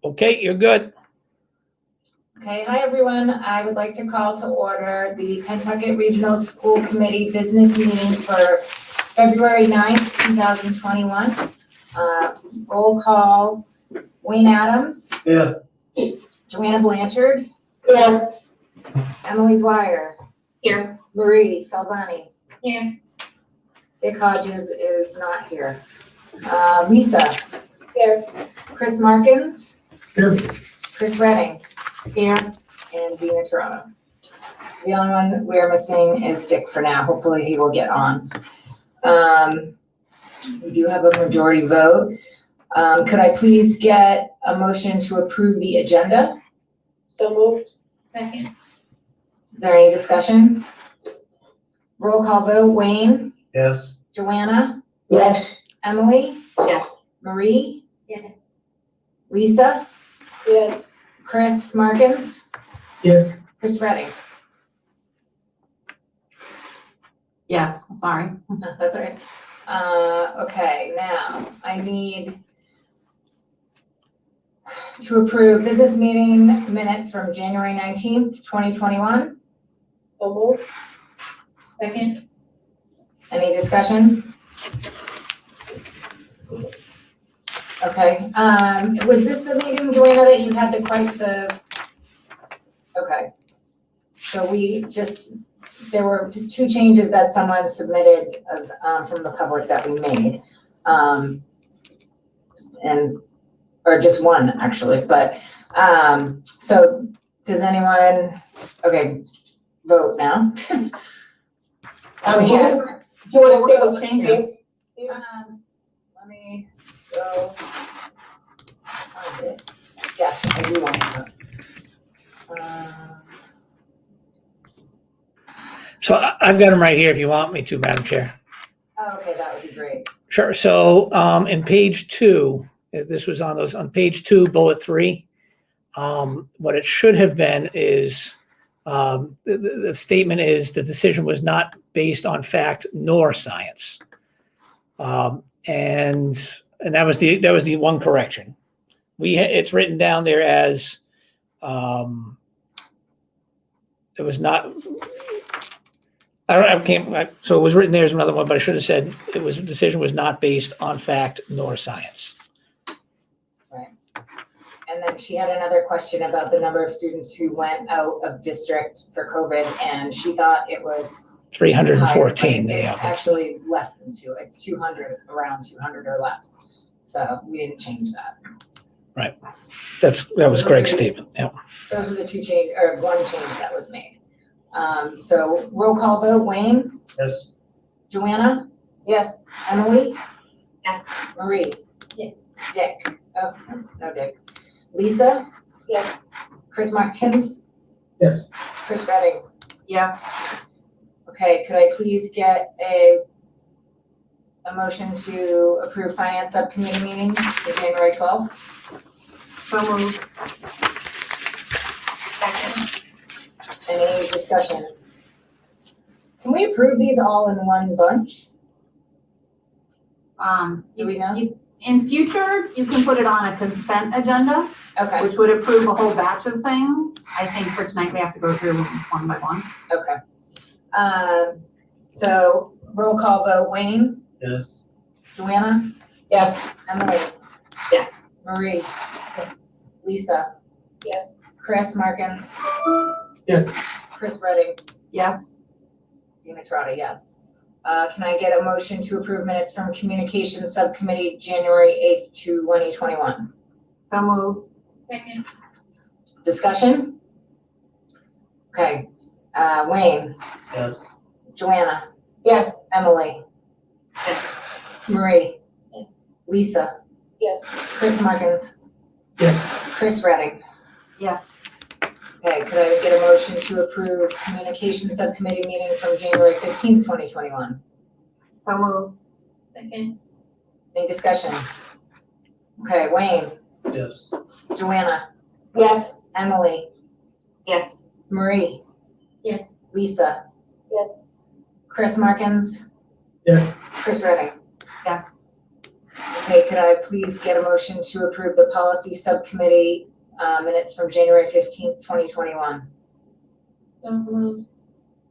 Okay, you're good. Okay, hi everyone. I would like to call to order the Pentucket Regional School Committee Business Meeting for February 9th, 2021. Roll call, Wayne Adams. Here. Joanna Blanchard. Here. Emily Dwyer. Here. Marie Falzani. Here. Dick Hodges is not here. Lisa. Here. Chris Markins. Here. Chris Redding. Here. And Dina Toronto. So the only one we're missing is Dick for now. Hopefully he will get on. We do have a majority vote. Could I please get a motion to approve the agenda? So moved. Second. Is there any discussion? Roll call vote, Wayne, Yes. Joanna, Yes. Emily, Yes. Marie, Yes. Lisa, Yes. Chris Markins, Yes. Chris Redding. Yes, sorry. That's all right. Okay, now I need to approve business meeting minutes from January 19th, 2021. So moved. Second. Any discussion? Okay, was this the meeting, Joanna, that you had okay. So there were two changes that someone submitted from the public that we made. Or just one actually, but, so does anyone, okay, vote now. Do you want to say those changes? Let me go. Find it. Yes, I do want to. So I've got them right here if you want me to, Madam Chair. Okay, that would be great. Sure. So in page 2, this was on page 2, bullet 3. What it should have been is the statement is the decision was not based on fact nor science. And that was the one correction. It's written down there as it was not. So it was written there as another one, but I should have said the decision was not based on fact nor science. Right. And then she had another question about the number of students who went out of district for COVID, and she thought it was 314. higher, but Yeah. it's actually less than 2. It's 200, around 200 or less. So we didn't change that. Right. That was Greg's statement. Yeah. Those are the one change that was made. So roll call vote, Wayne, Yes. Joanna, Yes. Emily, Yes. Marie, Yes. Dick, oh, no Dick, Lisa, Yes. Chris Markins, Yes. Chris Redding. Yes, Okay, could I please get a motion to approve finance subcommittee meeting for January 12th? so moved. Second. Any discussion? Can we approve these all in one bunch? Do we know? In future, you can put it on a consent agenda, Okay, which would approve a whole batch of things. I think for tonight, we have to go through them one by one. okay. So roll call vote, Wayne, Yes. Joanna, Yes. Emily, Yes. Marie, Yes. Lisa, Yes. Chris Markins, Yes. Chris Redding, Yes, Dina Trotta, yes. Can I get a motion to approve minutes from Communications Subcommittee, January 8th to 2021? so moved. Second. Discussion? Okay, Wayne, Yes. Joanna, Yes. Emily, Yes. Marie, Yes. Lisa, Yes. Chris Markins, Yes. Chris Redding. Yes, Okay, could I get a motion to approve Communications Subcommittee meeting from January 15th, 2021? so moved. Second. Any discussion? Okay, Wayne, Yes. Joanna, Yes. Emily, Yes. Marie, Yes. Lisa, Yes. Chris Markins, Yes. Chris Redding. Yes, Okay, could I please get a motion to approve the policy subcommittee minutes from January 15th, 2021? So moved.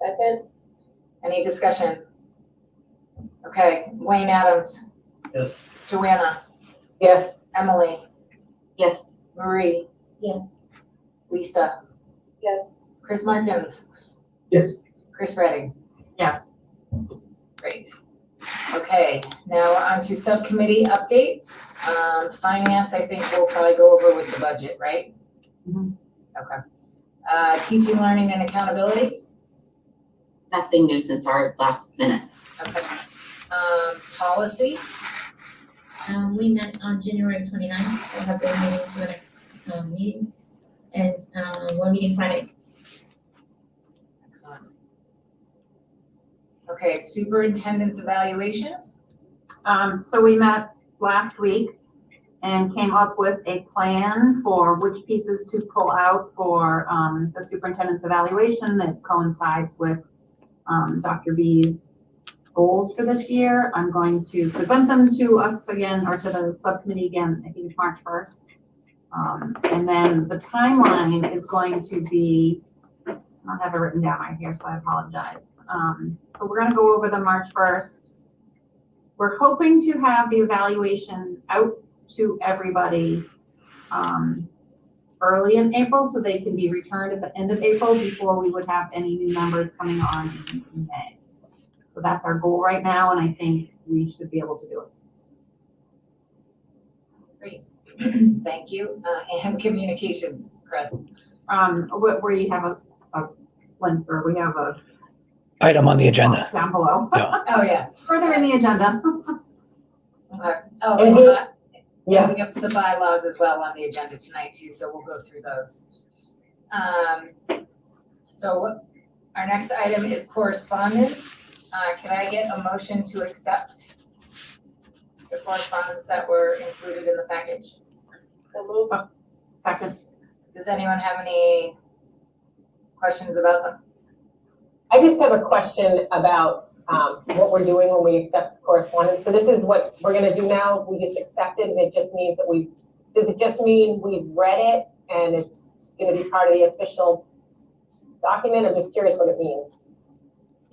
Second? Any discussion? Okay, Wayne Adams. Yes. Joanna. Yes. Emily. Yes. Marie. Yes. Lisa. Yes. Chris Markins. Yes. Chris Redding. Yes. Great. Okay, now we're on to subcommittee updates. Finance, I think we'll probably go over with the budget, right? Mhm. Okay. Teaching, learning, and accountability. Nothing new since our last minutes. Okay. Policy. We met on January 29th. We'll have been meeting for the next meeting, and one meeting Friday. Excellent. Okay, superintendent's evaluation. So we met last week and came up with a plan for which pieces to pull out for the superintendent's evaluation that coincides with Dr. B's goals for this year. I'm going to present them to us again, or to the subcommittee again, I think it's March 1st. And then the timeline is going to be, I don't have it written down right here, so I apologize. So we're gonna go over them March 1st. We're hoping to have the evaluation out to everybody early in April, so they can be returned at the end of April before we would have any new members coming on in May. So that's our goal right now, and I think we should be able to do it. Great. Thank you. And communications, Chris. Where you have a link, or we have a Item on the agenda. down below. Yeah. Oh, yes. Further in the agenda. Okay. Oh, And yeah, we have the bylaws as well on the agenda tonight too, so we'll go through those. So our next item is correspondence. Can I get a motion to accept the correspondence that were included in the package? Second. Does anyone have any questions about them? I just have a question about what we're doing when we accept correspondence. So this is what we're gonna do now. We just accepted, and it just means that does it just mean we've read it and it's gonna be part of the official document? I'm just curious what it means.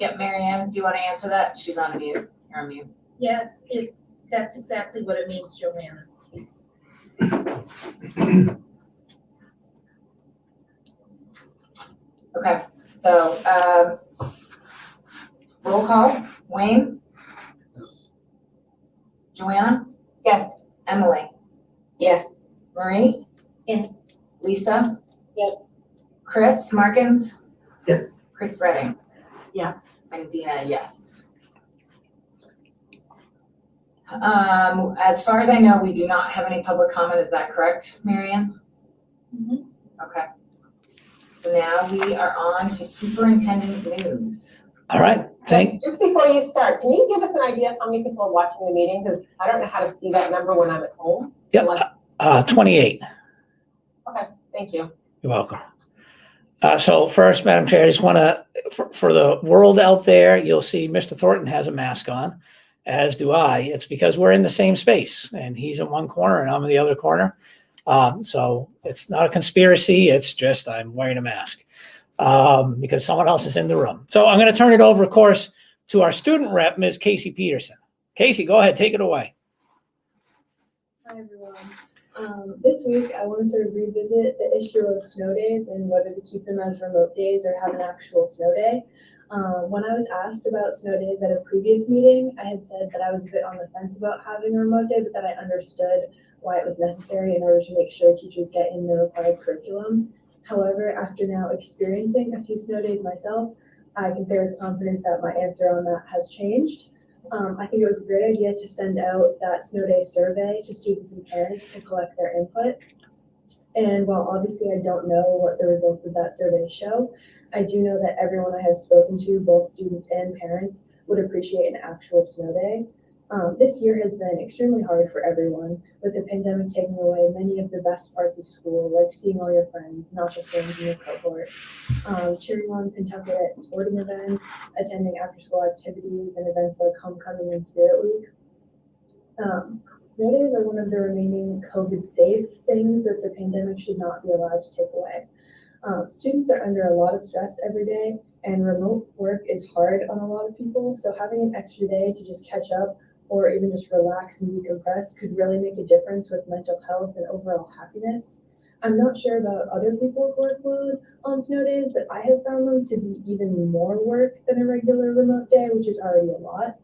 Yep, Mary Ann, do you want to answer that? She's on mute. You're on mute. Yes, that's exactly what it means, Joanna. Okay, so roll call. Wayne? Yes. Joanna? Yes. Emily? Yes. Marie? Yes. Lisa? Yes. Chris Markins? Yes. Chris Redding? Yes. And Dina, yes. As far as I know, we do not have any public comment. Is that correct, Mary Ann? Mhm. Okay. So now we are on to superintendent news. All right, Just before you start, can you give us an idea of how many people are watching the meeting? Because I don't know how to see that number when I'm at home. Yep. Unless, 28. okay, thank you. You're welcome. So first, Madam Chair, I just want to, for the world out there, you'll see Mr. Thornton has a mask on, as do I. It's because we're in the same space, and he's in one corner and I'm in the other corner. So it's not a conspiracy. It's just I'm wearing a mask because someone else is in the room. So I'm going to turn it over, of course, to our student rep, Ms. Casey Peterson. Casey, go ahead, take it away. Hi, everyone. This week, I wanted to revisit the issue of snow days and whether to keep them as remote days or have an actual snow day. When I was asked about snow days at a previous meeting, I had said that I was a bit on the fence about having a remote day, but that I understood why it was necessary in order to make sure teachers get in the required curriculum. However, after now experiencing a few snow days myself, I can say with confidence that my answer on that has changed. I think it was a great idea to send out that snow day survey to students and parents to collect their input. And while obviously I don't know what the results of that survey show, I do know that everyone I have spoken to, both students and parents, would appreciate an actual snow day. This year has been extremely hard for everyone, with the pandemic taking away many of the best parts of school, like seeing all your friends, not just those in your cohort, cheering on Pentucket at sporting events, attending after-school activities and events like homecoming and Spirit Week. Snow days are one of the remaining COVID-safe things that the pandemic should not be allowed to take away. Students are under a lot of stress every day, and remote work is hard on a lot of people, so having an extra day to just catch up or even just relax and decompress could really make a difference with mental health and overall happiness. I'm not sure about other people's workload on snow days, but I have found them to be even more work than a regular remote day, which is already a lot.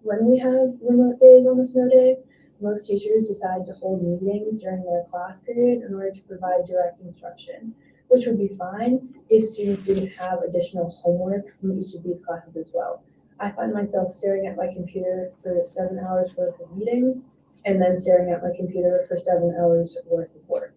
When we have remote days on a snow day, most teachers decide to hold meetings during their class period in order to provide direct instruction, which would be fine if students didn't have additional homework from each of these classes as well. I find myself staring at my computer for 7 hours worth of meetings and then staring at my computer for 7 hours worth of work.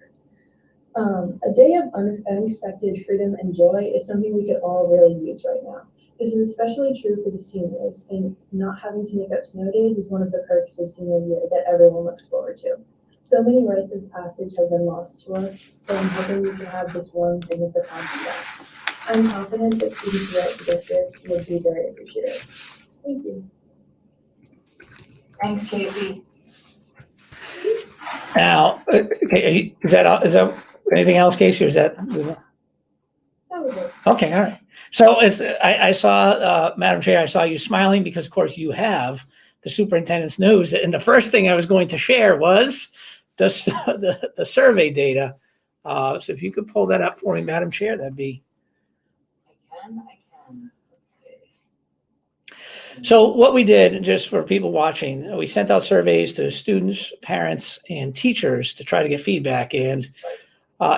A day of unexpected freedom and joy is something we could all really use right now. This is especially true for the seniors, since not having to make up snow days is one of the perks of senior year that everyone looks forward to. So many rites of passage have been lost to us, so I'm hoping we can have this one thing of the past back. I'm confident that students throughout the district would be very appreciative. Thank you. Thanks, Casey. Now, okay, is that anything else, Casey, or is that? That was it. Okay, all right. So I saw, Madam Chair, I saw you smiling because, of course, you have the superintendent's news. And the first thing I was going to share was the survey data. So if you could pull that up for me, Madam Chair, that'd be. I can. So what we did, just for people watching, we sent out surveys to students, parents, and teachers to try to get feedback. And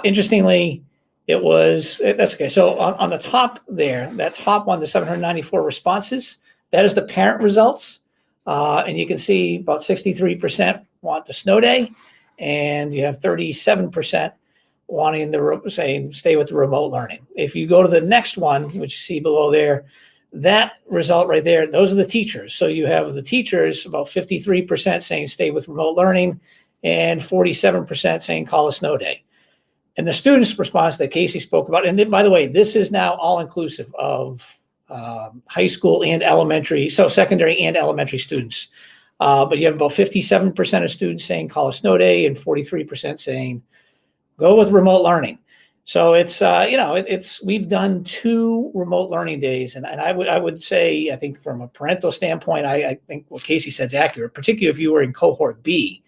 interestingly, that's okay. So on the top there, that top one, the 794 responses, that is the parent results. And you can see about 63% want the snow day, and you have 37% wanting saying stay with the remote learning. If you go to the next one, which you see below there, that result right there, those are the teachers. So you have the teachers, about 53% saying stay with remote learning and 47% saying call a snow day. And the students' response that Casey spoke about, and then, by the way, this is now all inclusive of high school and elementary, so secondary and elementary students. But you have about 57% of students saying call a snow day and 43% saying go with remote learning. So it's, we've done 2 remote learning days. And I would say, I think from a parental standpoint, I think what Casey said is accurate, particularly if you were in cohort B.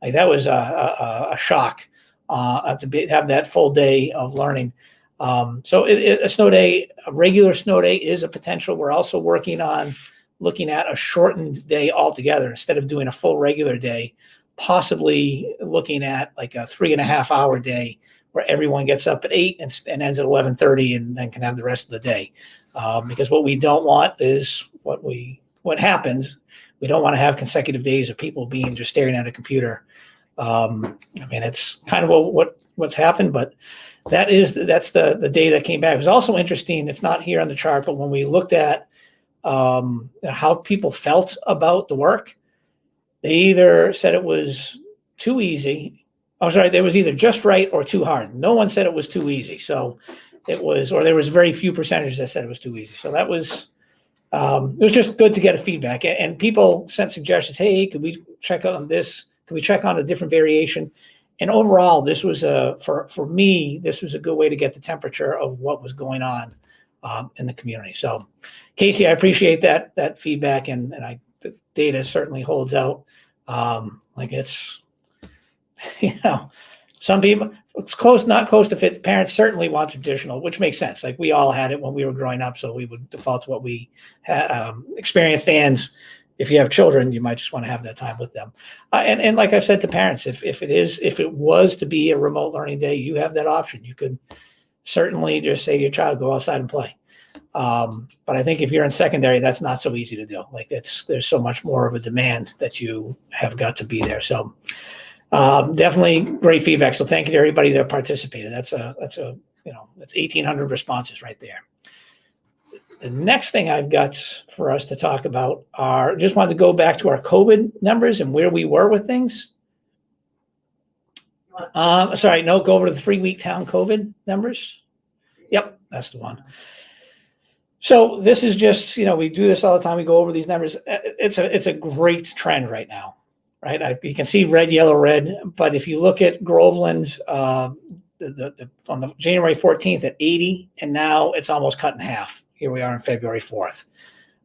Like that was a shock to have that full day of learning. So a snow day, a regular snow day is a potential. We're also working on looking at a shortened day altogether. Instead of doing a full regular day, possibly looking at like a 3.5 hour day where everyone gets up at 8 and ends at 11:30 and then can have the rest of the day. Because what we don't want is what happens. We don't want to have consecutive days of people being just staring at a computer. I mean, it's kind of what's happened, but that's the data that came back. It was also interesting. It's not here on the chart, but when we looked at how people felt about the work, they either said it was too easy. I'm sorry, there was either just right or too hard. No one said it was too easy. So it was, or there was very few percentages that said it was too easy. So that was, it was just good to get a feedback. And people sent suggestions. Hey, could we check on this? Can we check on a different variation? And overall, this was for me, this was a good way to get the temperature of what was going on in the community. So Casey, I appreciate that feedback, and the data certainly holds out. Like it's, some people, it's close, not close to fit. Parents certainly want traditional, which makes sense. Like we all had it when we were growing up, so we would default to what we experienced. And if you have children, you might just want to have that time with them. And like I've said to parents, if it was to be a remote learning day, you have that option. You could certainly just say to your child, go outside and play. But I think if you're in secondary, that's not so easy to do. Like there's so much more of a demand that you have got to be there. So definitely great feedback. So thank you to everybody that participated. That's 1,800 responses right there. The next thing I've got for us to talk about just wanted to go back to our COVID numbers and where we were with things. Go over to the 3-week town COVID numbers. Yep, that's the one. So this is just, we do this all the time. We go over these numbers. It's a great trend right now, right? You can see red, yellow, red. But if you look at Groveland, on the January 14th at 80, and now it's almost cut in half. Here we are on February 4th.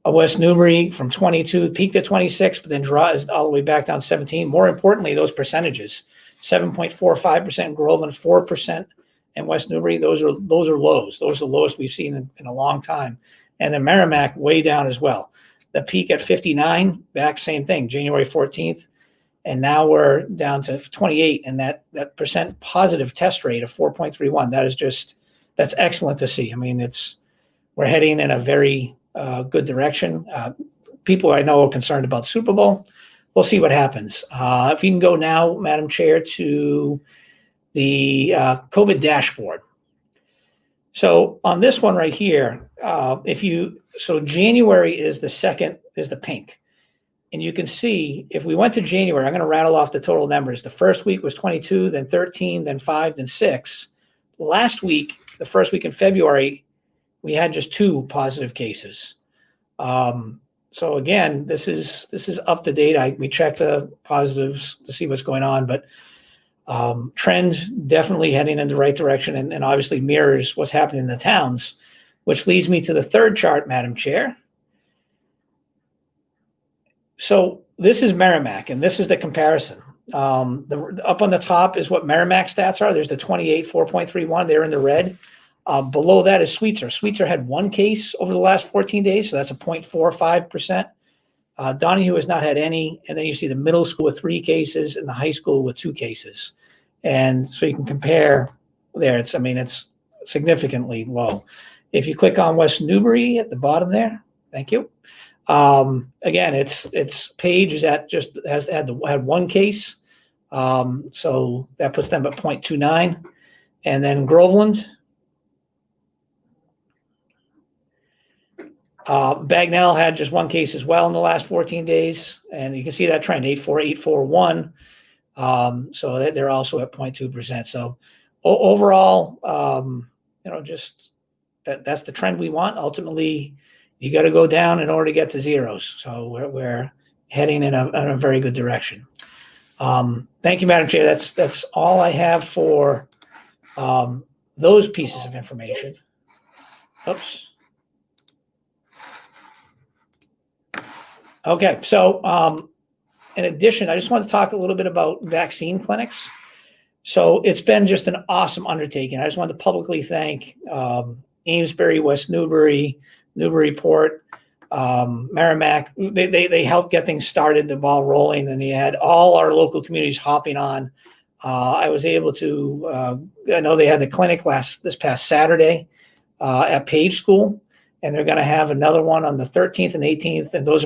West Newbury from 22 peaked at 26, but then draws all the way back down to 17. More importantly, those percentages: 7.45% in Groveland, 4% in West Newbury. Those are lows. Those are the lowest we've seen in a long time. And then Merrimack way down as well. The peak at 59, back same thing, January 14th. And now we're down to 28, and that percent positive test rate of 4.31. That's excellent to see. I mean, we're heading in a very good direction. People I know are concerned about Super Bowl. We'll see what happens. If you can go now, Madam Chair, to the COVID dashboard. So on this one right here, January is the pink. And you can see if we went to January, I'm going to rattle off the total numbers. The first week was 22, then 13, then 5, then 6. Last week, the first week in February, we had just 2 positive cases. So again, this is up to date. We checked the positives to see what's going on, but trend definitely heading in the right direction, and obviously mirrors what's happening in the towns, which leads me to the third chart, Madam Chair. So this is Merrimack, and this is the comparison. Up on the top is what Merrimack stats are. There's the 28, 4.31. They're in the red. Below that is Sweetser. Sweetser had 1 case over the last 14 days, so that's a 0.45%. Donahue has not had any, and then you see the middle school with 3 cases and the high school with 2 cases. And so you can compare there. It's significantly low. If you click on West Newbury at the bottom there, thank you. Again, its page is had 1 case. So that puts them at 0.29. And then Groveland, Bagnell had just 1 case as well in the last 14 days. And you can see that trend, 84841. So they're also at 0.2%. So overall, that's the trend we want. Ultimately, you got to go down in order to get to zeros. So we're heading in a very good direction. Thank you, Madam Chair. That's all I have for those pieces of information. Oops. Okay, so in addition, I just want to talk a little bit about vaccine clinics. So it's been just an awesome undertaking. I just wanted to publicly thank Amesbury, West Newbury, Newburyport, Merrimack. They helped get things started, the ball rolling, and you had all our local communities hopping on. I was able to, I know they had the clinic this past Saturday at Page School, and they're going to have another one on the 13th and 18th. And those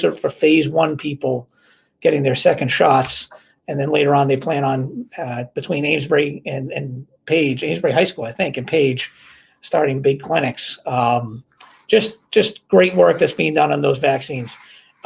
are for phase 1 people getting their second shots. And then later on, they plan on between Amesbury and Page, Amesbury High School, I think, and Page, starting big clinics. Just great work that's being done on those vaccines.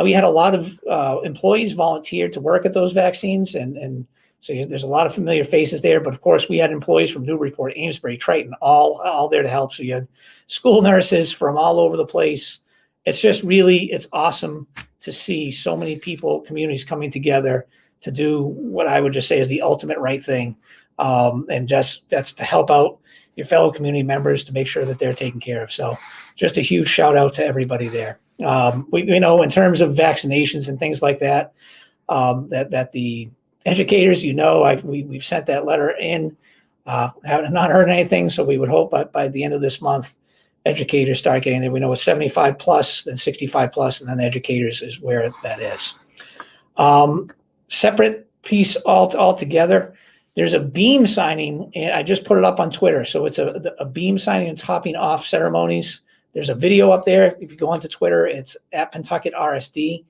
We had a lot of employees volunteer to work at those vaccines, and so there's a lot of familiar faces there. But of course, we had employees from Newburyport, Amesbury, Triton, all there to help. So you had school nurses from all over the place. It's awesome to see so many people, communities coming together to do what I would just say is the ultimate right thing, and that's to help out your fellow community members to make sure that they're taken care of. So just a huge shout out to everybody there. In terms of vaccinations and things like that, that the educators, we've sent that letter in, have not heard anything. So we would hope by the end of this month, educators start getting there. We know it's 75 plus, then 65 plus, and then the educators is where that is. Separate piece altogether. There's a beam signing, and I just put it up on Twitter. So it's a beam signing and topping off ceremonies. There's a video up there. If you go onto Twitter, it's at Pentucket RSD.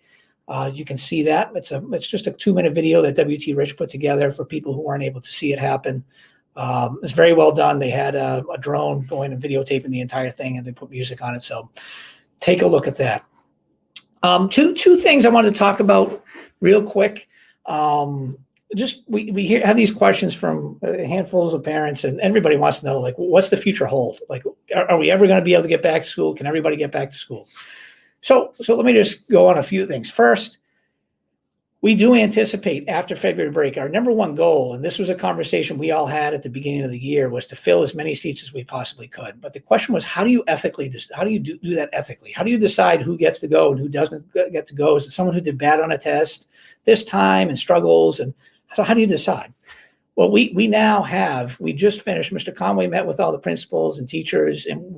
You can see that. It's just a 2-minute video that WT Rich put together for people who weren't able to see it happen. It's very well done. They had a drone going and videotaping the entire thing, and they put music on it. So take a look at that. Two things I wanted to talk about real quick. We have these questions from handfuls of parents, and everybody wants to know, like, what's the future hold? Like, are we ever going to be able to get back to school? Can everybody get back to school? So let me just go on a few things. First, we do anticipate after February break, our number one goal, and this was a conversation we all had at the beginning of the year, was to fill as many seats as we possibly could. But the question was, how do you do that ethically? How do you decide who gets to go and who doesn't get to go? Is it someone who did bad on a test this time and struggles? And so how do you decide? Well, we just finished, Mr. Conway met with all the principals and teachers and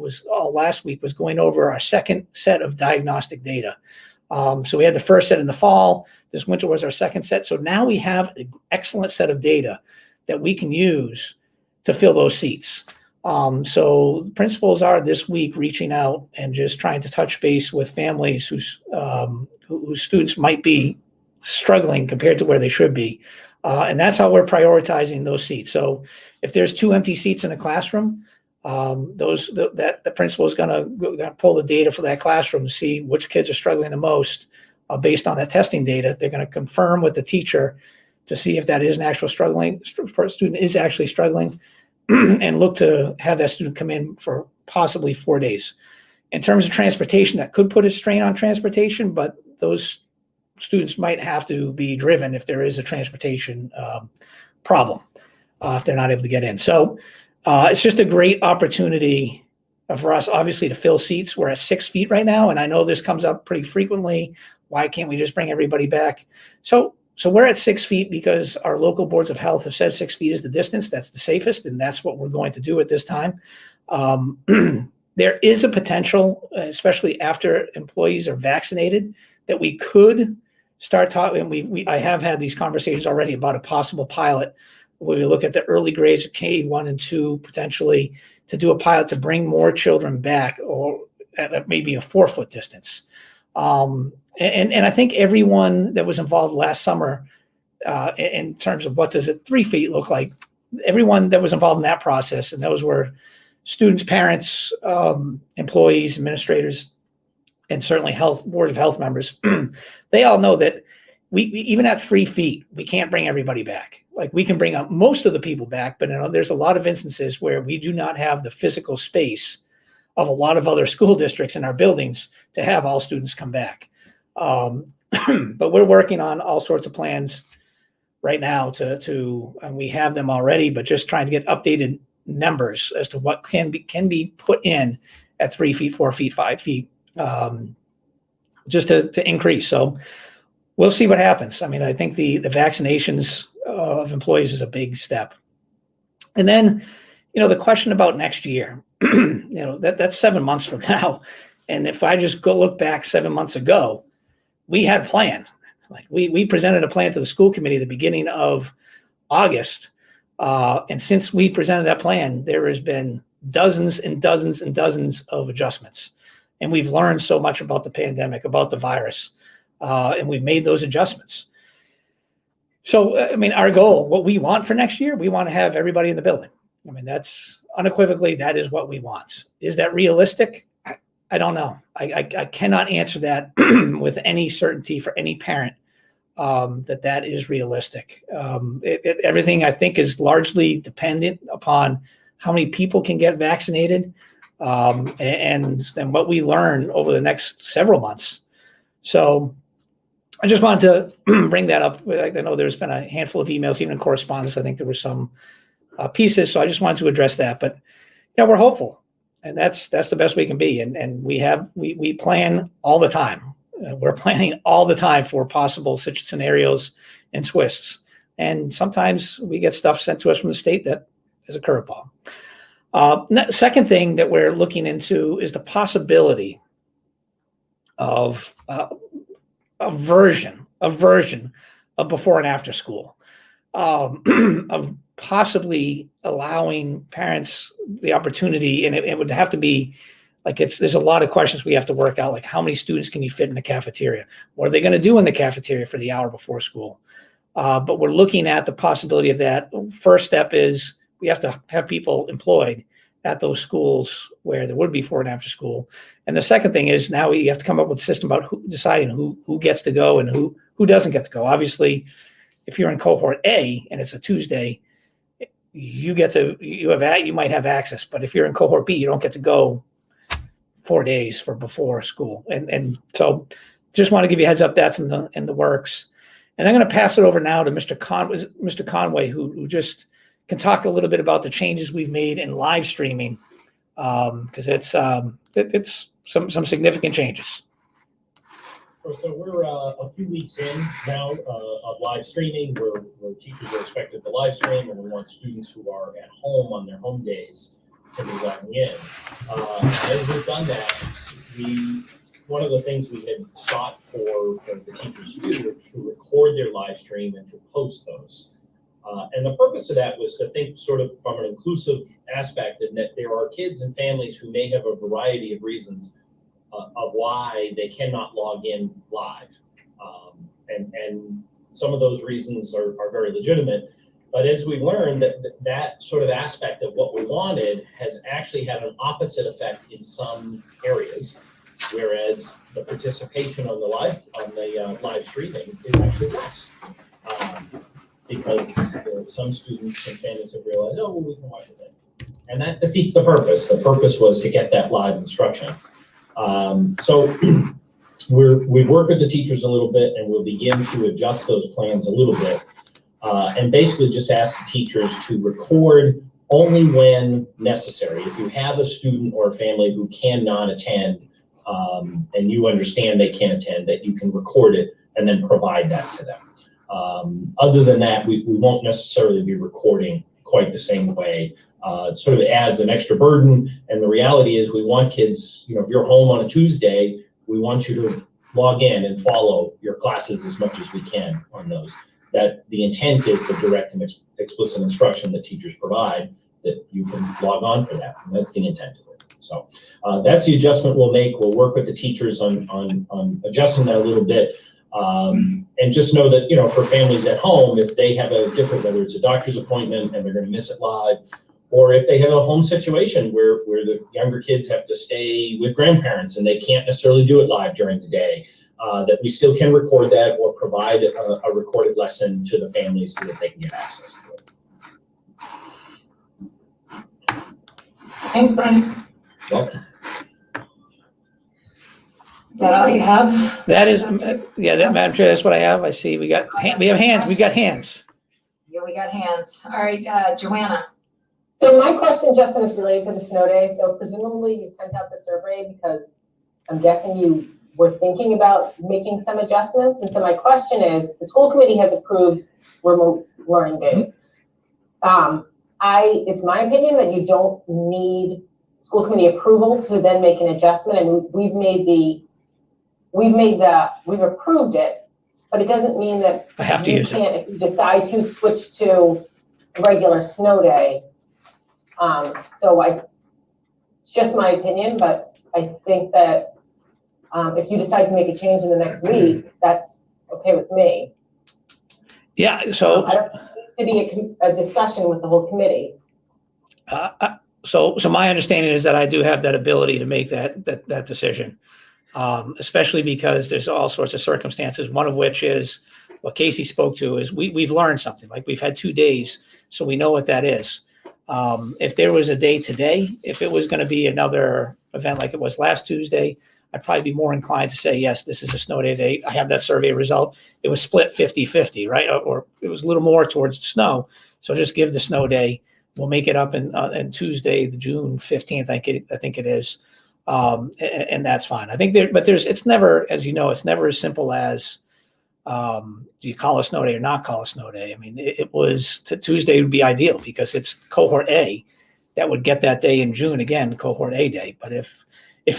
last week was going over our second set of diagnostic data. So we had the first set in the fall. This winter was our second set. So now we have an excellent set of data that we can use to fill those seats. So principals are this week reaching out and just trying to touch base with families whose students might be struggling compared to where they should be. And that's how we're prioritizing those seats. So if there's 2 empty seats in a classroom, the principal is going to pull the data for that classroom to see which kids are struggling the most based on that testing data. They're going to confirm with the teacher to see if that is an actual student is actually struggling and look to have that student come in for possibly 4 days. In terms of transportation, that could put a strain on transportation, but those students might have to be driven if there is a transportation problem, if they're not able to get in. So it's just a great opportunity for us, obviously, to fill seats. We're at 6 feet right now, and I know this comes up pretty frequently. Why can't we just bring everybody back? So we're at 6 feet because our local boards of health have said 6 feet is the distance. That's the safest, and that's what we're going to do at this time. There is a potential, especially after employees are vaccinated, that we could start talking. I have had these conversations already about a possible pilot where we look at the early grades of K1 and 2 potentially to do a pilot to bring more children back, or at maybe a 4-foot distance. And I think everyone that was involved last summer in terms of what does it 3 feet look like, everyone that was involved in that process, and those were students, parents, employees, administrators, and certainly board of health members, they all know that we even at 3 feet, we can't bring everybody back. Like, we can bring up most of the people back, but there's a lot of instances where we do not have the physical space of a lot of other school districts in our buildings to have all students come back. But we're working on all sorts of plans right now and we have them already, but just trying to get updated numbers as to what can be put in at 3 feet, 4 feet, 5 feet, just to increase. So we'll see what happens. I mean, I think the vaccinations of employees is a big step. And then, the question about next year, that's 7 months from now. And if I just go look back 7 months ago, we had a plan. Like, we presented a plan to the school committee at the beginning of August. And since we presented that plan, there has been dozens and dozens and dozens of adjustments. And we've learned so much about the pandemic, about the virus, and we've made those adjustments. So, I mean, our goal, what we want for next year, we want to have everybody in the building. I mean, that's unequivocally, that is what we want. Is that realistic? I don't know. I cannot answer that with any certainty for any parent that is realistic. Everything, I think, is largely dependent upon how many people can get vaccinated, and then what we learn over the next several months. So I just wanted to bring that up. I know there's been a handful of emails, even in correspondence. I think there were some pieces. So I just wanted to address that. But we're hopeful, and that's the best we can be. And we plan all the time. We're planning all the time for possible such scenarios and twists. And sometimes we get stuff sent to us from the state that is a curveball. Second thing that we're looking into is the possibility of a version of before and after school, of possibly allowing parents the opportunity, and it would have to be like, there's a lot of questions we have to work out, like how many students can you fit in the cafeteria? What are they going to do in the cafeteria for the hour before school? But we're looking at the possibility of that. First step is we have to have people employed at those schools where there would be before and after school. And the second thing is now we have to come up with a system about deciding who gets to go and who doesn't get to go. Obviously, if you're in cohort A and it's a Tuesday, you might have access. But if you're in cohort B, you don't get to go 4 days for before school. And so just want to give you a heads up, that's in the works. And I'm going to pass it over now to Mr. Conway, who just can talk a little bit about the changes we've made in live streaming, because it's some significant changes. So we're a few weeks in now of live streaming, where teachers are expected to live stream, and we want students who are at home on their home days to be logging in. As we've done that, one of the things we had sought for the teachers to do was to record their live stream and to post those. And the purpose of that was to think sort of from an inclusive aspect, and that there are kids and families who may have a variety of reasons of why they cannot log in live. And some of those reasons are very legitimate. But as we learned, that sort of aspect of what we wanted has actually had an opposite effect in some areas, whereas the participation on the live streaming is actually less. Because some students and families have realized, oh, well, we can watch it. And that defeats the purpose. The purpose was to get that live instruction. So we've worked with the teachers a little bit, and we'll begin to adjust those plans a little bit. And basically just ask the teachers to record only when necessary. If you have a student or a family who cannot attend, and you understand they can't attend, that you can record it and then provide that to them. Other than that, we won't necessarily be recording quite the same way. It sort of adds an extra burden, and the reality is we want kids, if you're home on a Tuesday, we want you to log in and follow your classes as much as we can on those. That the intent is the direct and explicit instruction that teachers provide, that you can log on for that, and that's the intent of it. So that's the adjustment we'll make. We'll work with the teachers on adjusting that a little bit. And just know that, for families at home, if they have a different, whether it's a doctor's appointment and they're going to miss it live, or if they have a home situation where the younger kids have to stay with grandparents and they can't necessarily do it live during the day, that we still can record that or provide a recorded lesson to the families so that they can get access to it. Thanks, Brian. Welcome. Is that all you have? That is, Madam Chair, that's what I have. I see we have hands. Yeah, we got hands. All right, Joanna. So my question, Justin, is related to the snow day. So presumably you sent out the survey because I'm guessing you were thinking about making some adjustments. And so my question is, the school committee has approved remote learning days. It's my opinion that you don't need school committee approval to then make an adjustment. And we've approved it, but it doesn't mean that I have to use it. if you decide to switch to a regular snow day. It's just my opinion, but I think that if you decide to make a change in the next week, that's okay with me. Yeah, so I don't think there needs to be a discussion with the whole committee. so my understanding is that I do have that ability to make that decision, especially because there's all sorts of circumstances, one of which is what Casey spoke to, is we've learned something. Like, we've had 2 days, so we know what that is. If there was a day today, if it was going to be another event like it was last Tuesday, I'd probably be more inclined to say, yes, this is a snow day. I have that survey result. It was split 50-50, right? Or it was a little more towards snow. So just give the snow day. We'll make it up on Tuesday, the June 15th, I think it is. And that's fine. I think it's never, as you know, it's never as simple as, do you call a snow day or not call a snow day? I mean, it was Tuesday would be ideal because it's cohort A that would get that day in June, again, cohort A day. But if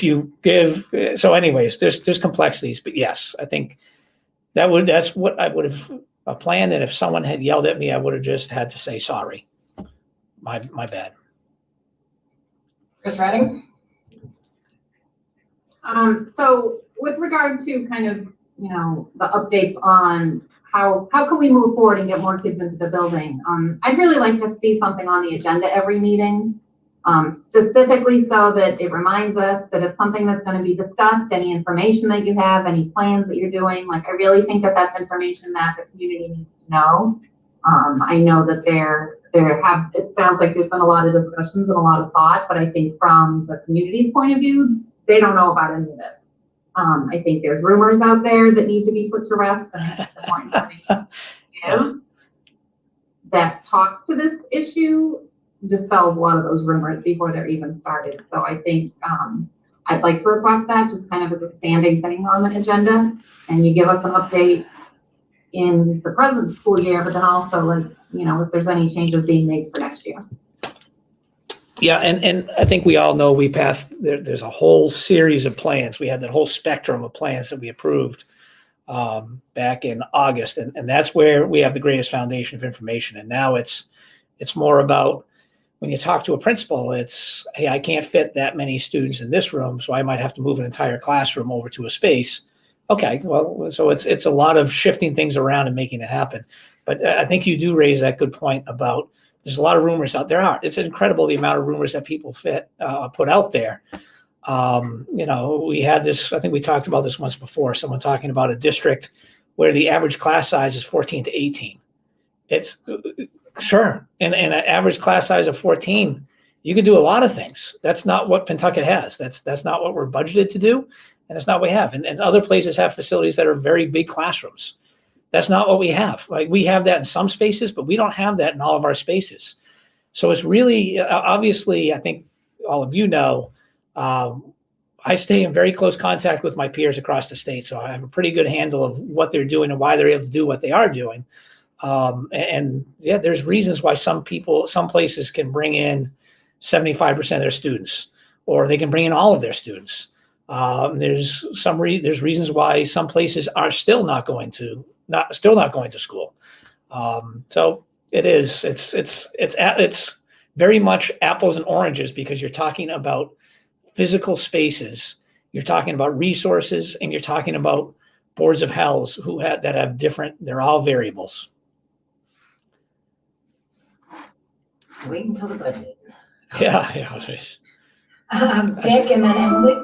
you give, so anyways, there's complexities, but yes, I think that's what I would have planned. And if someone had yelled at me, I would have just had to say, sorry, my bad. Chris Redding? So with regard to kind of, the updates on how can we move forward and get more kids into the building, I'd really like to see something on the agenda every meeting, specifically so that it reminds us that it's something that's going to be discussed, any information that you have, any plans that you're doing. Like, I really think that that's information that the community needs to know. I know that it sounds like there's been a lot of discussions and a lot of thought, but I think from the community's point of view, they don't know about any of this. I think there's rumors out there that need to be put to rest, and I think the more information we give that talks to this issue dispels a lot of those rumors before they're even started. So I think I'd like to request that just kind of as a standing thing on the agenda, and you give us an update in the present school year, but then also, like, you know, if there's any changes being made for next year. Yeah, and I think we all know we passed, there's a whole series of plans. We had that whole spectrum of plans that we approved back in August, and that's where we have the greatest foundation of information. And now it's more about, when you talk to a principal, it's, hey, I can't fit that many students in this room, so I might have to move an entire classroom over to a space. Okay, well, so it's a lot of shifting things around and making it happen. But I think you do raise that good point about, there's a lot of rumors out there. It's incredible the amount of rumors that people put out there. You know, we had this, I think we talked about this once before, someone talking about a district where the average class size is 14 to 18. It's sure. And an average class size of 14, you can do a lot of things. That's not what Pentucket has. That's not what we're budgeted to do. And that's not what we have. And other places have facilities that are very big classrooms. That's not what we have. Like, we have that in some spaces, but we don't have that in all of our spaces. So it's really, obviously, I think all of you know, I stay in very close contact with my peers across the state. So I have a pretty good handle of what they're doing and why they're able to do what they are doing. And yeah, there's reasons why some places can bring in 75% of their students, or they can bring in all of their students. There's reasons why some places are still not going to school. So it's very much apples and oranges, because you're talking about physical spaces, you're talking about resources, and you're talking about boards of health that have different, they're all variables. Wait until the budget. Yeah. Dick and then Emily.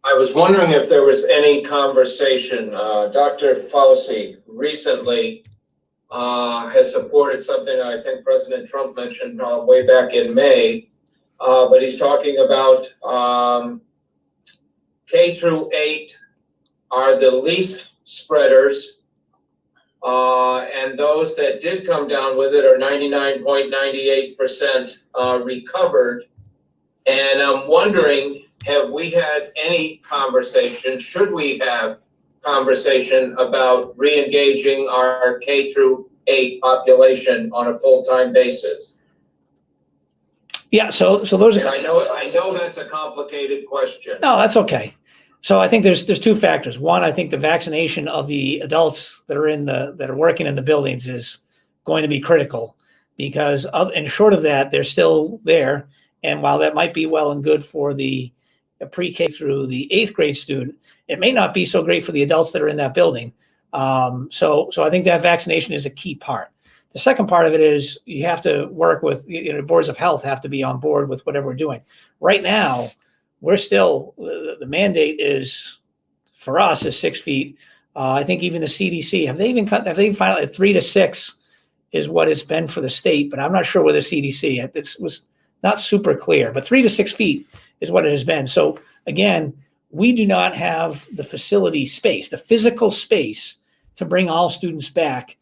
I was wondering if there was any conversation. Dr. Fauci recently has supported something I think President Trump mentioned way back in May, but he's talking about K through 8 are the least spreaders, and those that did come down with it are 99.98% recovered. And I'm wondering, have we had any conversation, should we have conversation about re-engaging our K through 8 population on a full-time basis? Yeah, so those And are, I know that's a complicated question. no, that's okay. So I think there's two factors. One, I think the vaccination of the adults that are working in the buildings is going to be critical, because and short of that, they're still there. And while that might be well and good for the pre-K through the 8th grade student, it may not be so great for the adults that are in that building. So I think that vaccination is a key part. The second part of it is you have to work with, boards of health have to be on board with whatever we're doing. Right now, we're still, the mandate is, for us, is 6 feet. I think even the CDC, have they even finally 3 to 6 is what it's been for the state, but I'm not sure where the CDC, it was not super clear, but 3 to 6 feet is what it has been. So again, we do not have the facility space, the physical space to bring all students back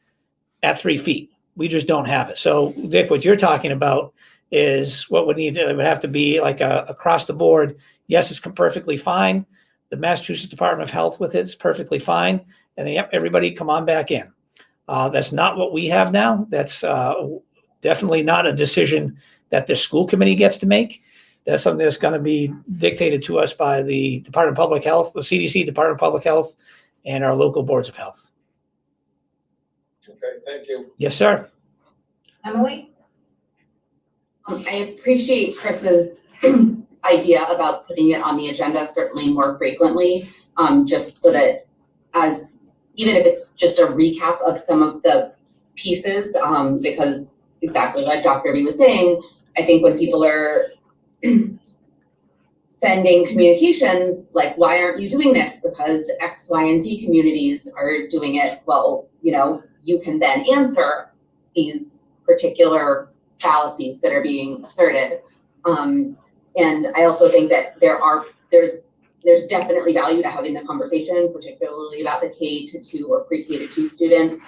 at 3 feet. We just don't have it. So Dick, what you're talking about is what it would have to be like across the board. Yes, it's perfectly fine. The Massachusetts Department of Health with it is perfectly fine. And then, yep, everybody come on back in. That's not what we have now. That's definitely not a decision that the school committee gets to make. That's something that's going to be dictated to us by the Department of Public Health, the CDC, Department of Public Health, and our local boards of health. Okay, thank you. Yes, sir. Emily? I appreciate Chris's idea about putting it on the agenda certainly more frequently, just so that even if it's just a recap of some of the pieces, because exactly like Dr. B was saying, I think when people are sending communications like, why aren't you doing this? Because X, Y, and Z communities are doing it. Well, you can then answer these particular fallacies that are being asserted. And I also think that there's there's definitely value to having the conversation, particularly about the K-2 or pre-K to 2 students.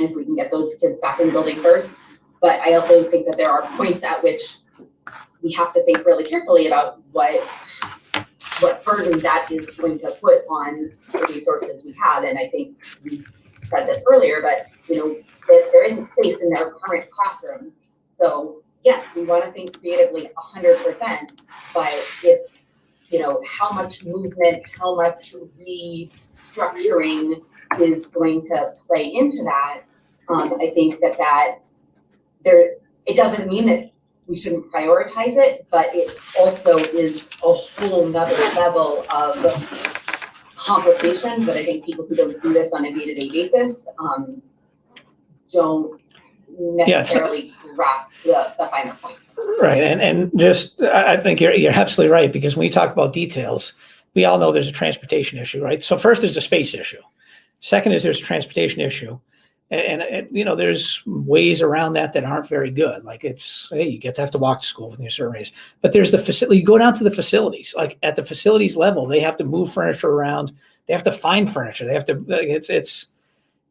If we can get those kids back in the building first. But I also think that there are points at which we have to think really carefully about what burden that is going to put on the resources we have. And I think we said this earlier, but there isn't space in their current classrooms. So yes, we want to think creatively 100%, but if how much movement, how much restructuring is going to play into that, I think that it doesn't mean that we shouldn't prioritize it, but it also is a whole nother level of complication that I think people who don't do this on a day-to-day basis don't necessarily grasp the finer points. Right, and just, I think you're absolutely right, because when we talk about details, we all know there's a transportation issue, right? So first is the space issue. Second is there's a transportation issue. And there's ways around that aren't very good. Like hey, you get to have to walk to school within a certain range. But there's the facility, you go down to the facilities, like at the facilities level, they have to move furniture around. They have to find furniture. They have to,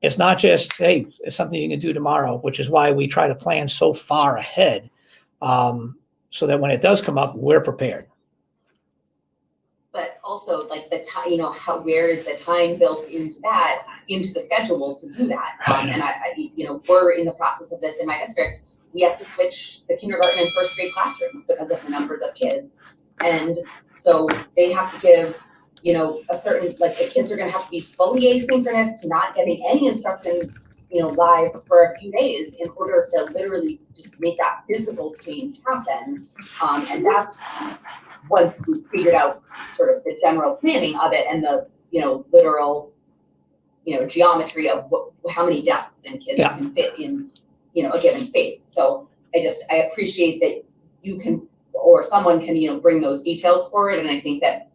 it's not just, hey, it's something you can do tomorrow, which is why we try to plan so far ahead, so that when it does come up, we're prepared. But also like the time, where is the time built into the schedule to do that? And I we're in the process of this in my district. We have to switch the kindergarten and first grade classrooms because of the numbers of kids. And so they have to give, a certain, like the kids are gonna have to be fully asynchronous to not getting any instruction, live for a few days in order to literally just make that physical change happen. And that's once we figured out sort of the general planning of it and the, literal, geometry of how many desks and kids can fit in, a given space. So I appreciate that you can, or someone can, bring those details forward. And I think that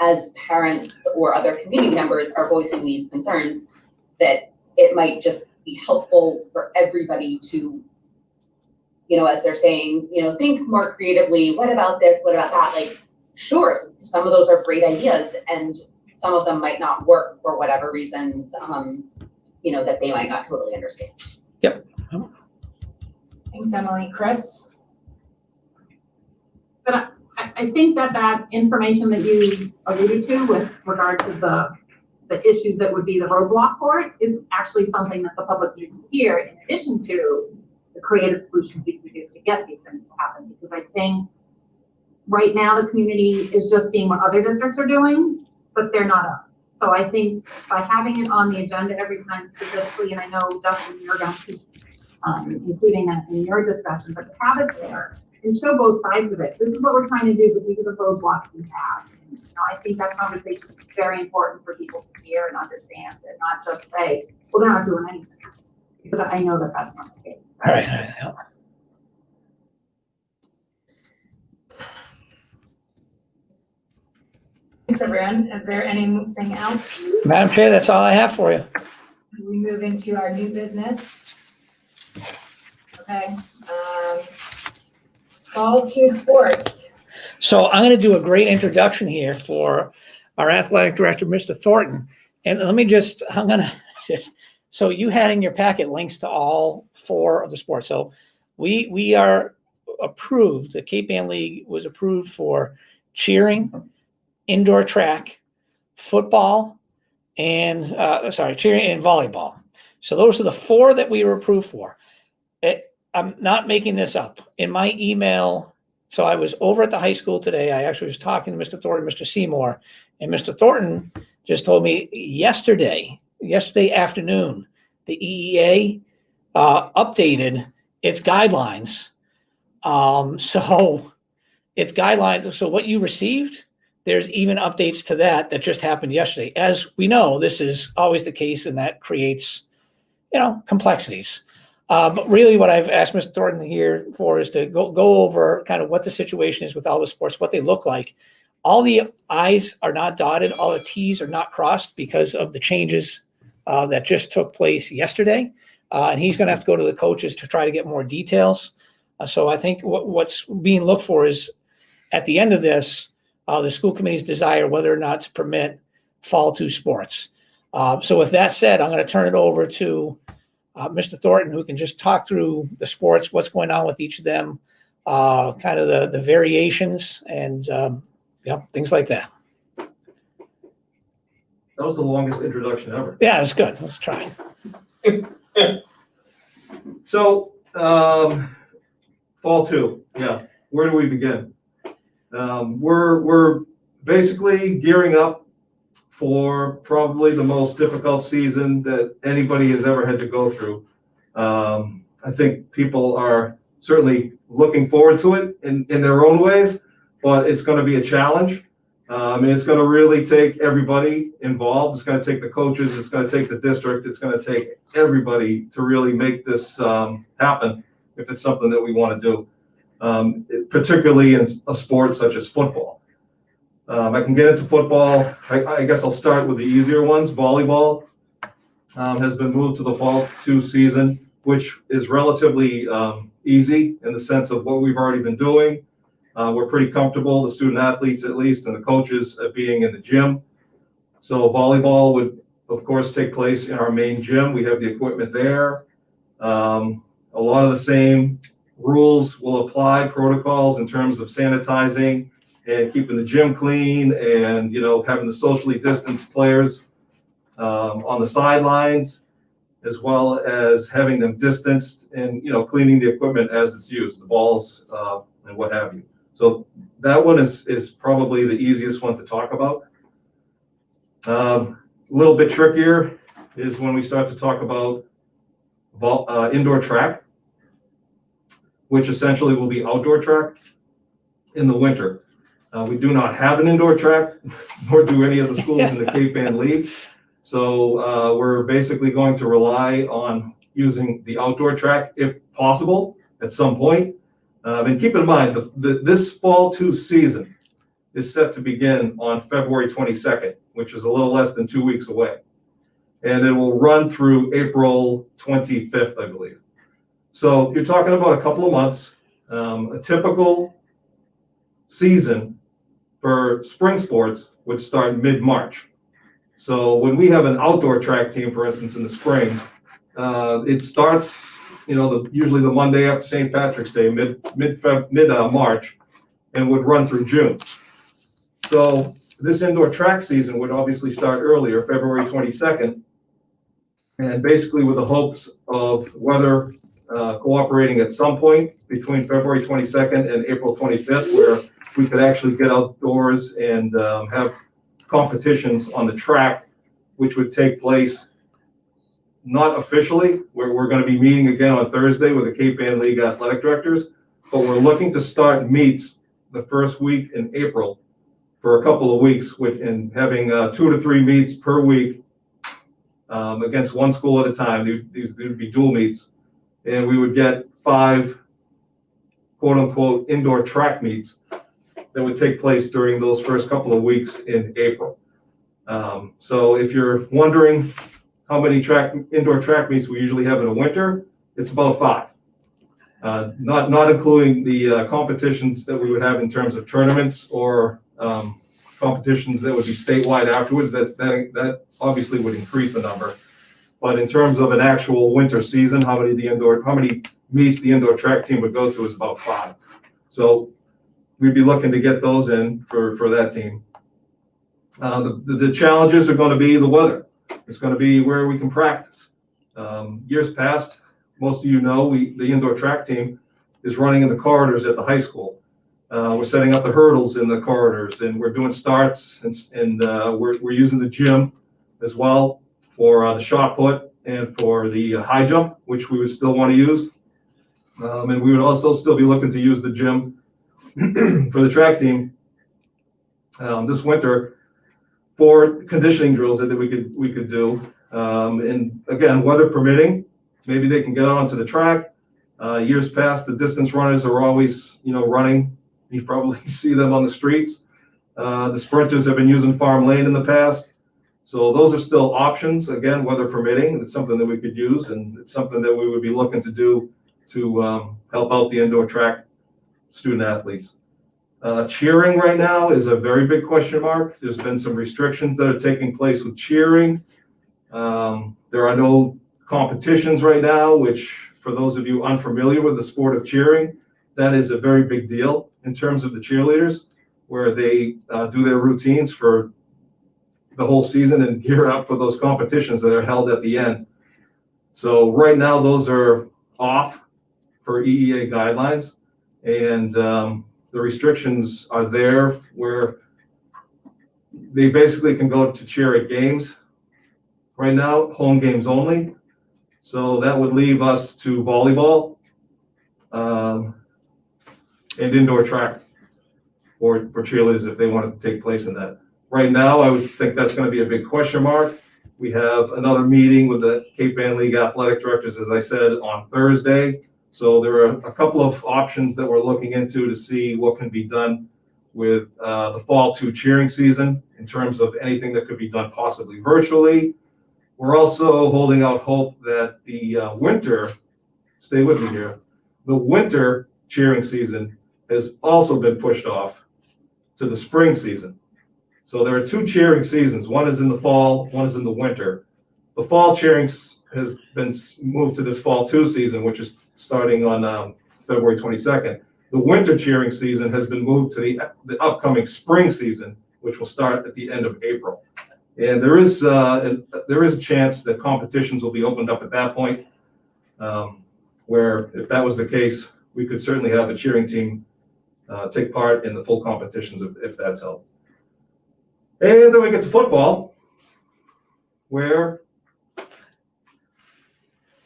as parents or other community members are voicing these concerns, that it might just be helpful for everybody to, as they're saying, think more creatively. What about this? What about that? Like, sure, some of those are great ideas and some of them might not work for whatever reasons, that they might not totally understand. Yep. Thanks, Emily. Chris? But I think that information that you alluded to with regard to the issues that would be the roadblock for it is actually something that the public needs to hear, in addition to the creative solutions we can do to get these things to happen. Because I think right now the community is just seeing what other districts are doing, but they're not us. So I think by having it on the agenda every time specifically, and I know Justin, you're going to keep including that in your discussion, but to have it there and show both sides of it. This is what we're trying to do, but these are the roadblocks we have. And, I think that conversation is very important for people to hear and understand, and not just say, well, they're not doing anything. Because I know that that's not the case. All right. Thanks, everyone. Is there anything else? Madam Chair, that's all I have for you. We move into our new business. Okay. Fall 2 sports. So I'm going to do a great introduction here for our athletic director, Mr. Thornton. And let me so you had in your packet links to all 4 of the sports. So we are approved, the Cape Ann League was approved for cheering, indoor track, football, and cheering and volleyball. So those are the 4 that we were approved for. I'm not making this up. In my email, so I was over at the high school today. I actually was talking to Mr. Thornton, Mr. Seymour, and Mr. Thornton just told me yesterday afternoon, the EEA updated its guidelines. So its guidelines, so what you received, there's even updates to that just happened yesterday. As we know, this is always the case, and that creates, complexities. But really what I've asked Mr. Thornton here for is to go over kind of what the situation is with all the sports, what they look like. All the I's are not dotted, all the T's are not crossed because of the changes that just took place yesterday. And he's going to have to go to the coaches to try to get more details. So I think what's being looked for is at the end of this, the school committee's desire whether or not to permit fall 2 sports. So with that said, I'm going to turn it over to Mr. Thornton, who can just talk through the sports, what's going on with each of them, kind of the variations and things like that. That was the longest introduction ever. Yeah, it's good. Let's try. So, fall 2, yeah, where do we begin? We're basically gearing up for probably the most difficult season that anybody has ever had to go through. I think people are certainly looking forward to it in their own ways, but it's going to be a challenge. And it's going to really take everybody involved. It's going to take the coaches. It's going to take the district. It's going to take everybody to really make this happen if it's something that we want to do, particularly in a sport such as football. I can get into football. I guess I'll start with the easier ones. Volleyball has been moved to the fall 2 season, which is relatively easy in the sense of what we've already been doing. We're pretty comfortable, the student athletes at least, and the coaches being in the gym. So volleyball would, of course, take place in our main gym. We have the equipment there. A lot of the same rules will apply, protocols in terms of sanitizing and keeping the gym clean and, having the socially distanced players on the sidelines, as well as having them distanced and, cleaning the equipment as it's used, the balls and what have you. So that one is probably the easiest one to talk about. A little bit trickier is when we start to talk about indoor track, which essentially will be outdoor track in the winter. We do not have an indoor track, nor do any of the schools in the Cape Ann League. So we're basically going to rely on using the outdoor track if possible at some point. And keep in mind, this fall 2 season is set to begin on February 22nd, which is a little less than 2 weeks away. And it will run through April 25th, I believe. So you're talking about a couple of months. A typical season for spring sports would start mid-March. So when we have an outdoor track team, for instance, in the spring, it starts usually the Monday after St. Patrick's Day, mid-March, and would run through June. So this indoor track season would obviously start earlier, February 22nd, and basically with the hopes of weather cooperating at some point between February 22nd and April 25th, where we could actually get outdoors and have competitions on the track, which would take place not officially, where we're going to be meeting again on Thursday with the Cape Ann League athletic directors, but we're looking to start meets the first week in April for a couple of weeks, and having 2 to 3 meets per week against one school at a time. These would be dual meets, and we would get 5 quote-unquote indoor track meets that would take place during those first couple of weeks in April. So if you're wondering how many indoor track meets we usually have in the winter, it's about 5. Not including the competitions that we would have in terms of tournaments or competitions that would be statewide afterwards. That obviously would increase the number. But in terms of an actual winter season, how many meets the indoor track team would go to is about 5. So we'd be looking to get those in for that team. The challenges are going to be the weather. It's going to be where we can practice. Years past, most of the indoor track team is running in the corridors at the high school. We're setting up the hurdles in the corridors, and we're doing starts, and we're using the gym as well for the shot put and for the high jump, which we would still want to use. And we would also still be looking to use the gym for the track team this winter for conditioning drills that we could do. And again, weather permitting, maybe they can get onto the track. Years past, the distance runners are always, running. You probably see them on the streets. The sprinters have been using farm lane in the past. So those are still options, again, weather permitting. It's something that we could use, and it's something that we would be looking to do to help out the indoor track student athletes. Cheering right now is a very big question mark. There's been some restrictions that are taking place with cheering. There are no competitions right now, which for those of you unfamiliar with the sport of cheering, that is a very big deal in terms of the cheerleaders, where they do their routines for the whole season and gear up for those competitions that are held at the end. So right now, those are off per EEA guidelines, and the restrictions are there where they basically can go to cheer at games. Right now, home games only. So that would leave us to volleyball and indoor track for cheerleaders if they wanted to take place in that. Right now, I would think that's going to be a big question mark. We have another meeting with the Cape Ann League athletic directors, as I said, on Thursday. So there are a couple of options that we're looking into to see what can be done with the fall 2 cheering season in terms of anything that could be done possibly virtually. We're also holding out hope that the winter, stay with me here, the winter cheering season has also been pushed off to the spring season. So there are 2 cheering seasons. One is in the fall, one is in the winter. The fall cheering has been moved to this fall 2 season, which is starting on February 22nd. The winter cheering season has been moved to the upcoming spring season, which will start at the end of April. And there is a chance that competitions will be opened up at that point, where if that was the case, we could certainly have a cheering team take part in the full competitions if that's held. And then we get to football, where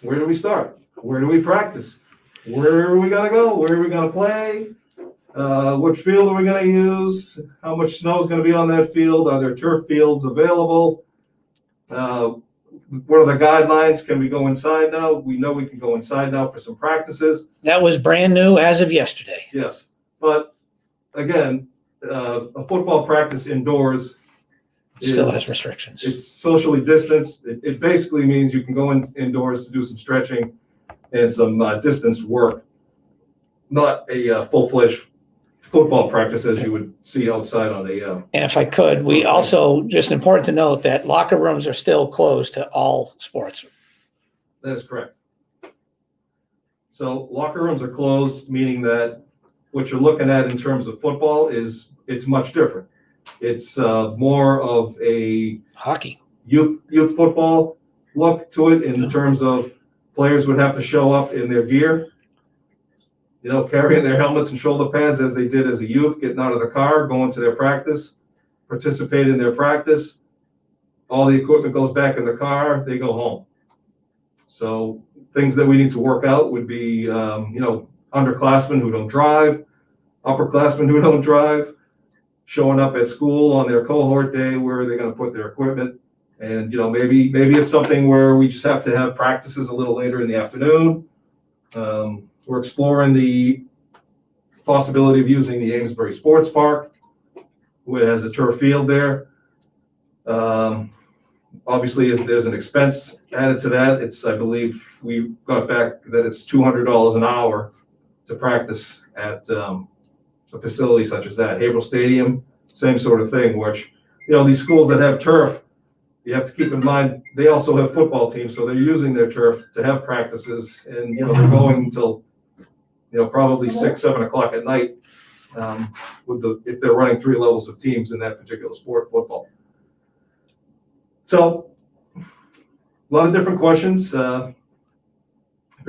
do we start? Where do we practice? Where are we gonna go? Where are we gonna play? What field are we gonna use? How much snow is gonna be on that field? Are there turf fields available? What are the guidelines? Can we go inside now? We know we can go inside now for some practices. That was brand new as of yesterday. Yes, but again, a football practice indoors Still has restrictions. It's socially distanced. It basically means you can go indoors to do some stretching and some distance work, not a full-fledged football practice as you would see outside on a. And if I could, we also, just important to note that locker rooms are still closed to all sports. That is correct. So locker rooms are closed, meaning that what you're looking at in terms of football is it's much different. It's more of a Hockey. youth football look to it in terms of players would have to show up in their gear, carrying their helmets and shoulder pads as they did as a youth, getting out of the car, going to their practice, participate in their practice. All the equipment goes back in the car, they go home. So things that we need to work out would be, underclassmen who don't drive, upperclassmen who don't drive, showing up at school on their cohort day, where are they going to put their equipment? And, maybe it's something where we just have to have practices a little later in the afternoon. We're exploring the possibility of using the Amesbury Sports Park, which has a turf field there. Obviously, there's an expense added to that. I believe we got back that it's $200 an hour to practice at a facility such as that. Haverhill Stadium, same sort of thing, which, these schools that have turf, you have to keep in mind, they also have football teams, so they're using their turf to have practices, and, they're going until, probably 6, 7 o'clock at night, if they're running 3 levels of teams in that particular sport, football. So, a lot of different questions. If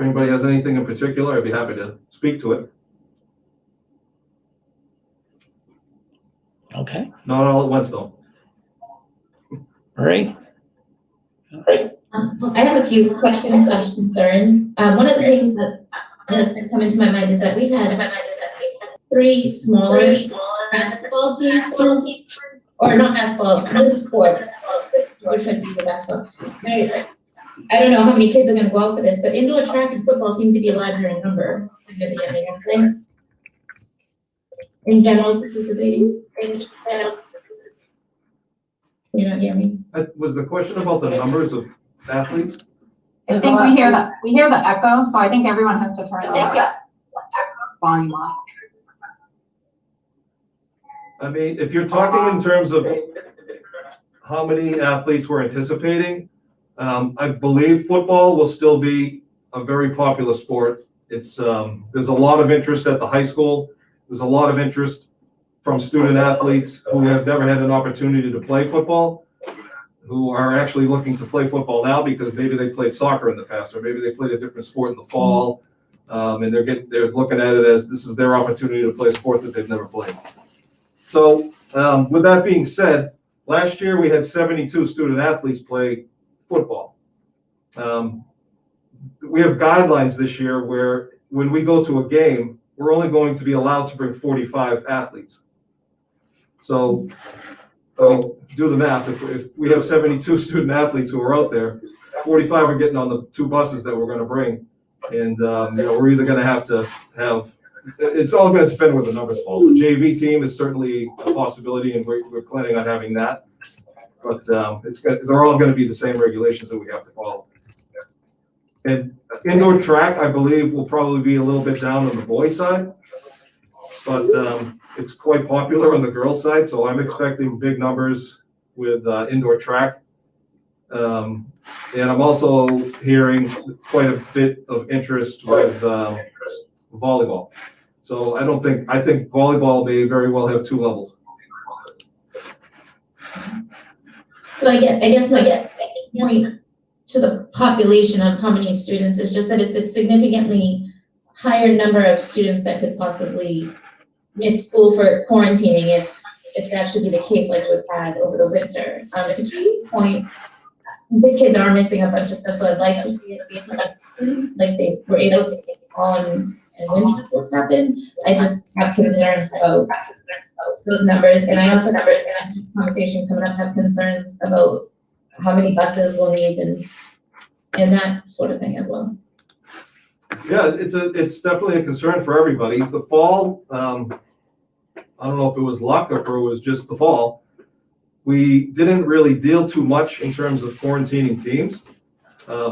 anybody has anything in particular, I'd be happy to speak to it. Okay. Not all at once, though. Marie? I have a few questions / concerns. One of the things that has come into my mind is that we had 3 smaller basketball teams, or not basketball, smaller sports. Which would be the basketball. I don't know how many kids are going to go out for this, but indoor track and football seem to be larger in number significantly. In general, participating. You not hear me? Was the question about the numbers of athletes? I think we hear the echo, so I think everyone has to turn the volume off. I mean, if you're talking in terms of how many athletes we're anticipating, I believe football will still be a very popular sport. It's, there's a lot of interest at the high school. There's a lot of interest from student athletes who have never had an opportunity to play football, who are actually looking to play football now because maybe they played soccer in the past, or maybe they played a different sport in the fall. And they're looking at it as this is their opportunity to play a sport that they've never played. So, with that being said, last year we had 72 student athletes play football. We have guidelines this year where when we go to a game, we're only going to be allowed to bring 45 athletes. So, do the math. If we have 72 student athletes who are out there, 45 are getting on the 2 buses that we're going to bring. And, we're either going to have, it's all going to depend where the numbers fall. The JV team is certainly a possibility, and we're planning on having that. But they're all going to be the same regulations that we have to follow. And indoor track, I believe, will probably be a little bit down on the boys' side. But it's quite popular on the girls' side, so I'm expecting big numbers with indoor track. And I'm also hearing quite a bit of interest with volleyball. So I think volleyball may very well have 2 levels. So I guess my point to the population of how many students is just that it's a significantly higher number of students that could possibly miss school for quarantining if that should be the case like we've had over the winter. To Katie's point, the kids are missing a bunch of stuff, so I'd like to see it be like they were able to get on and winter sports happen. I just have concerns about those numbers, and I also have a conversation coming up, have concerns about how many buses we'll need and that sort of thing as well. Yeah, it's definitely a concern for everybody. The fall, I don't know if it was luck or if it was just the fall, we didn't really deal too much in terms of quarantining teams.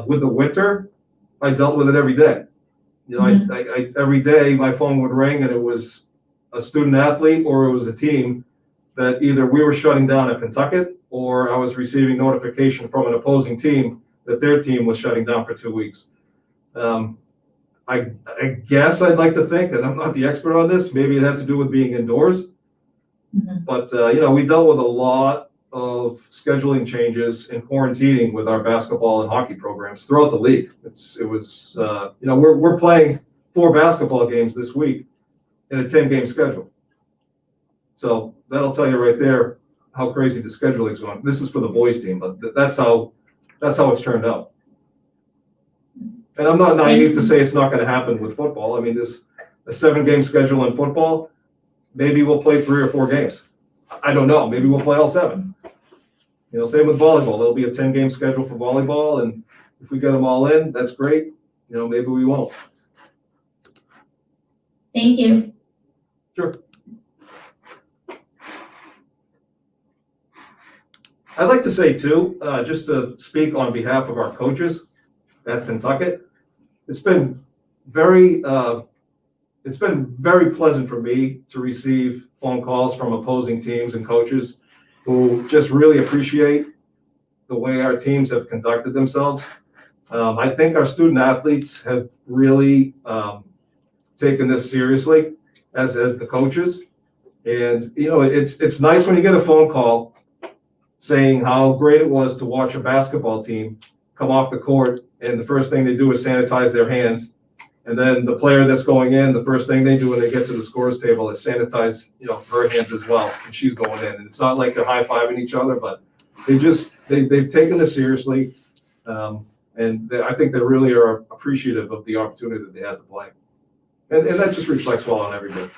With the winter, I dealt with it every day. I every day my phone would ring and it was a student athlete or it was a team that either we were shutting down at Pentucket or I was receiving notification from an opposing team that their team was shutting down for 2 weeks. I guess I'd like to think, and I'm not the expert on this, maybe it had to do with being indoors. But, we dealt with a lot of scheduling changes and quarantining with our basketball and hockey programs throughout the league. We're playing 4 basketball games this week in a 10-game schedule. So that'll tell you right there how crazy the scheduling's going. This is for the boys team, but that's how it's turned out. And I'm not naive to say it's not going to happen with football. I mean, there's a 7-game schedule in football. Maybe we'll play 3 or 4 games. I don't know. Maybe we'll play all 7. Same with volleyball. There'll be a 10-game schedule for volleyball, and if we get them all in, that's great. Maybe we won't. Thank you. Sure. I'd like to say too, just to speak on behalf of our coaches at Pentucket, it's been very pleasant for me to receive phone calls from opposing teams and coaches who just really appreciate the way our teams have conducted themselves. I think our student athletes have really taken this seriously, as have the coaches. And, it's nice when you get a phone call saying how great it was to watch a basketball team come off the court and the first thing they do is sanitize their hands. And then the player that's going in, the first thing they do when they get to the scorer's table is sanitize, her hands as well, and she's going in. And it's not like they're high-fiving each other, but they've taken this seriously. And I think they really are appreciative of the opportunity that they had to play. And that just reflects well on everybody.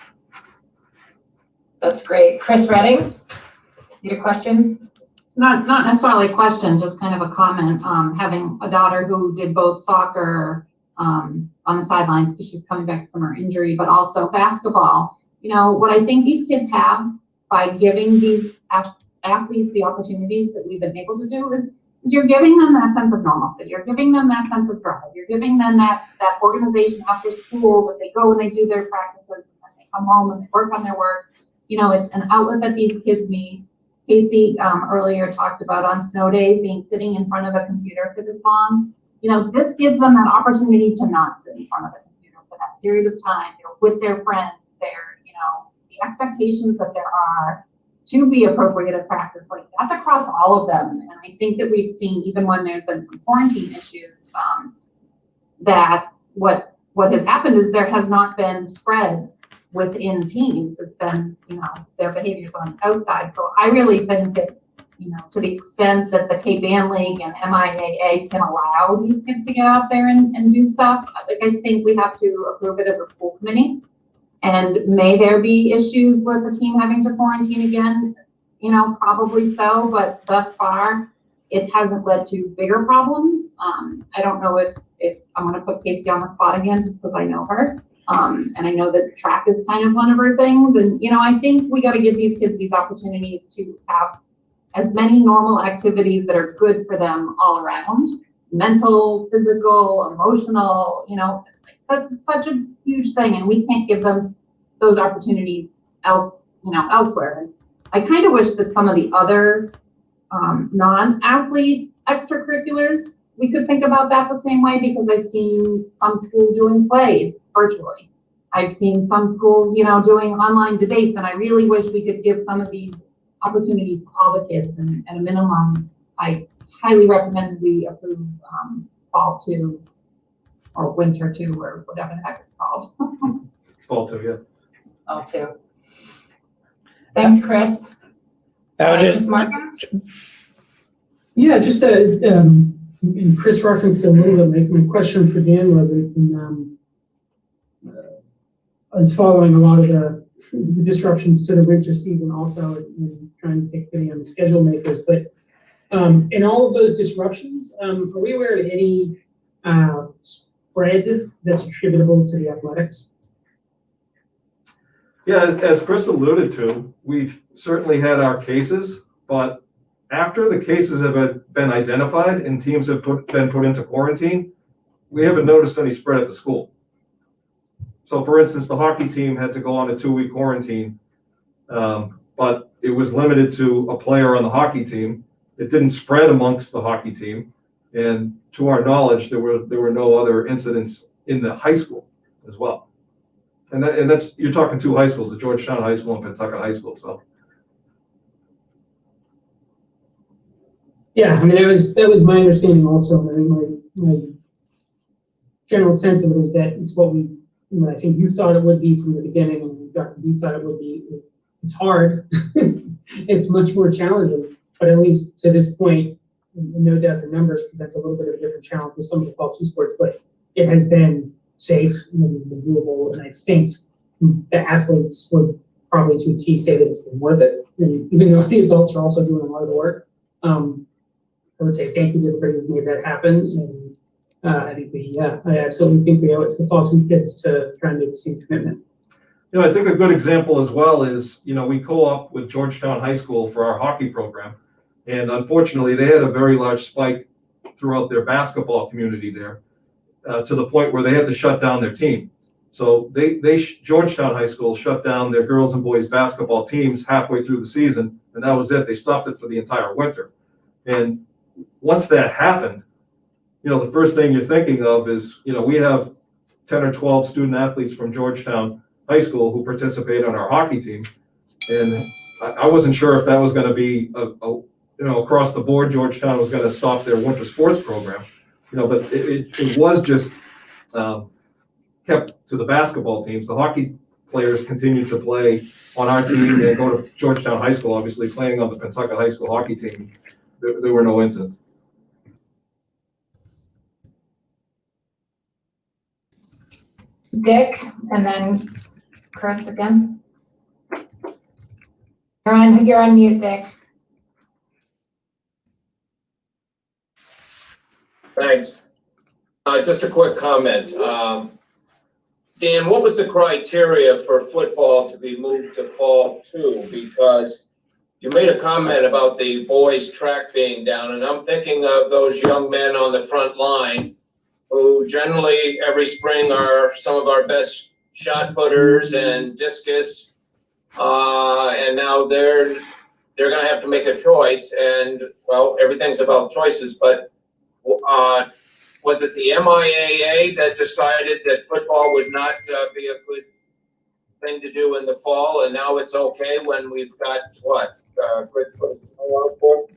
That's great. Chris Redding, you had a question? Not necessarily a question, just kind of a comment. Having a daughter who did both soccer on the sidelines because she was coming back from her injury, but also basketball. What I think these kids have by giving these athletes the opportunities that we've been able to do is you're giving them that sense of normalcy. You're giving them that sense of drive. You're giving them that organization after school that they go and they do their practices and then they come home and they work on their work. you know, it's an outlet that these kids need. Casey earlier talked about on snow days being sitting in front of a computer for this long. You know, this gives them that opportunity to not sit in front of the computer for that period of time. They're with their friends. They're, you know, the expectations that there are to be appropriate at practice, like that's across all of them. And I think that we've seen, even when there's been some quarantine issues, that what has happened is there has not been spread within teams. It's been, you know, their behaviors on the outside. So I really think that, you know, to the extent that the Cape Ann League and MIAA can allow these kids to get out there and do stuff, like I think we have to approve it as a school committee. And may there be issues with the team having to quarantine again? You know, probably so, but thus far, it hasn't led to bigger problems. I don't know if I'm gonna put Casey on the spot again, just because I know her. And I know that track is kind of one of her things. And, you know, I think we gotta give these kids these opportunities to have as many normal activities that are good for them all around. Mental, physical, emotional, you know, that's such a huge thing, and we can't give them those opportunities elsewhere. And I kind of wish that some of the other non-athlete extracurriculars, we could think about that the same way, because I've seen some schools doing plays virtually. I've seen some schools, you know, doing online debates, and I really wish we could give some of these opportunities to all the kids. And at a minimum, I highly recommend we approve fall 2 or winter 2 or whatever the heck it's called. Fall 2, yeah. All two. Thanks, Chris. I was Chris just, Markins? Yeah, just and Chris referenced it a little bit. My question for Dan was, I was following a lot of the disruptions to the winter season also, and trying to take pity on the schedule makers. But in all of those disruptions, are we aware of any spread that's attributable to the athletics? Yeah, as Chris alluded to, we've certainly had our cases, but after the cases have been identified and teams have been put into quarantine, we haven't noticed any spread at the school. So for instance, the hockey team had to go on a 2-week quarantine, but it was limited to a player on the hockey team. It didn't spread amongst the hockey team. And to our knowledge, there were no other incidents in the high school as well. And that's, you're talking 2 high schools, the Georgetown High School and Pentucket High School, so. Yeah, I mean, that was my understanding also. I mean, my general sense of it is that it's what I think you thought it would be from the beginning, and Dr. B thought it would be. It's hard. It's much more challenging, but at least to this point, no doubt the numbers presents a little bit of a different challenge with some of the fall 2 sports, but it has been safe and it has been doable, and I think the athletes would probably to a T say that it's been worth it. And even though the adults are also doing a lot of the work, I would say thank you to everybody who's made that happen. And I think I absolutely think we owe it to the fall 2 kids to try and make the same commitment. You know, I think a good example as well is, you know, we co-op with Georgetown High School for our hockey program. And unfortunately, they had a very large spike throughout their basketball community there, to the point where they had to shut down their team. So Georgetown High School shut down their girls and boys basketball teams halfway through the season, and that was it. They stopped it for the entire winter. And once that happened, you know, the first thing you're thinking of is, you know, we have 10 or 12 student athletes from Georgetown High School who participate on our hockey team. And I wasn't sure if that was going to be, you know, across the board, Georgetown was going to stop their winter sports program, you know, but it was just kept to the basketball teams. The hockey players continued to play on our team and go to Georgetown High School, obviously playing on the Pentucket High School hockey team. There were no incidents. Dick, and then Chris again. You're on mute, Dick. Thanks. Just a quick comment. Dan, what was the criteria for football to be moved to fall 2? Because you made a comment about the boys' track being down, and I'm thinking of those young men on the front line who generally every spring are some of our best shot putters and discus And now they're gonna have to make a choice, and, well, everything's about choices, but, was it the MIAA that decided that football would not, be a good thing to do in the fall, and now it's okay when we've got, what, good football?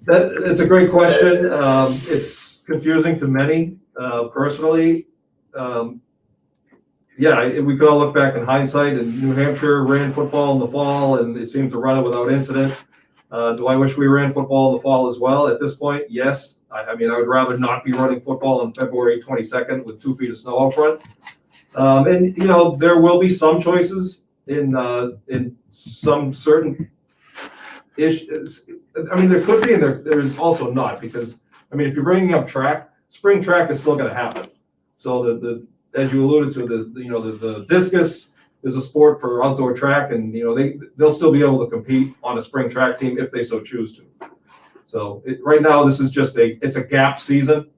It's a great question. It's confusing to many, personally. Yeah, we could all look back in hindsight, and New Hampshire ran football in the fall, and it seemed to run it without incident. Do I wish we ran football in the fall as well? At this point, yes. I mean, I would rather not be running football on February 22nd with 2 feet of snow out front. And, you know, there will be some choices in some certain issues. I mean, there could be, and there is also not, because, I mean, if you're bringing up track, spring track is still gonna happen. So as you alluded to, the discus is a sport for outdoor track, and, you know, they'll still be able to compete on a spring track team if they so choose to. So right now, this is just it's a gap season,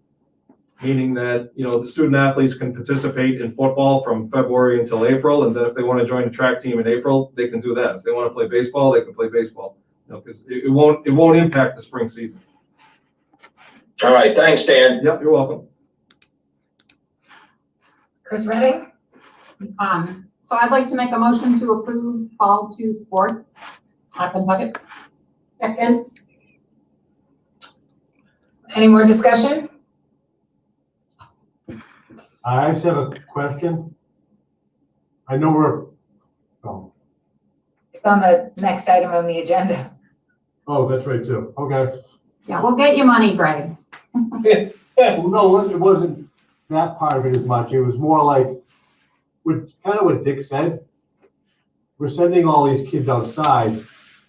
meaning that, you know, the student athletes can participate in football from February until April, and then if they want to join a track team in April, they can do that. If they want to play baseball, they can play baseball. You know, because it won't impact the spring season. All right, thanks, Dan. Yep, you're welcome. Chris Redding? So I'd like to make a motion to approve fall 2 sports at Pentucket. Second. Any more discussion? I just have a question. I know It's on the next item on the agenda. oh, that's right too. Okay. Yeah, we'll get you money, Greg. Well, no, it wasn't that part of it as much. It was more like what Dick said. We're sending all these kids outside,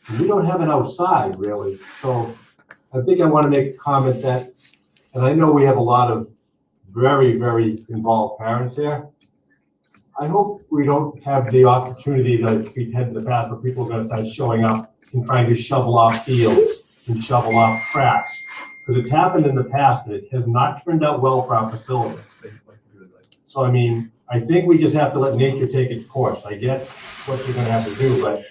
and we don't have an outside really. So I think I want to make a comment that, and I know we have a lot of very, very involved parents here. I hope we don't have the opportunity that we've had in the past where people are going to start showing up and trying to shovel off fields and shovel off tracks. Because it's happened in the past and it has not turned out well for our facilities. So, I mean, I think we just have to let nature take its course. I get what you're going to have to do, but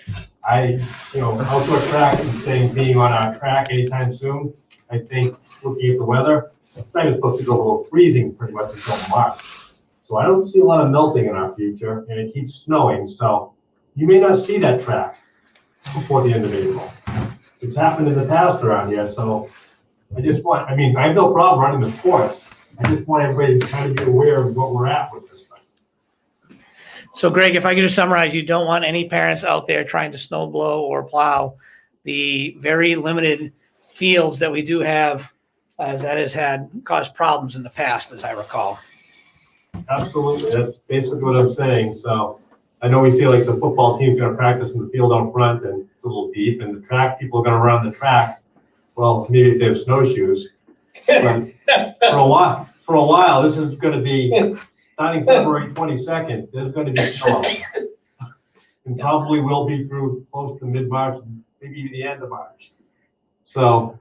outdoor track and being on our track anytime soon, I think looking at the weather, it's not even supposed to go below freezing pretty much until March. So I don't see a lot of melting in our future, and it keeps snowing, so you may not see that track before the end of April. It's happened in the past around here, so I have no problem running the sports. I just want everybody to kind of be aware of what we're at with this thing. So Greg, if I could just summarize, you don't want any parents out there trying to snow blow or plow the very limited fields that we do have, as that has caused problems in the past, as I recall. Absolutely, that's basically what I'm saying. So I know we see like the football team's gonna practice in the field out front and it's a little deep, and the track people are gonna run the track. Well, maybe if they have snowshoes. But for a while, this is gonna be starting February 22nd, there's gonna be snow. And probably will be through close to mid-March, maybe the end of March. So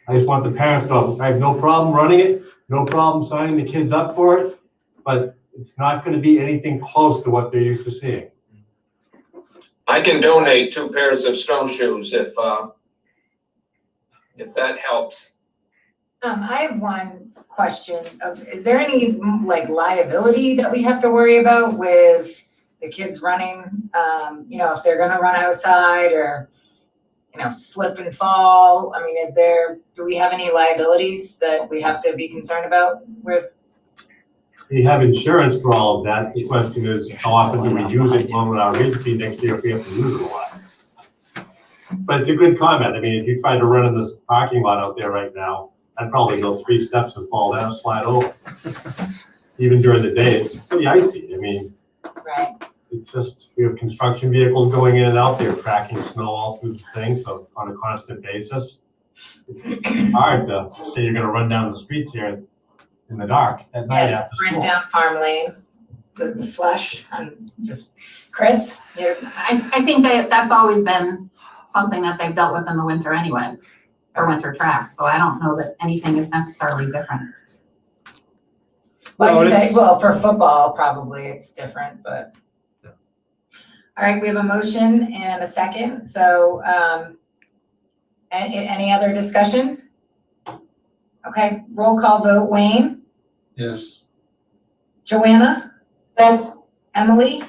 I just want the parents to know, I have no problem running it, no problem signing the kids up for it, but it's not going to be anything close to what they're used to seeing. I can donate 2 pairs of snowshoes if that helps. I have one question is there any liability that we have to worry about with the kids running? If they're gonna run outside or, slip and fall? I mean, do we have any liabilities that we have to be concerned about with? We have insurance for all of that. The question is, how often do we use it? When will our rates be next year if we have to use it a lot? But it's a good comment. I mean, if you tried to run in this parking lot out there right now, I'd probably go 3 steps and fall down, slide over. Even during the day, it's pretty icy. I mean, right. It's just, we have construction vehicles going in and out there, tracking snow all through the thing, so on a constant basis. It's hard to say you're gonna run down the streets here in the dark at night after Sprint school. down Farm Lane, the slush, and just, Chris? I think that's always been something that they've dealt with in the winter anyways, or winter track, so I don't know that anything is necessarily different. Well, for football, probably it's different, but. All right, we have a motion and a second, so, any other discussion? Okay, roll call vote, Wayne, Yes. Joanna, Yes. Emily,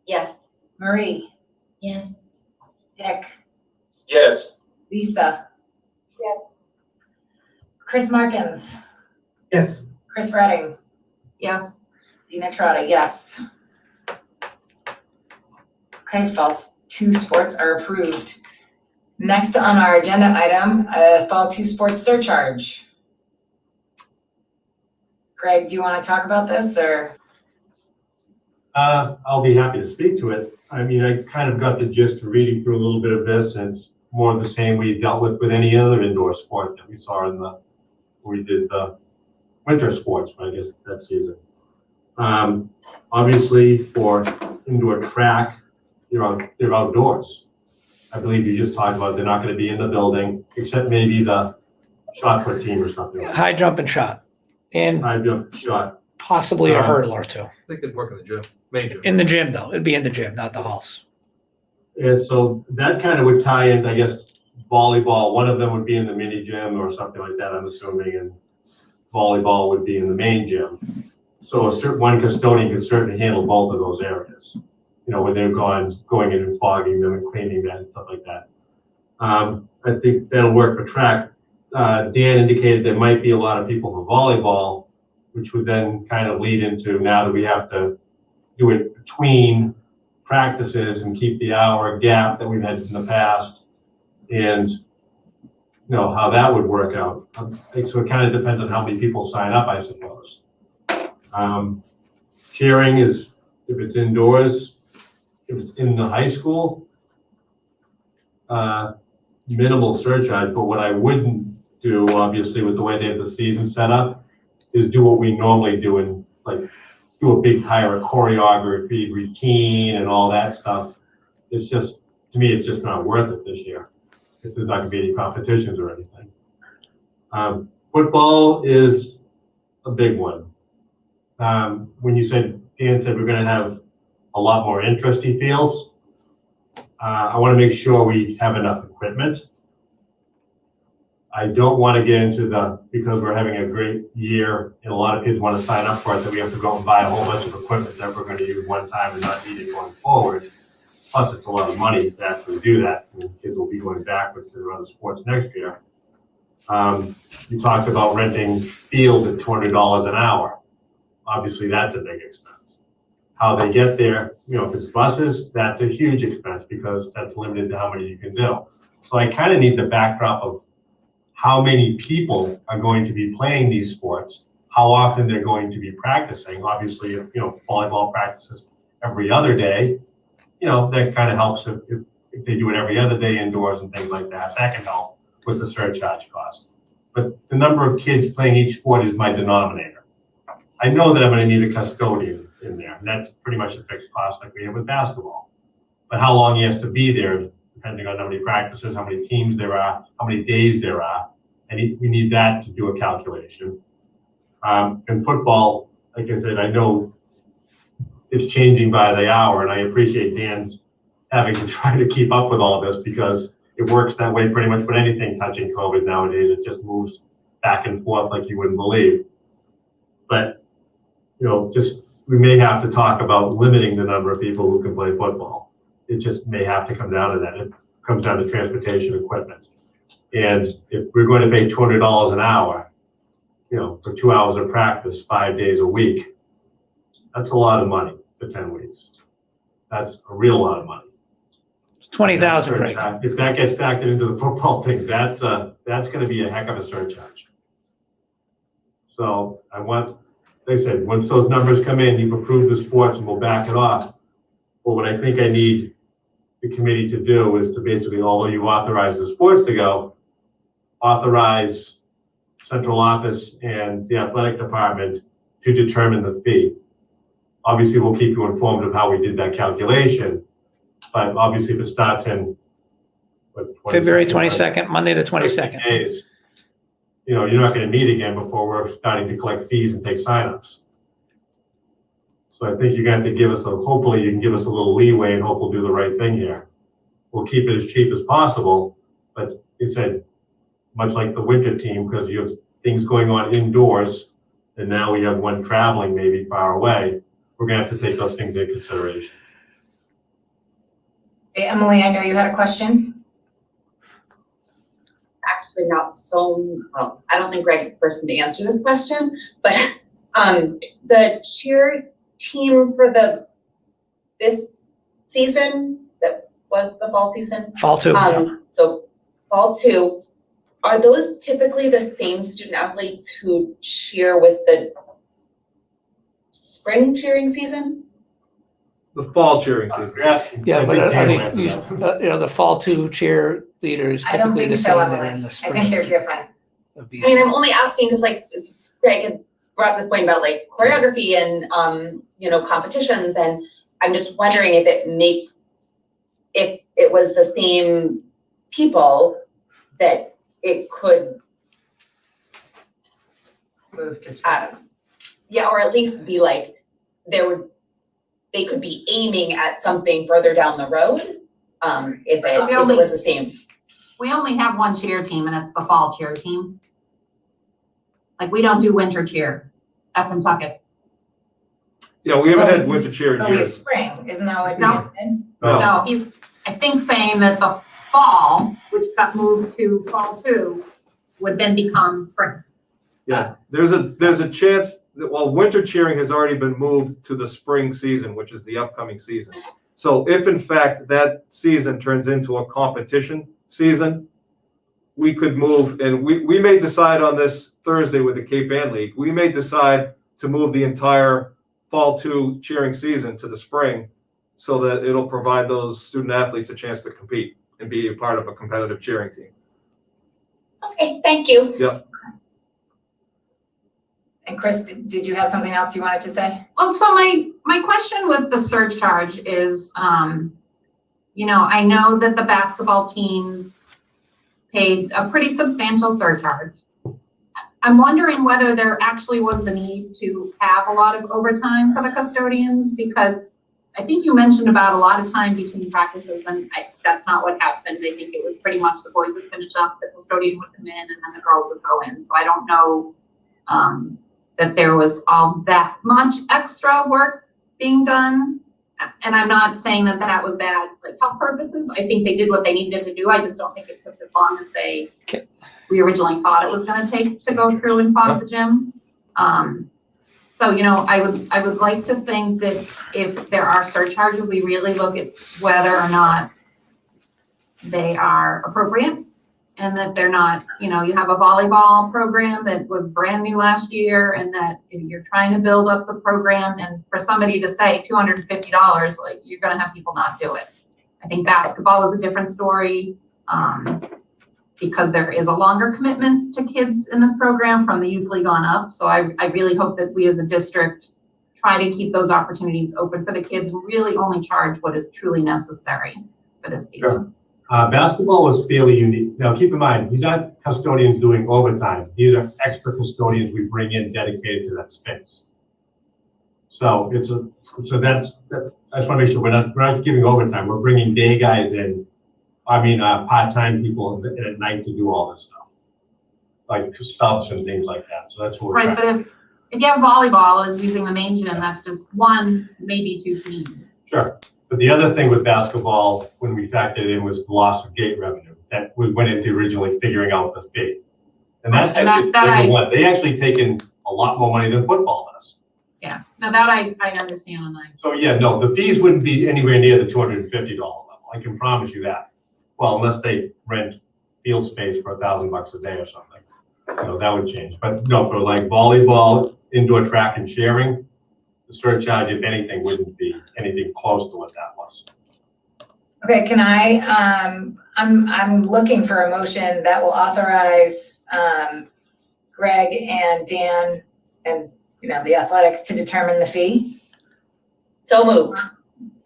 Yes. Marie, Yes. Dick, Yes. Lisa. Yes. Chris Markins, Yes. Chris Redding, Yes. Dina Trotta, yes. Okay, fall 2 sports are approved. Next on our agenda item, fall 2 sports surcharge. Greg, do you want to talk about this, or? I'll be happy to speak to it. I mean, I kind of got the gist of reading through a little bit of this, and it's more of the same we dealt with any other indoor sport that we saw we did the winter sports, I guess, that season. Obviously, for indoor track, they're outdoors. I believe you just talked about they're not going to be in the building, except maybe the shot put team or something. High jump and shot, and High jump shot. possibly a hurdle or two. They could work in the gym, major. In the gym, though. It'd be in the gym, not the halls. And so that kind of would tie in, I guess, volleyball. One of them would be in the mini gym or something like that, I'm assuming, and volleyball would be in the main gym. So one custodian could certainly handle both of those areas. When they're going in and fogging them and cleaning that and stuff like that. I think that'll work for track. Dan indicated there might be a lot of people for volleyball, which would then kind of lead into, now do we have to do it between practices and keep the hour gap that we've had in the past, and how that would work out. So it kind of depends on how many people sign up, I suppose. Cheering is, if it's indoors, if it's in the high school, minimal surcharge. But what I wouldn't do, obviously, with the way they have the season set up, is do what we normally do and do a big hire a choreography routine and all that stuff. It's just, to me, it's just not worth it this year if there's not going to be any competitions or anything. Football is a big one. When Dan said we're going to have a lot more interest, he feels, I want to make sure we have enough equipment. I don't want to get into because we're having a great year and a lot of kids want to sign up for it, that we have to go and buy a whole bunch of equipment that we're going to use one time and not need it going forward. Plus, it's a lot of money to actually do that, and kids will be going backwards to their other sports next year. You talked about renting fields at $200 an hour. Obviously, that's a big expense. How they get there, if it's buses, that's a huge expense because that's limited to how many you can do. So I kind of need the backdrop of how many people are going to be playing these sports, how often they're going to be practicing. Obviously, if volleyball practices every other day, that kind of helps if they do it every other day indoors and things like that. That can help with the surcharge cost. But the number of kids playing each sport is my denominator. I know that I'm going to need a custodian in there, and that's pretty much a fixed cost like we have with basketball. But how long he has to be there, depending on how many practices, how many teams there are, how many days there are, and we need that to do a calculation. And football, like I said, I know it's changing by the hour, and I appreciate Dan's having to try to keep up with all this because it works that way pretty much with anything touching COVID nowadays. It just moves back and forth like you wouldn't believe. But, we may have to talk about limiting the number of people who can play football. It just may have to come down to that. It comes down to transportation equipment. And if we're going to pay $200 an hour, for 2 hours of practice, 5 days a week, that's a lot of money for 10 weeks. That's a real lot of money. It's 20,000, Greg. If that gets factored into the football thing, that's going to be a heck of a surcharge. So like I said, once those numbers come in, you've approved the sports and we'll back it off. But what I think I need the committee to do is to basically, although you authorize the sports to go, authorize central office and the athletic department to determine the fee. Obviously, we'll keep you informed of how we did that calculation, but obviously if it starts in February 22nd, Monday the 22nd. Days, you're not going to meet again before we're starting to collect fees and take signups. So I think you're gonna have to give us hopefully you can give us a little leeway and hope we'll do the right thing here. We'll keep it as cheap as possible, but you said, much like the winter team, because you have things going on indoors, and now we have one traveling maybe far away, we're gonna have to take those things into consideration. Hey, Emily, I know you had a question. Actually not so, well, I don't think Greg's the person to answer this question, but the cheer team for this season, that was the fall season? Fall 2. So fall 2, are those typically the same student athletes who cheer with the spring cheering season? The fall cheering season. Yeah, but I think Dan you answered that. know, the fall 2 cheerleaders I don't typically the think same so, that are Emily. in the I spring. think they're different. Of I mean, I'm only asking because like Greg had brought the point about like choreography and, competitions, and I'm just wondering if it was the same people that it could, Move to spring. yeah, or at least be like, they could be aiming at something further down the road, if it was the same. We only have one cheer team, and it's the fall cheer team. Like, we don't do winter cheer at Pentucket. Yeah, we haven't had winter cheer in Oh, we have years. spring, isn't that what No. you did? No, he's, I think, saying that the fall, which got moved to fall 2, would then become spring. Yeah, there's a chance that, well, winter cheering has already been moved to the spring season, which is the upcoming season. So if in fact that season turns into a competition season, we could move, and we may decide on this Thursday with the Cape Ann League, we may decide to move the entire fall 2 cheering season to the spring so that it'll provide those student athletes a chance to compete and be a part of a competitive cheering team. Okay, thank you. Yep. And Chris, did you have something else you wanted to say? Well, so my question with the surcharge is, I know that the basketball teams paid a pretty substantial surcharge. I'm wondering whether there actually was the need to have a lot of overtime for the custodians, because I think you mentioned about a lot of time between practices, and that's not what happened. I think it was pretty much the boys would finish up, the custodian would come in, and then the girls would go in. So I don't know that there was all that much extra work being done. And I'm not saying that that was bad, like health purposes. I think they did what they needed to do. I just don't think it took as long as we originally thought it was going to take to go through and fog the gym. So, I would like to think that if there are surcharges, we really look at whether or not they are appropriate, and that they're not, you have a volleyball program that was brand new last year, and that if you're trying to build up the program, and for somebody to say $250, like, you're going to have people not do it. I think basketball is a different story, because there is a longer commitment to kids in this program from the youth league on up. So I really hope that we as a district try to keep those opportunities open for the kids and really only charge what is truly necessary for this season. Sure. Basketball was fairly unique. Now, keep in mind, these aren't custodians doing overtime. These are extra custodians we bring in dedicated to that space. So I just want to make sure we're not giving overtime. We're bringing day guys in. Part-time people at night to do all this stuff, like subs and things like that. So that's what we're Right, but if you have volleyball is using the main gym, that's just one, maybe 2 teams. Sure. But the other thing with basketball, when we factored in, was the loss of gate revenue that we went into originally figuring out the fee. And that's actually they actually taken a lot more money than football does. Yeah, now that I understand on that. So yeah, no, the fees wouldn't be anywhere near the $250 level. I can promise you that. Well, unless they rent field space for $1,000 a day or something. So that would change. But no, for like volleyball, indoor track and sharing, the surcharge, if anything, wouldn't be anything close to what that was. Okay, can I'm looking for a motion that will authorize Greg and Dan and the athletics to determine the fee. So moved.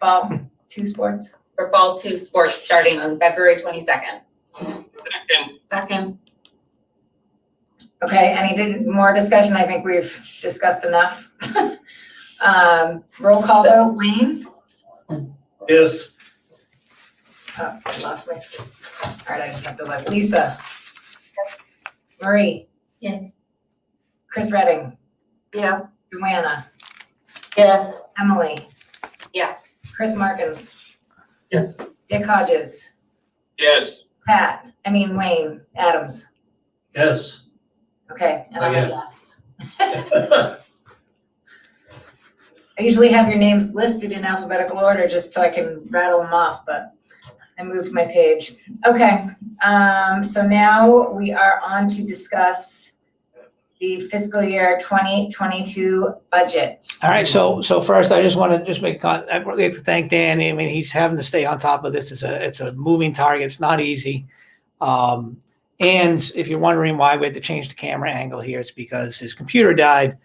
Fall 2 sports. For fall 2 sports starting on February 22nd. Second. Okay, any more discussion? I think we've discussed enough. Roll call vote, Wayne? Yes. Oh, I lost my screen. All right, I just have to look. Lisa? Marie? Yes. Chris Redding? Yes. Joanna? Yes. Emily? Yes. Chris Markins? Yes. Dick Hodges? Yes. Wayne Adams? Yes. Okay, and Oh, I'm a yeah. yes. I usually have your names listed in alphabetical order just so I can rattle them off, but I moved my page. Okay, so now we are on to discuss the fiscal year 2022 budget. All right, so first, I just want to just make, I really have to thank Dan. I mean, he's having to stay on top of this. It's a moving target. It's not easy. And if you're wondering why we had to change the camera angle here, it's because his computer died.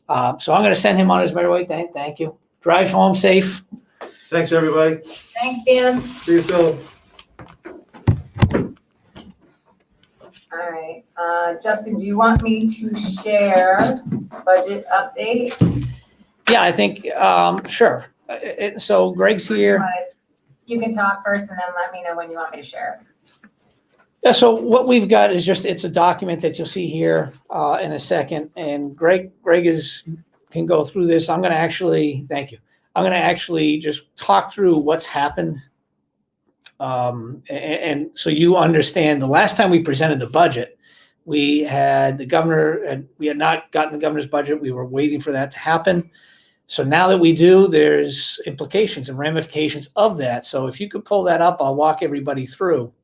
So I'm going to send him on his merry way. Thank you. Drive home safe. Thanks, everybody. Thanks, Dan. See you soon. All right, Justin, do you want me to share budget update? Yeah, I think, sure. So Greg's here. You can talk first and then let me know when you want me to share it. Yeah, so what we've got is it's a document that you'll see here in a second, and Greg can go through this. I'm going to actually, thank you. I'm going to actually just talk through what's happened. And so you understand, the last time we presented the budget, we had the governor, and we had not gotten the governor's budget. We were waiting for that to happen. So now that we do, there's implications and ramifications of that. So if you could pull that up, I'll walk everybody through.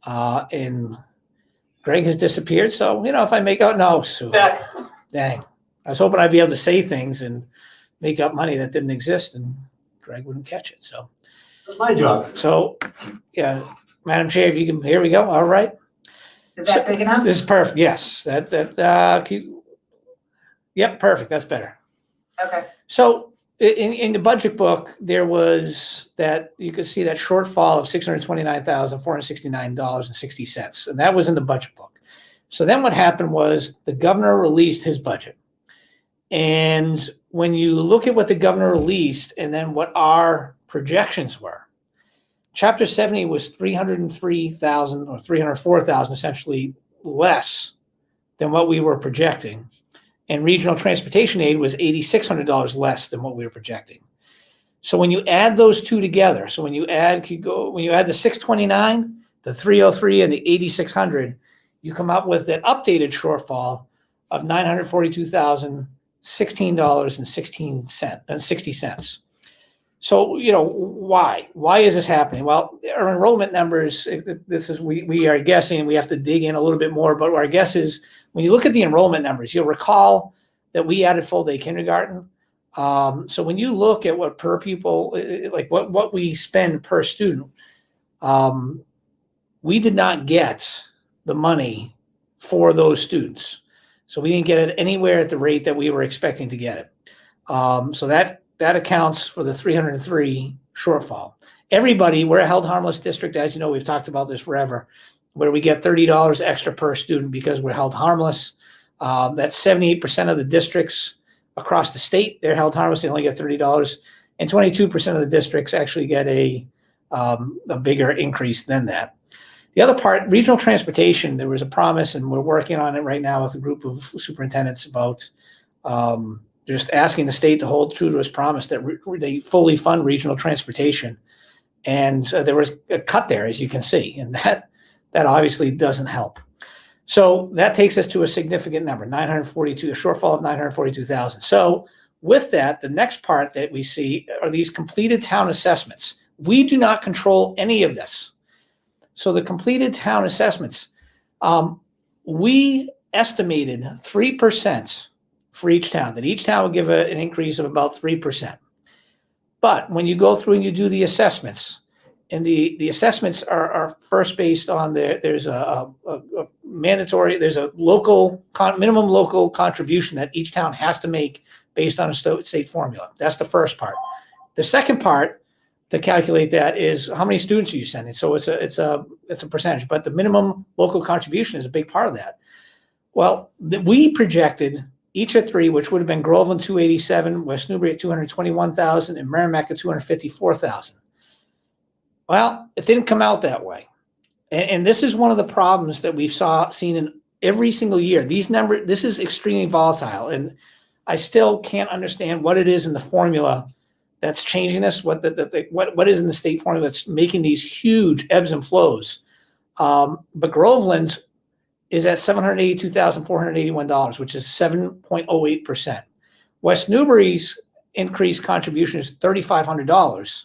And Greg has disappeared. So, if I make out, no, Sue, dang. I was hoping I'd be able to say things and make up money that didn't exist, and Greg wouldn't catch it. So That's my job. So, yeah, Madam Chair, if you can, here we go. All right. Is that big enough? This is perfect. Yes, yep, perfect. That's better. Okay. So in the budget book, there was that, you could see that shortfall of $629,469.60. And that was in the budget book. So then what happened was the governor released his budget. And when you look at what the governor released and then what our projections were, Chapter 70 was $303,000 or $304,000 essentially less than what we were projecting. And regional transportation aid was $8,600 less than what we were projecting. So when you add those two together, so when you add the 629, the 303, and the 8,600, you come up with an updated shortfall of $942,016.60. So, why? Why is this happening? Well, our enrollment numbers, we are guessing, we have to dig in a little bit more, but our guess is when you look at the enrollment numbers, you'll recall that we added full day kindergarten. So when you look at what per pupil, like what we spend per student, we did not get the money for those students. So we didn't get it anywhere at the rate that we were expecting to get it. So that accounts for the 303 shortfall. Everybody, we're a held harmless district. As you know, we've talked about this forever, where we get $30 extra per student because we're held harmless. That's 78% of the districts across the state. They're held harmless. They only get $30, and 22% of the districts actually get a bigger increase than that. The other part, regional transportation, there was a promise, and we're working on it right now with a group of superintendents about just asking the state to hold true to its promise that they fully fund regional transportation. And there was a cut there, as you can see, and that obviously doesn't help. So that takes us to a significant number, a shortfall of 942,000. So with that, the next part that we see are these completed town assessments. We do not control any of this. So the completed town assessments, we estimated 3% for each town, that each town would give an increase of about 3%. But when you go through and you do the assessments, and the assessments are first based on there's a mandatory, there's a minimum local contribution that each town has to make based on a state formula. That's the first part. The second part to calculate that is how many students are you sending. So it's a percentage, but the minimum local contribution is a big part of that. Well, we projected each at 3, which would have been Groveland 287, West Newbury at 221,000, and Merrimack at 254,000. Well, it didn't come out that way. And this is one of the problems that we've seen in every single year. This is extremely volatile, and I still can't understand what it is in the formula that's changing this. What is in the state formula that's making these huge ebbs and flows? But Groveland's is at $782,481, which is 7.08%. West Newbury's increased contribution is $3,500.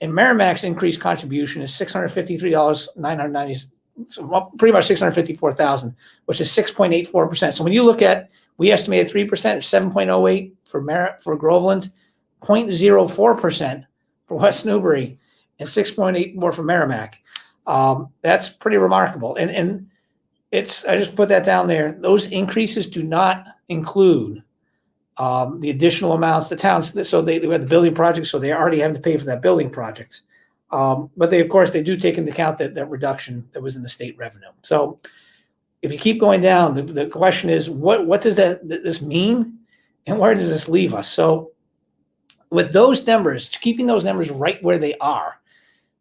And Merrimack's increased contribution is $653,990, so pretty much $654,000, which is 6.84%. So when you look at, we estimated 3%, 7.08 for Groveland, 0.04% for West Newbury, and 6.84 for Merrimack. That's pretty remarkable. And it's, I just put that down there. Those increases do not include the additional amounts, the towns, so they had the building project, so they already have to pay for that building project. But they, of course, they do take into account that reduction that was in the state revenue. So if you keep going down, the question is, what does this mean, and where does this leave us? So with those numbers, keeping those numbers right where they are,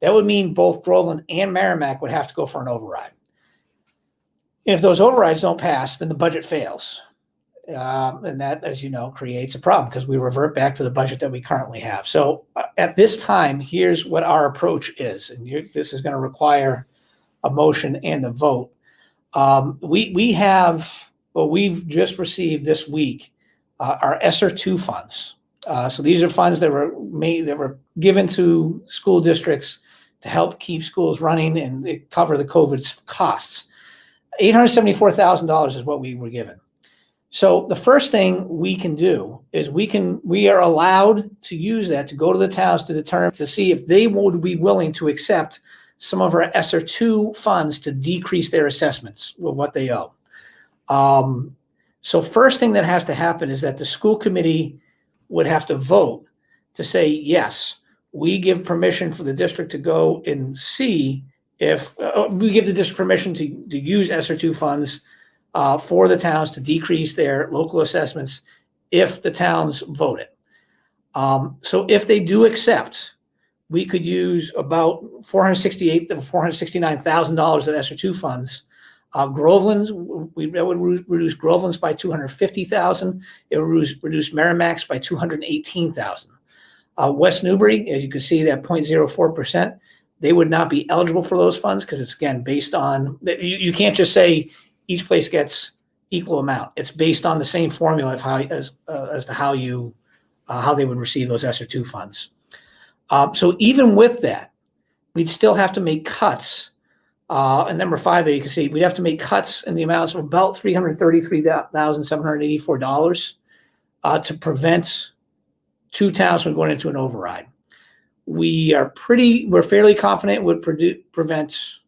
that would mean both Groveland and Merrimack would have to go for an override. And if those overrides don't pass, then the budget fails. And that, as you know, creates a problem because we revert back to the budget that we currently have. So at this time, here's what our approach is. And this is going to require a motion and a vote. We've just received this week our ESSER 2 funds. So these are funds that were given to school districts to help keep schools running and cover the COVID costs. $874,000 is what we were given. So the first thing we can do is we are allowed to use that to go to the towns to determine, to see if they would be willing to accept some of our ESSER 2 funds to decrease their assessments of what they owe. So first thing that has to happen is that the school committee would have to vote to say, yes, we give permission for the district to go and see if we give the district permission to use ESSER 2 funds for the towns to decrease their local assessments if the towns vote it. So if they do accept, we could use about $468,000 to $469,000 of ESSER 2 funds. Groveland's, that would reduce Groveland's by $250,000. It would reduce Merrimack's by $218,000. West Newbury, as you can see, that 0.04%, they would not be eligible for those funds because it's, again, based on, you can't just say each place gets equal amount. It's based on the same formula of as to how they would receive those ESSER 2 funds. So even with that, we'd still have to make cuts. And number 5 there, you can see we'd have to make cuts in the amounts of about $333,784 to prevent 2 towns from going into an override. We're fairly confident it would prevent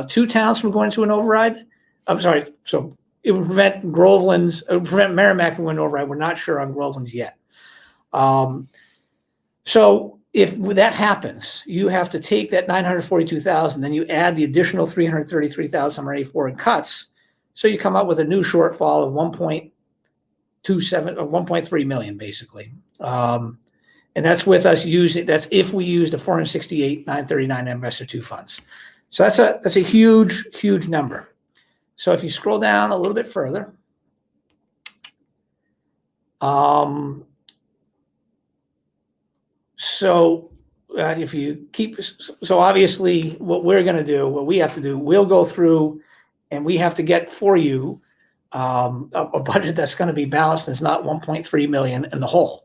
2 towns from going into an override. I'm sorry, so it would prevent Merrimack from going to override. We're not sure on Groveland's yet. So if that happens, you have to take that $942,000, then you add the additional $333,784 in cuts. So you come up with a new shortfall of 1.27 or 1.3 million, basically. And that's with us that's if we use the $468,939 ESSER 2 funds. So that's a huge, huge number. So if you scroll down a little bit further, so obviously what we have to do, we'll go through and we have to get for you a budget that's going to be balanced and it's not 1.3 million in the hole,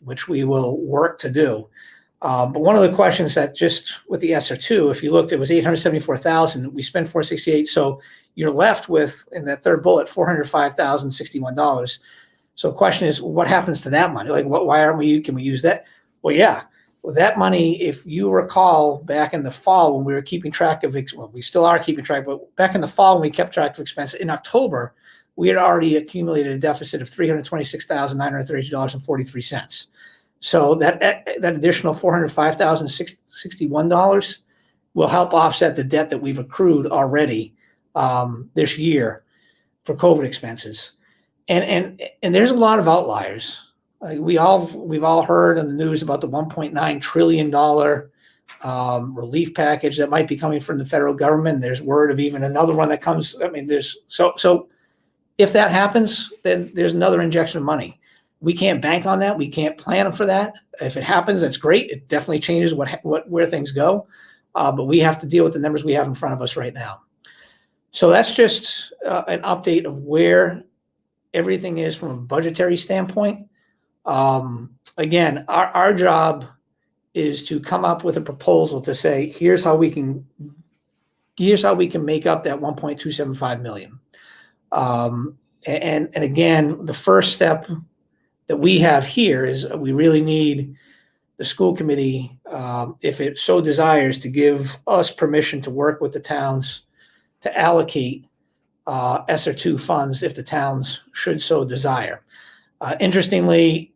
which we will work to do. But one of the questions that just with the ESSER 2, if you looked, it was 874,000. We spent 468. So you're left with, in that third bullet, $405,061. So the question is, what happens to that money? Like, can we use that? Well, yeah. Well, that money, if you recall, back in the fall when we were keeping track of, we still are keeping track, but back in the fall when we kept track of expenses, in October, we had already accumulated a deficit of $326,932.43. So that additional $405,061 will help offset the debt that we've accrued already this year for COVID expenses. And there's a lot of outliers. We've all heard in the news about the $1.9 trillion relief package that might be coming from the federal government. There's word of even another one that comes. I mean, so if that happens, then there's another injection of money. We can't bank on that. We can't plan for that. If it happens, that's great. It definitely changes where things go. But we have to deal with the numbers we have in front of us right now. So that's just an update of where everything is from a budgetary standpoint. Again, our job is to come up with a proposal to say, here's how we can make up that 1.275 million. And again, the first step that we have here is we really need the school committee, if it so desires, to give us permission to work with the towns to allocate ESSER 2 funds if the towns should so desire. Interestingly,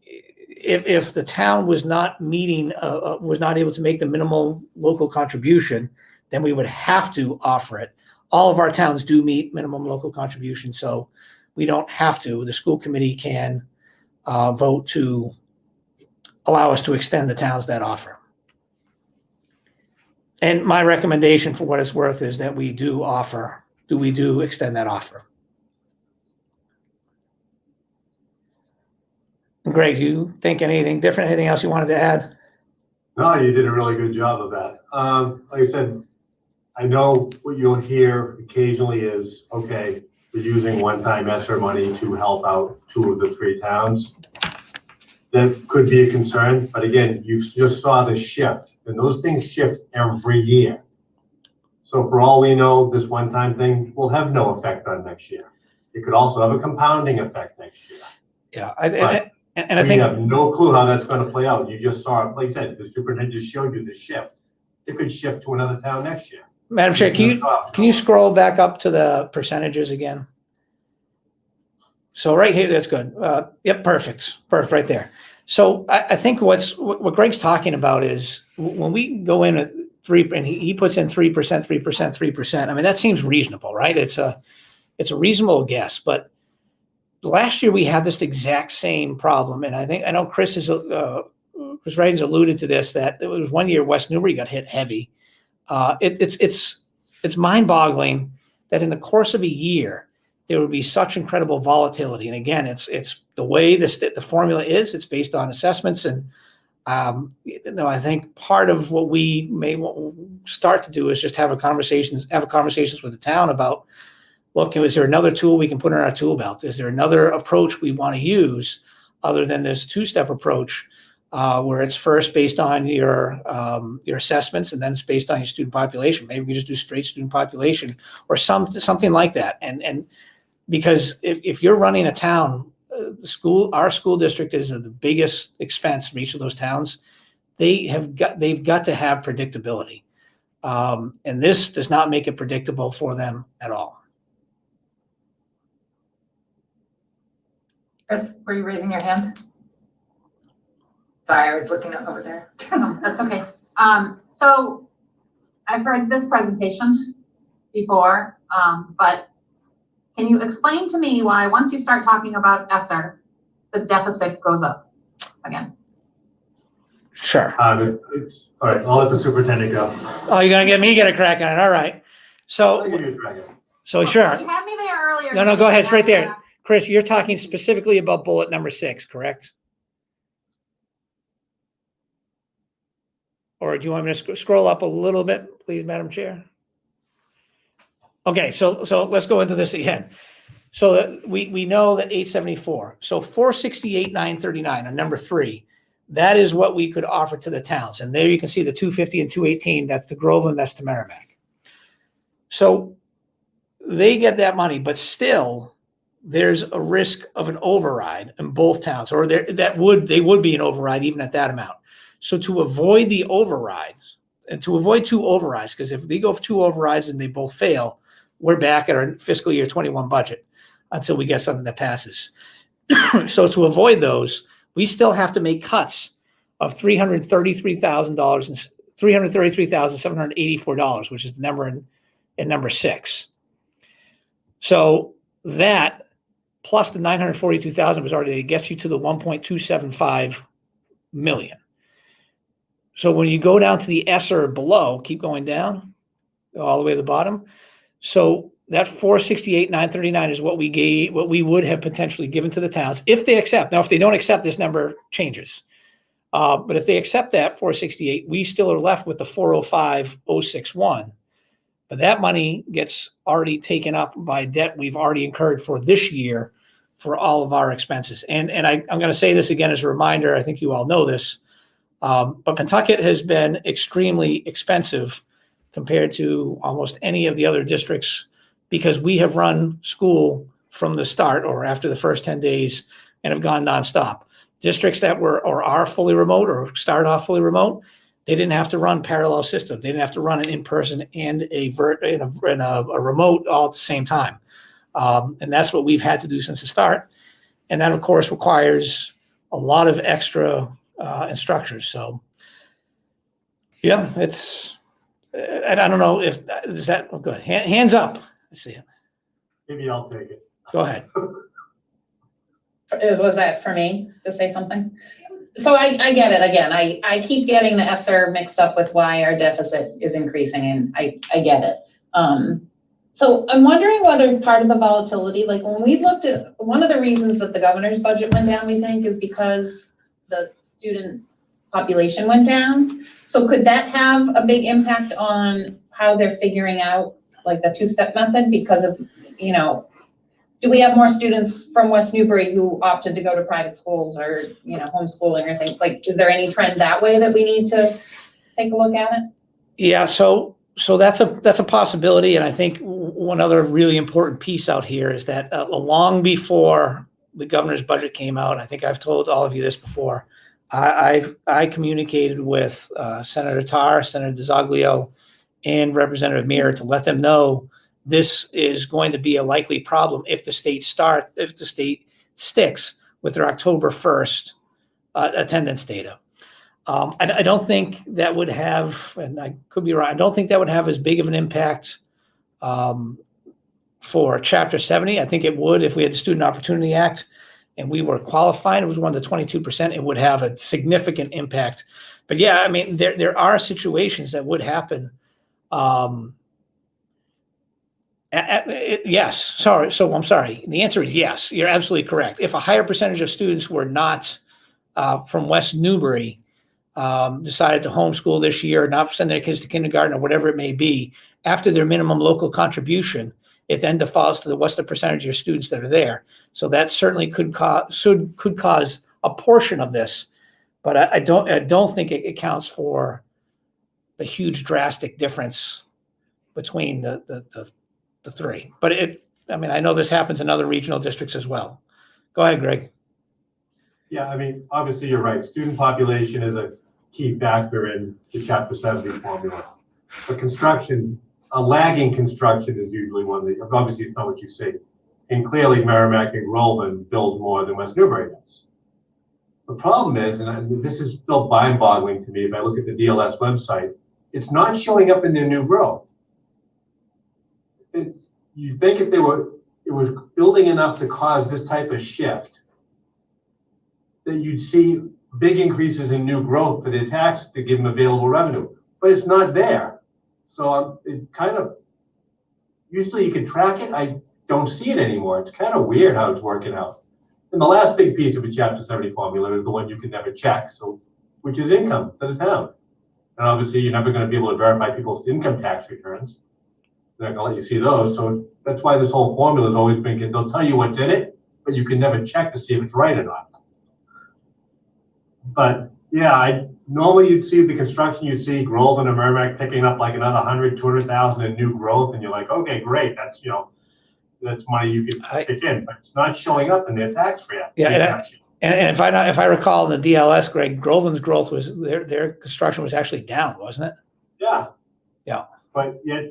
if the town was not able to make the minimal local contribution, then we would have to offer it. All of our towns do meet minimum local contribution, so we don't have to. The school committee can vote to allow us to extend the towns that offer. And my recommendation, for what it's worth, is that we do extend that offer. Greg, do you think anything different? Anything else you wanted to add? No, you did a really good job of that. Like I said, I know what you'll hear occasionally is, okay, we're using one-time ESSER money to help out 2 of the 3 towns. That could be a concern, but again, you just saw the shift, and those things shift every year. So for all we know, this one-time thing will have no effect on next year. It could also have a compounding effect next year. Yeah, I think we have no clue how that's going to play out. You just saw it, like I said, the superintendent just showed you the shift. It could shift to another town next year. Madam Chair, can you scroll back up to the percentages again? So right here, that's good. Yep, perfect right there. So I think what Greg's talking about is when we go in at 3, and he puts in 3%, 3%, 3%. I mean, that seems reasonable, right? It's a reasonable guess. But last year we had this exact same problem, and I know Chris Reagan's alluded to this, that it was one year West Newbury got hit heavy. It's mind-boggling that in the course of a year there would be such incredible volatility. And again, it's the way the formula is. It's based on assessments, and I think part of what we may start to do is just have conversations with the town about, look, is there another tool we can put in our tool belt? Is there another approach we want to use other than this 2-step approach, where it's first based on your assessments and then it's based on your student population? Maybe we just do straight student population or something like that. And because if you're running a town, our school district is the biggest expense for each of those towns. They've got to have predictability, and this does not make it predictable for them at all. Chris, were you raising your hand? Sorry, I was looking over there. Oh, that's okay. So I've read this presentation before, but can you explain to me why once you start talking about ESSER, the deficit goes up again? Sure. All right, I'll let the superintendent go. Oh, you're gonna get me get a crack on it. All right. I'll give you a crack at it. So sure. You had me there earlier. No, go ahead. It's right there. Chris, you're talking specifically about bullet number 6, correct? Or do you want me to scroll up a little bit, please, Madam Chair? Okay, so let's go into this again. So that we know that 874. So 468,939 on number 3, that is what we could offer to the towns. And there you can see the 250 and 218. That's to Groveland, that's to Merrimack. So they get that money, but still there's a risk of an override in both towns, or they would be an override even at that amount. So to avoid the overrides and to avoid 2 overrides, because if they go for 2 overrides and they both fail, we're back at our fiscal year 21 budget until we get something that passes. So to avoid those, we still have to make cuts of $333,000 and $333,784, which is the number in number 6. So that plus the 942,000 was already, it gets you to the 1.275 million. So when you go down to the ESSER below, keep going down, all the way to the bottom. So that 468,939 is what we would have potentially given to the towns if they accept. Now, if they don't accept, this number changes. But if they accept that 468, we still are left with the 405,061. But that money gets already taken up by debt we've already incurred for this year for all of our expenses. And I'm going to say this again as a reminder. I think you all know this. But Pentucket has been extremely expensive compared to almost any of the other districts because we have run school from the start or after the first 10 days and have gone nonstop. Districts that were or are fully remote or start off fully remote, they didn't have to run parallel systems. They didn't have to run an in-person and a remote all at the same time. And that's what we've had to do since the start. And that, of course, requires a lot of extra instructors. So, yeah, it's, and I don't know if, is that, oh, good. Hands up. I see it. Maybe I'll take it. Go ahead. Was that for me to say something? So I get it again. I keep getting the ESSER mixed up with why our deficit is increasing, and I get it. So I'm wondering whether part of the volatility, like when we've looked at, one of the reasons that the governor's budget went down, we think, is because the student population went down. So could that have a big impact on how they're figuring out like the two-step method because of, you know, do we have more students from West Newbury who opted to go to private schools or, you know, homeschooling or things like, is there any trend that way that we need to take a look at it? Yeah, so that's a possibility. And I think one other really important piece out here is that long before the governor's budget came out, I think I've told all of you this before, I communicated with Senator Tarr, Senator DeZoglio, and Representative Meir to let them know this is going to be a likely problem if the state sticks with their October 1st attendance data. I don't think that would have, and I could be wrong, I don't think that would have as big of an impact for Chapter 70. I think it would if we had the Student Opportunity Act and we were qualified, it was one of the 22%, it would have a significant impact. But yeah, I mean, there are situations that would happen. Yes, sorry. So I'm sorry. The answer is yes. You're absolutely correct. If a higher percentage of students were not from West Newbury, decided to homeschool this year, not send their kids to kindergarten or whatever it may be, after their minimum local contribution, it then defaults to what's the percentage of your students that are there. So that certainly could cause a portion of this, but I don't think it accounts for the huge drastic difference between the three. But I mean, I know this happens in other regional districts as well. Go ahead, Greg. Yeah, I mean, obviously you're right. Student population is a key factor in the Chapter 70 formula. But construction, a lagging construction is usually one that, obviously it's not what you see. And clearly Merrimack and Groveland build more than West Newbury does. The problem is, and this is still mind-boggling to me, if I look at the DLS website, it's not showing up in their new growth. You think if it was building enough to cause this type of shift, that you'd see big increases in new growth for their tax to give them available revenue, but it's not there. So it kind of, usually you can track it. I don't see it anymore. It's kind of weird how it's working out. And the last big piece of a Chapter 70 formula is the one you can never check, so which is income to the town. And obviously you're never going to be able to verify people's income tax returns. They're not going to let you see those. So that's why this whole formula has always been, they'll tell you what's in it, but you can never check to see if it's right or not. But yeah, normally you'd see the construction, you'd see Groveland and Merrimack picking up like another 100, 200,000 in new growth. And you're like, okay, great. That's, you know, that's money you could pick in, but it's not showing up in their tax rate. Yeah. And if I recall the DLS, Greg, Groveland's growth was, their construction was actually down, wasn't it? Yeah. Yeah. But yet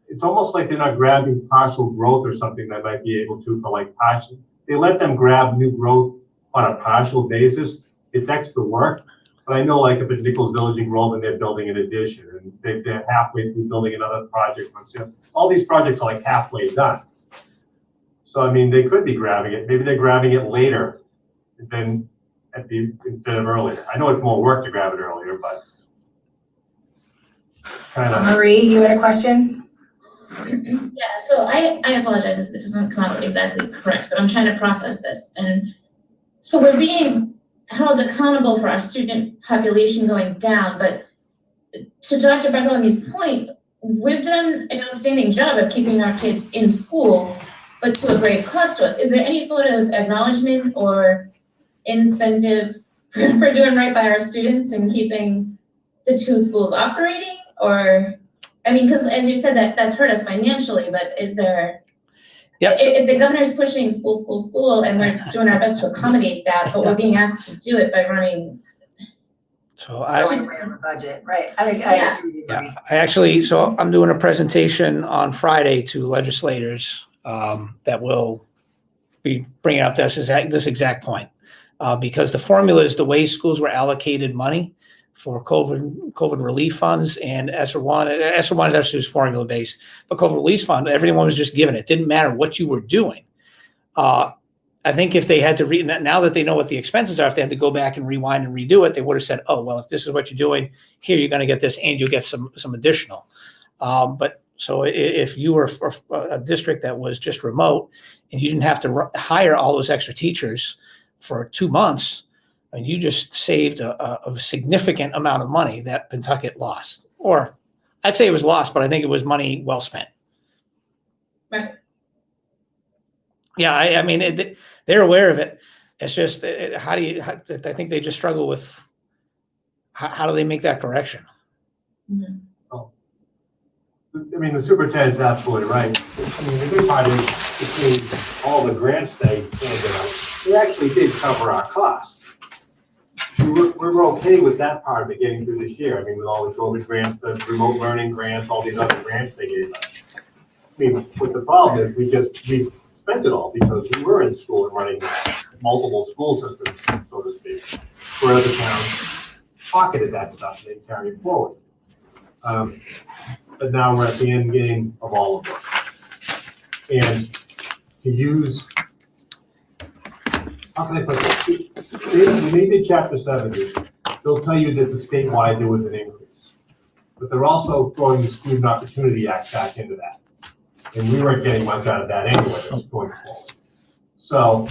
it's almost like they're not grabbing partial growth or something that might be able to for like partial. They let them grab new growth on a partial basis. It's extra work. But I know like if it's Nichols Village and Groveland, they're building an addition and they're halfway through building another project. All these projects are like halfway done. So I mean, they could be grabbing it. Maybe they're grabbing it later than instead of earlier. I know it's more work to grab it earlier, but kind of. Marie, you had a question? Yeah, so I apologize if it doesn't come out exactly correct, but I'm trying to process this. And so we're being held accountable for our student population going down, but to Dr. Bartholomew's point, we've done an outstanding job of keeping our kids in school, but to a great cost to us. Is there any sort of acknowledgement or incentive for doing right by our students and keeping the two schools operating? Or, I mean, because as you said, that's hurt us financially, but is there, Yep. if the governor's pushing school, and we're doing our best to accommodate that, but we're being asked to do it by running. So I Budget, right? I agree with you, Marie. so I'm doing a presentation on Friday to legislators that will be bringing up this exact point. Because the formula is the way schools were allocated money for COVID relief funds and ESSER 1. ESSER 1 is actually just formula based, but COVID relief fund, everyone was just given it. It didn't matter what you were doing. I think if they had to now that they know what the expenses are, if they had to go back and rewind and redo it, they would have said, oh, well, if this is what you're doing here, you're going to get this and you'll get some additional. But so if you were a district that was just remote and you didn't have to hire all those extra teachers for 2 months, and you just saved a significant amount of money that Pentucket lost. Or I'd say it was lost, but I think it was money well spent. Right. Yeah, I mean, they're aware of it. It's just, I think they just struggle with how do they make that correction? Mhm. I mean, the superintendent's absolutely right. I mean, the good part is between all the grants they handed out, they actually did cover our costs. We were okay with that part of it getting through this year. I mean, with all the COVID grants, the remote learning grants, all these other grants they gave us. I mean, what the problem is, we spent it all because we were in school and running multiple school systems, so to speak, where other towns pocketed that stuff and they carried it forward. But now we're at the end game of all of it. And to use, how can I put this? When they did Chapter 70, they'll tell you that the statewide there was an increase. But they're also throwing the Student Opportunity Act back into that. And we weren't getting much out of that anyway going forward. So,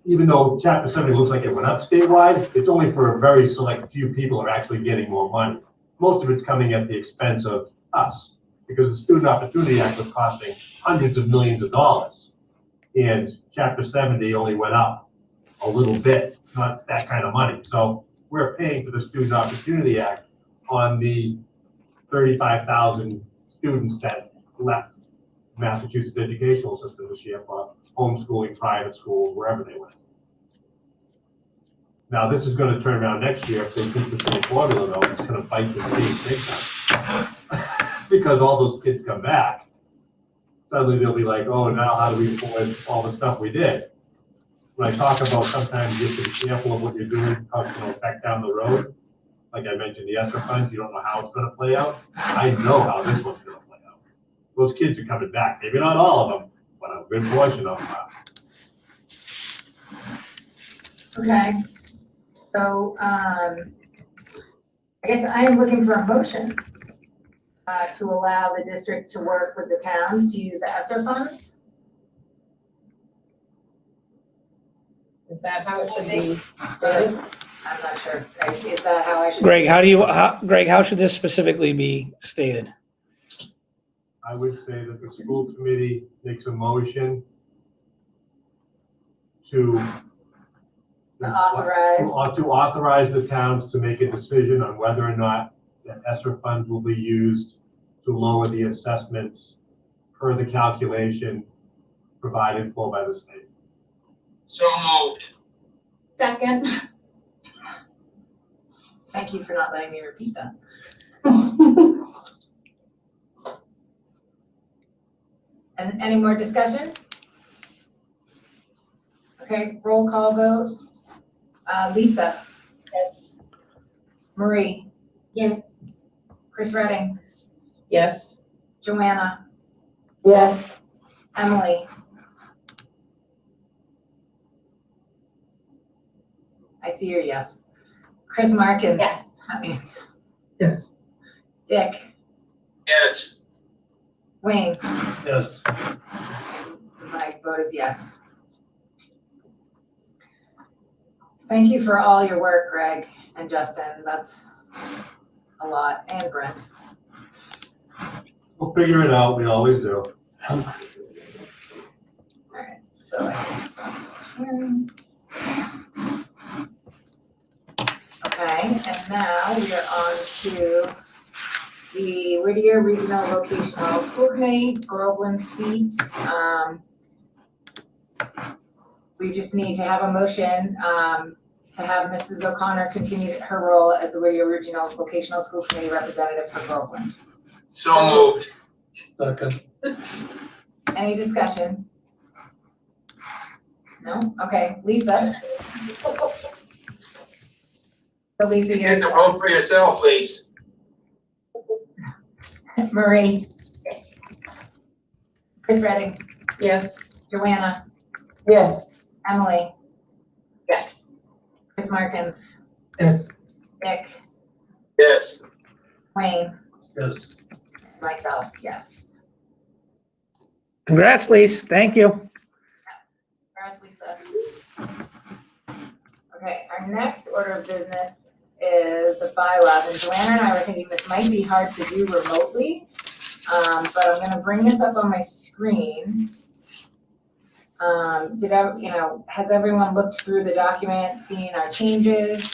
even though Chapter 70 looks like it went up statewide, it's only for a very select few people who are actually getting more money. Most of it's coming at the expense of us, because the Student Opportunity Act was costing hundreds of millions of dollars. And Chapter 70 only went up a little bit, not that kind of money. So we're paying for the Student Opportunity Act on the 35,000 students that left Massachusetts educational system this year for homeschooling, private schools, wherever they went. Now, this is going to turn around next year. If they keep the same formula, though, it's going to bite the state big time. Because all those kids come back. Suddenly they'll be like, oh, now how do we afford all the stuff we did? When I talk about sometimes just an example of what you're doing, how it's going to affect down the road, like I mentioned, the ESSER funds, you don't know how it's going to play out. I know how this one's going to play out. Those kids are coming back. Maybe not all of them, but a good portion of them are. Okay. So, I guess I am looking for a motion to allow the district to work with the towns to use the ESSER funds. Is that how it should be stated? I'm not sure. Is that how I should? Greg, how should this specifically be stated? I would say that the school committee makes a motion to authorize the towns to make a decision on whether or not the ESSER funds will be used to lower the assessments per the calculation provided for by the state. So moved. Second. Thank you for not letting me repeat that. And any more discussion? Okay, roll call vote. Lisa? Yes. Marie? Yes. Chris Redding? Yes. Joanna? Yes. Emily? I see your yes. Chris Markins? Yes. Yes. Dick? Yes. Wayne? Yes. My vote is yes. Thank you for all your work, Greg and Justin. That's a lot, and Brent. We'll figure it out, we always do. All right, so I can stop sharing. Okay, and now we are on to the Whittier Regional Vocational School Committee, Groveland seat. We just need to have a motion to have Mrs. O'Connor continue her role as the Whittier Regional Vocational School Committee representative for Groveland. So moved. Second. Any discussion? No? Okay, Lisa? So Lisa, You get to vote for yourself, please. Marie? Yes. Chris Redding? Yes. Joanna? Yes. Emily? Yes. Chris Markins? Yes. Nick? Yes. Wayne? Yes. Myself, yes. Congrats, Lise. Thank you. Congrats, Lisa. Okay, our next order of business is the bylaws, and Joanna and I were thinking this might be hard to do remotely, but I'm gonna bring this up on my screen. Has everyone looked through the document, seen our changes?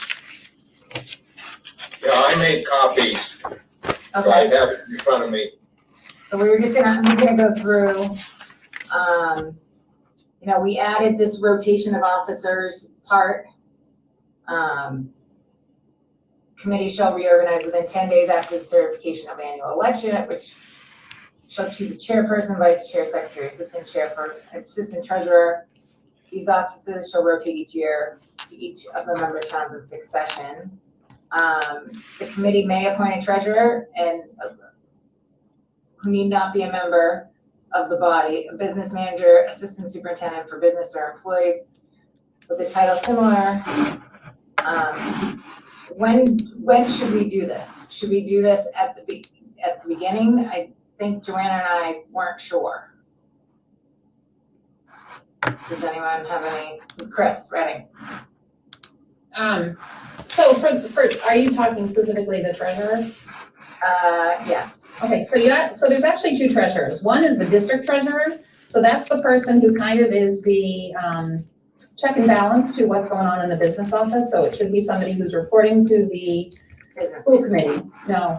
Yeah, I made copies. So I have it in front of me. So I'm just gonna go through, we added this rotation of officers part. Committee shall reorganize within 10 days after the certification of annual election, at which shall choose a chairperson, vice chair, secretary, assistant treasurer. These offices shall rotate each year to each of the member towns in succession. The committee may appoint a treasurer and who need not be a member of the body, a business manager, assistant superintendent for business or employees with a title similar. When should we do this? Should we do this at the beginning? I think Joanna and I weren't sure. Does anyone have any? Chris Redding. So are you talking specifically the treasurer? Yes. Okay, so there's actually two treasurers. One is the district treasurer. So that's the person who kind of is the check and balance to what's going on in the business office. So it should be somebody who's reporting to the school committee. No,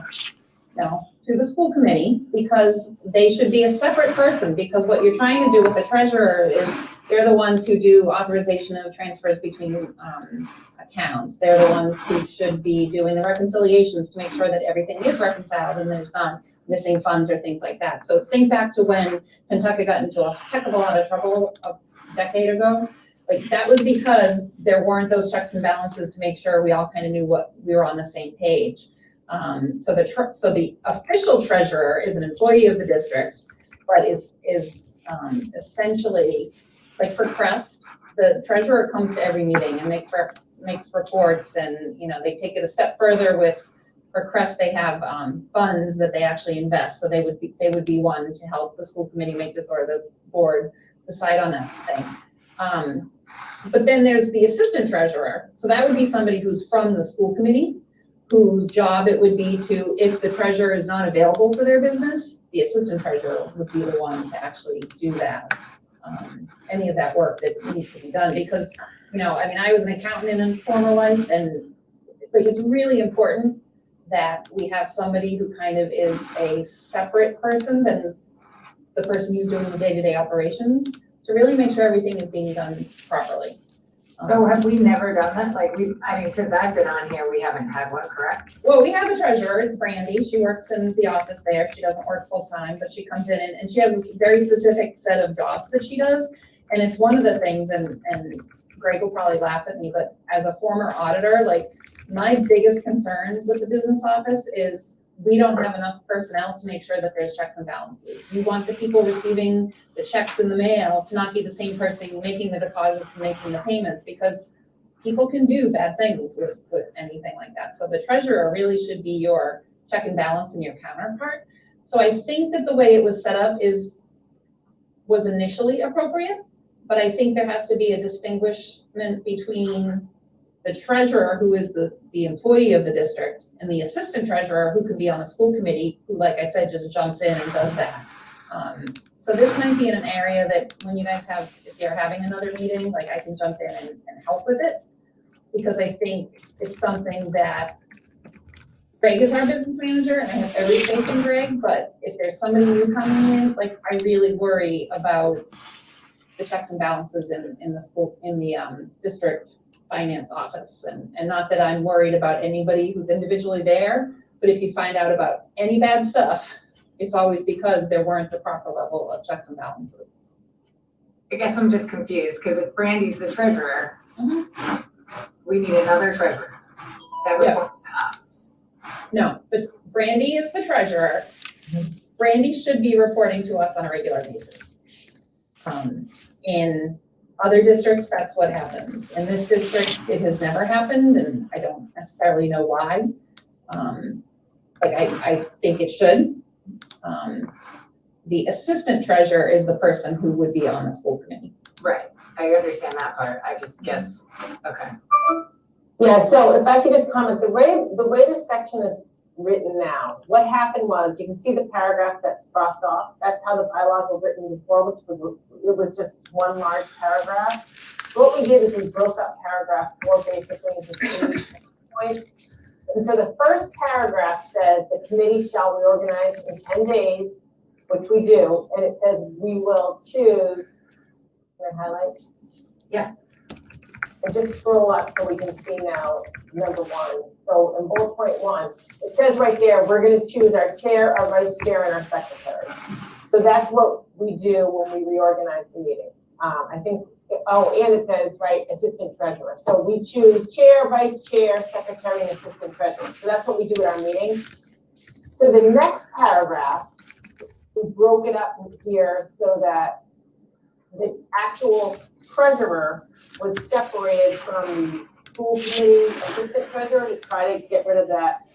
to the school committee, because they should be a separate person, because what you're trying to do with the treasurer is they're the ones who do authorization of transfers between accounts. They're the ones who should be doing the reconciliations to make sure that everything is reconciled and there's not missing funds or things like that. So think back to when Pentucket got into a heck of a lot of trouble a decade ago. Like, that was because there weren't those checks and balances to make sure we all kind of knew what we were on the same page. So the official treasurer is an employee of the district, but is essentially, like for Crest, the treasurer comes to every meeting and makes reports, and they take it a step further with, for Crest, they have funds that they actually invest, so they would be one to help the school committee make this, or the board decide on that thing. But then there's the assistant treasurer, so that would be somebody who's from the school committee, whose job it would be to, if the treasurer is not available for their business, the assistant treasurer would be the one to actually do that. Any of that work that needs to be done, because, I was an accountant in a former life, and it's really important that we have somebody who kind of is a separate person than the person who's doing the day-to-day operations, to really make sure everything is being done properly. So have we never done that? Since I've been on here, we haven't had one, correct? Well, we have a treasurer, it's Brandy. She works in the office there. She doesn't work full-time, but she comes in and she has a very specific set of jobs that she does. And it's one of the things, and Greg will probably laugh at me, but as a former auditor, my biggest concern with the business office is we don't have enough personnel to make sure that there's checks and balances. You want the people receiving the checks in the mail to not be the same person making the deposits and making the payments, because people can do bad things with anything like that. So the treasurer really should be your check and balance and your counterpart. So I think that the way it was set up was initially appropriate, but I think there has to be a distinguishment between the treasurer, who is the employee of the district, and the assistant treasurer, who could be on the school committee, who, like I said, just jumps in and does that. So this might be in an area that when you guys if you're having another meeting, like I can jump in and help with it, because I think it's something that Greg is our business manager, and I have every faith in Greg, but if there's somebody new coming in, like I really worry about the checks and balances in the school, in the district finance office. And not that I'm worried about anybody who's individually there, but if you find out about any bad stuff, it's always because there weren't the proper level of checks and balances. I guess I'm just confused, because if Brandy's the treasurer, we need another treasurer that reports to us. No, but Brandy is the treasurer. Brandy should be reporting to us on a regular basis. In other districts, that's what happens. In this district, it has never happened, and I don't necessarily know why. I think it should. The assistant treasurer is the person who would be on the school committee. Right, I understand that part, I just guess, okay. Yeah, so if I could just comment, the way this section is written now, what happened was, you can see the paragraph that's crossed off. That's how the bylaws were written before, it was just one large paragraph. What we did is we broke up paragraph 4 basically into 2 points. And so the first paragraph says the committee shall reorganize in 10 days, which we do, and it says we will choose, can I highlight? Yeah. And just scroll up so we can see now number 1. So in bullet point 1, it says right there, we're going to choose our chair, our vice chair, and our secretary. So that's what we do when we reorganize the meeting. I think, and it says, right, assistant treasurer. So we choose chair, vice chair, secretary, and assistant treasurer. So that's what we do at our meeting. So the next paragraph, we broke it up here so that the actual treasurer was separated from the school committee assistant treasurer to try to get rid of that,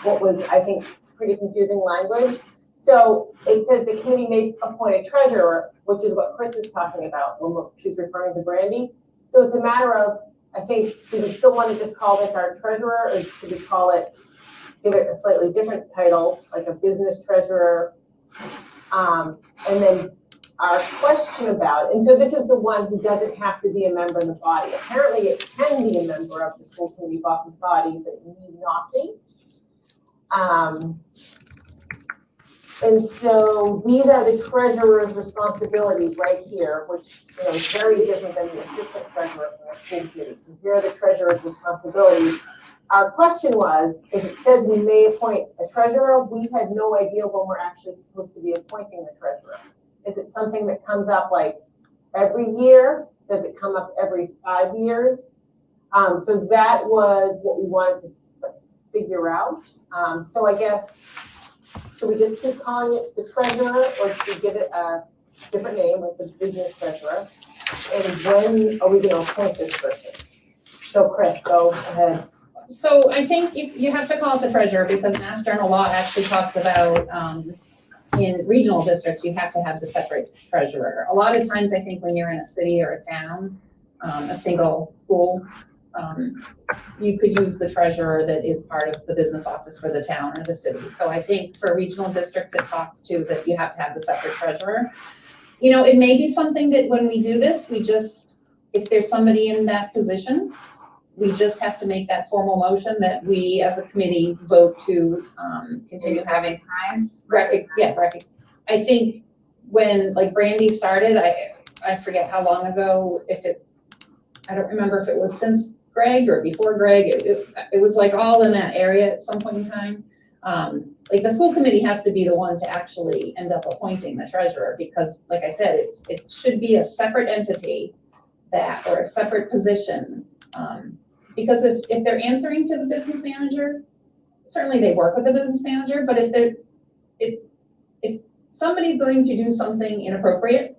what was, I think, pretty confusing language. So it says the committee may appoint a treasurer, which is what Chris is talking about when she's referring to Brandy. So it's a matter of, I think, do we still want to just call this our treasurer, or should we call it, give it a slightly different title, like a business treasurer? And then our question about, and so this is the one who doesn't have to be a member of the body. Apparently it can be a member of the school committee body, but it need not be. And so these are the treasurer's responsibilities right here, which is very different than the assistant treasurer from the school committee. So here are the treasurer's responsibilities. Our question was, is it says we may appoint a treasurer. We had no idea when we're actually supposed to be appointing the treasurer. Is it something that comes up like every year? Does it come up every 5 years? So that was what we wanted to figure out. So I guess, should we just keep calling it the treasurer, or should we give it a different name, like the business treasurer? And when are we going to appoint this person? So Chris, go ahead. So I think you have to call it the treasurer, because Mass General Law actually talks about in regional districts, you have to have the separate treasurer. A lot of times, I think when you're in a city or a town, a single school, you could use the treasurer that is part of the business office for the town or the city. So I think for regional districts, it talks to that you have to have the separate treasurer. It may be something that when we do this, if there's somebody in that position, we just have to make that formal motion that we as a committee vote to continue having. Yes, I think when Brandy started, I forget how long ago, I don't remember if it was since Greg or before Greg, it was all in that area at some point in time. The school committee has to be the one to actually end up appointing the treasurer, because like I said, it should be a separate entity or a separate position. Because if they're answering to the business manager, certainly they work with the business manager, but if somebody's going to do something inappropriate,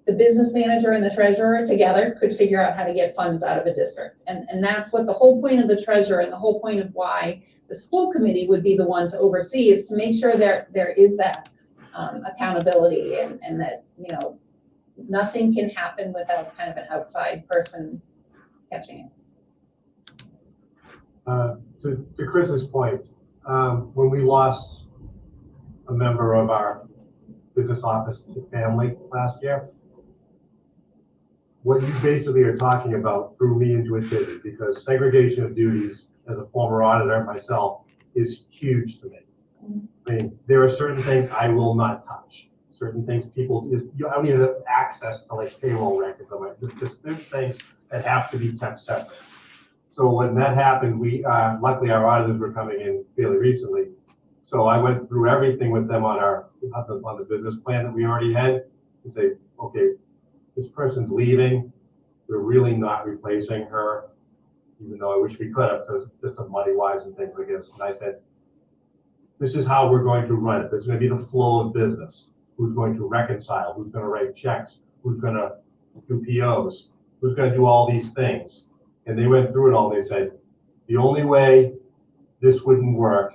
the business manager and the treasurer together could figure out how to get funds out of a district. And that's what the whole point of the treasurer and the whole point of why the school committee would be the one to oversee is to make sure there is that accountability and that, you know, nothing can happen without kind of an outside person catching it. To Chris's point, when we lost a member of our business office family last year, what you basically are talking about threw me into a tizzy, because segregation of duties as a former auditor myself is huge to me. I mean, there are certain things I will not touch. Certain things I don't even have access to, like payroll records. There's things that have to be kept separate. So when that happened, we luckily our auditors were coming in fairly recently. So I went through everything with them on the business plan that we already had and say, okay, this person's leaving. We're really not replacing her, even though I wish we could have, because just of money wise and things like this. And I said, this is how we're going to run it. There's going to be the flow of business. Who's going to reconcile? Who's going to write checks? Who's going to do POs? Who's going to do all these things? And they went through it all. And they said, the only way this wouldn't work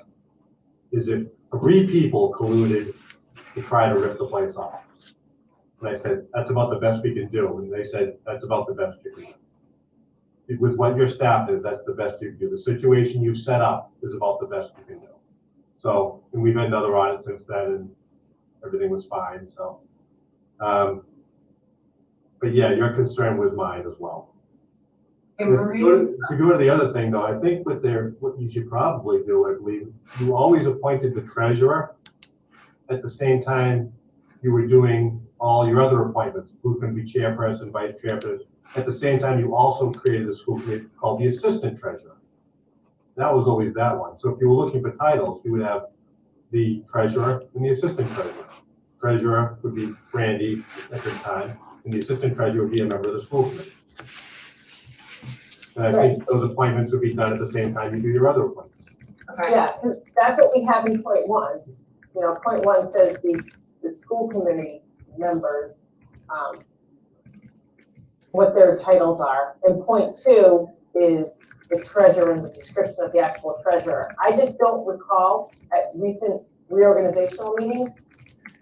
is if 3 people colluded to try to rip the place off. And I said, that's about the best we can do. And they said, that's about the best you can do. With what your staff is, that's the best you can do. The situation you set up is about the best you can do. So, and we've had another audit since then, and everything was fine. So, but yeah, your concern was mine as well. And To Marie, go to the other thing though, I think what you should probably do, I believe, you always appointed the treasurer at the same time you were doing all your other appointments, who's going to be chairperson, vice chairperson. At the same time, you also created a school committee called the assistant treasurer. That was always that one. So if you were looking for titles, you would have the treasurer and the assistant treasurer. Treasurer would be Brandy at the time, and the assistant treasurer would be a member of the school committee. And I think those appointments would be done at the same time you do your other appointments. okay, Yeah, 'cause that's what we have in point 1. You know, point 1 says the school committee members, what their titles are. And point 2 is the treasurer and the description of the actual treasurer. I just don't recall at recent reorganizational meetings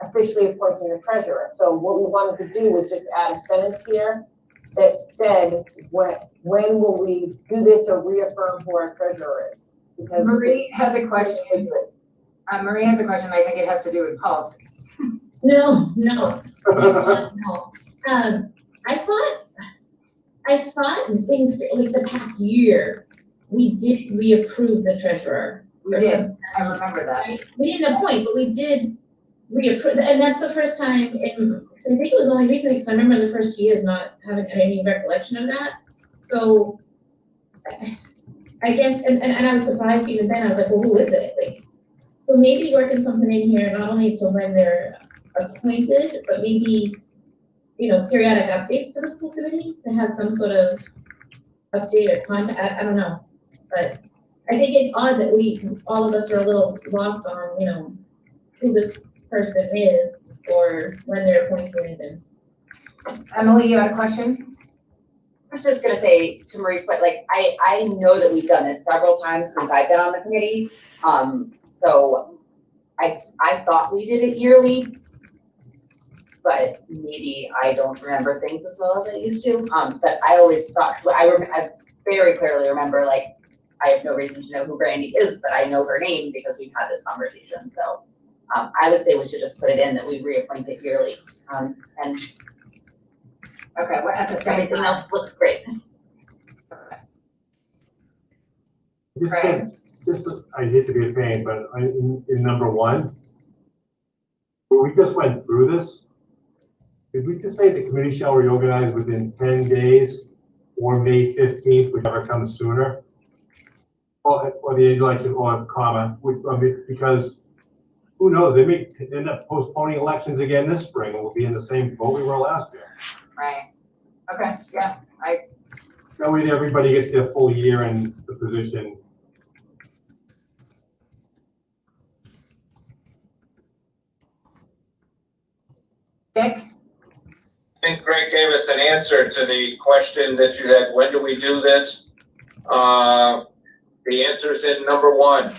officially appointing a treasurer. So what we wanted to do was just add a sentence here that said, when will we do this or reaffirm who our treasurer is? Because Marie has a question. Marie has a question. I think it has to do with policy. No. I thought in like the past year, we did reapprove the treasurer. We did. I remember that. Right? We didn't appoint, but we did reapprove, and that's the first time in, I think it was only recently, because I remember the first 2 years not having any recollection of that. So I guess, and I was surprised even then. I was like, well, who is it? Like, so maybe working something in here, not only to when they're appointed, but maybe, you know, periodic updates to the school committee to have some sort of update or contact. I don't know, but I think it's odd that all of us are a little lost on, you know, who this person is or when they're appointed. And Emily, you had a question? I was just gonna say to Marie's point, like, I know that we've done this several times since I've been on the committee. So I thought we did it yearly, but maybe I don't remember things as well as I used to. But I always thought, so I very clearly remember, like, I have no reason to know who Brandy is, but I know her name because we've had this conversation. So I would say we should just put it in that we reappoint it yearly. And Okay, well, at the same everything time. else looks great. Right. I hate to be a pain, but in number 1, where we just went through this, if we could say the committee shall reorganize within 10 days or May 15th, whichever comes sooner, or the election, or comma, because who knows, they may end up postponing elections again this spring, and we'll be in the same boat we were last year. Right. Okay, yeah, That way everybody gets their full year in the position. Dick? I think Greg gave us an answer to the question that you had, when do we do this? The answer's in number one,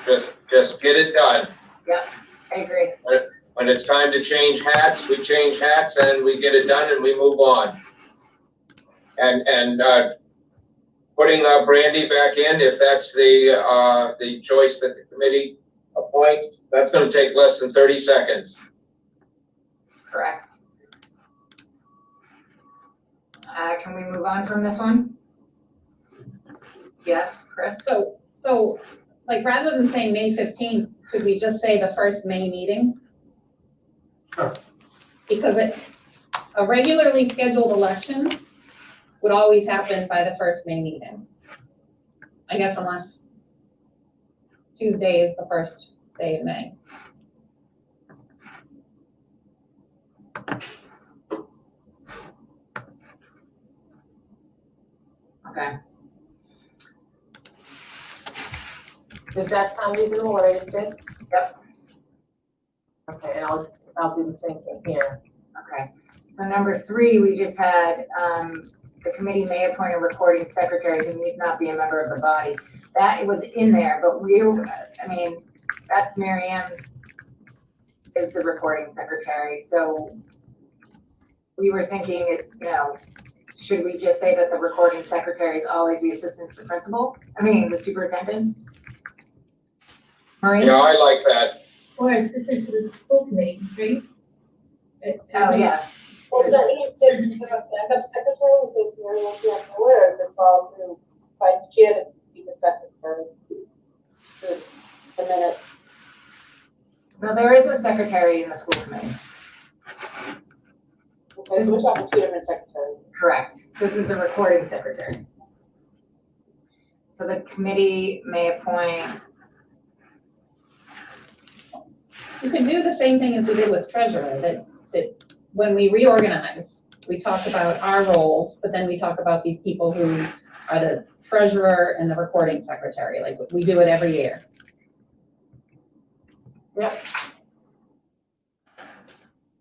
just get it done. I agree. When it's time to change hats, we change hats and we get it done and we move on. And putting Brandy back in, if that's the choice that the committee appoints, that's gonna take less than 30 seconds. Correct. Can we move on from this one? Yeah, Chris? So like, rather than saying May 15th, could we just say the first May meeting? Sure. Because it's a regularly scheduled election would always happen by the first May meeting. I guess unless Tuesday is the first day of May. Okay. Does that sound reasonable, what I just did? Yep. Okay, and I'll do the same thing here. Okay. So number 3, we just had, the committee may appoint a recording secretary who needs not be a member of the body. That was in there, but that's Mary Ann is the recording secretary. So we were thinking, should we just say that the recording secretary is always the assistant to the principal? The superintendent? Marie? Yeah, I like that. Or assistant to the school committee, right? Oh, yeah. Well, does he give us backup secretary because Mary won't be on the list and fall to vice chair to be the secretary? For the minutes. No, there is a secretary in the school committee. Okay, so we're talking 2 different secretaries. Correct. This is the recording secretary. So the committee may appoint, You could do the same thing as we did with treasurer, that when we reorganize, we talk about our roles, but then we talk about these people who are the treasurer and the recording secretary, like we do it every year. Yep.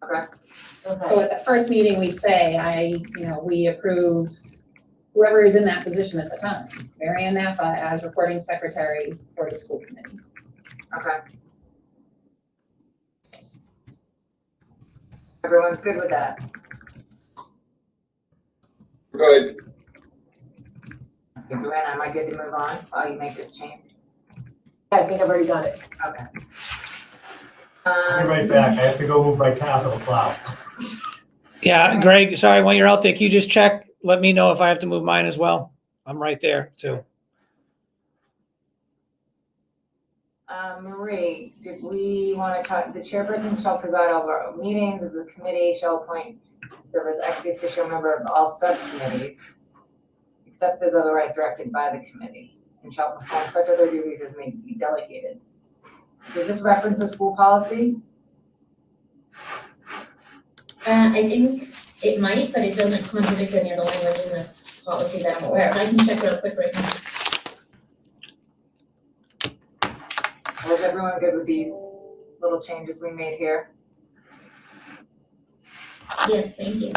Okay. So at the first meeting, we say, we approve whoever is in that position at the time. Mary Ann Naffa as recording secretary for the school committee. Okay. Everyone's good with that? Good. Okay, Joanna, am I good to move on while you make this change? I think I've already done it. Okay. I'll be right back. I have to go move my capital plow. Yeah, Greg, sorry, when you're out there, can you just check? Let me know if I have to move mine as well. I'm right there too. Marie, did we want to talk, the chairperson shall preside over meetings of the committee, shall appoint, serve as ex officio member of all subcommittees, except as otherwise directed by the committee, and shall perform such other duties as may be delegated. Does this reference a school policy? I think it might, but it doesn't contradict any of the language in this policy that I'm aware of. I can check real quick right now. Was everyone good with these little changes we made here? Yes, thank you.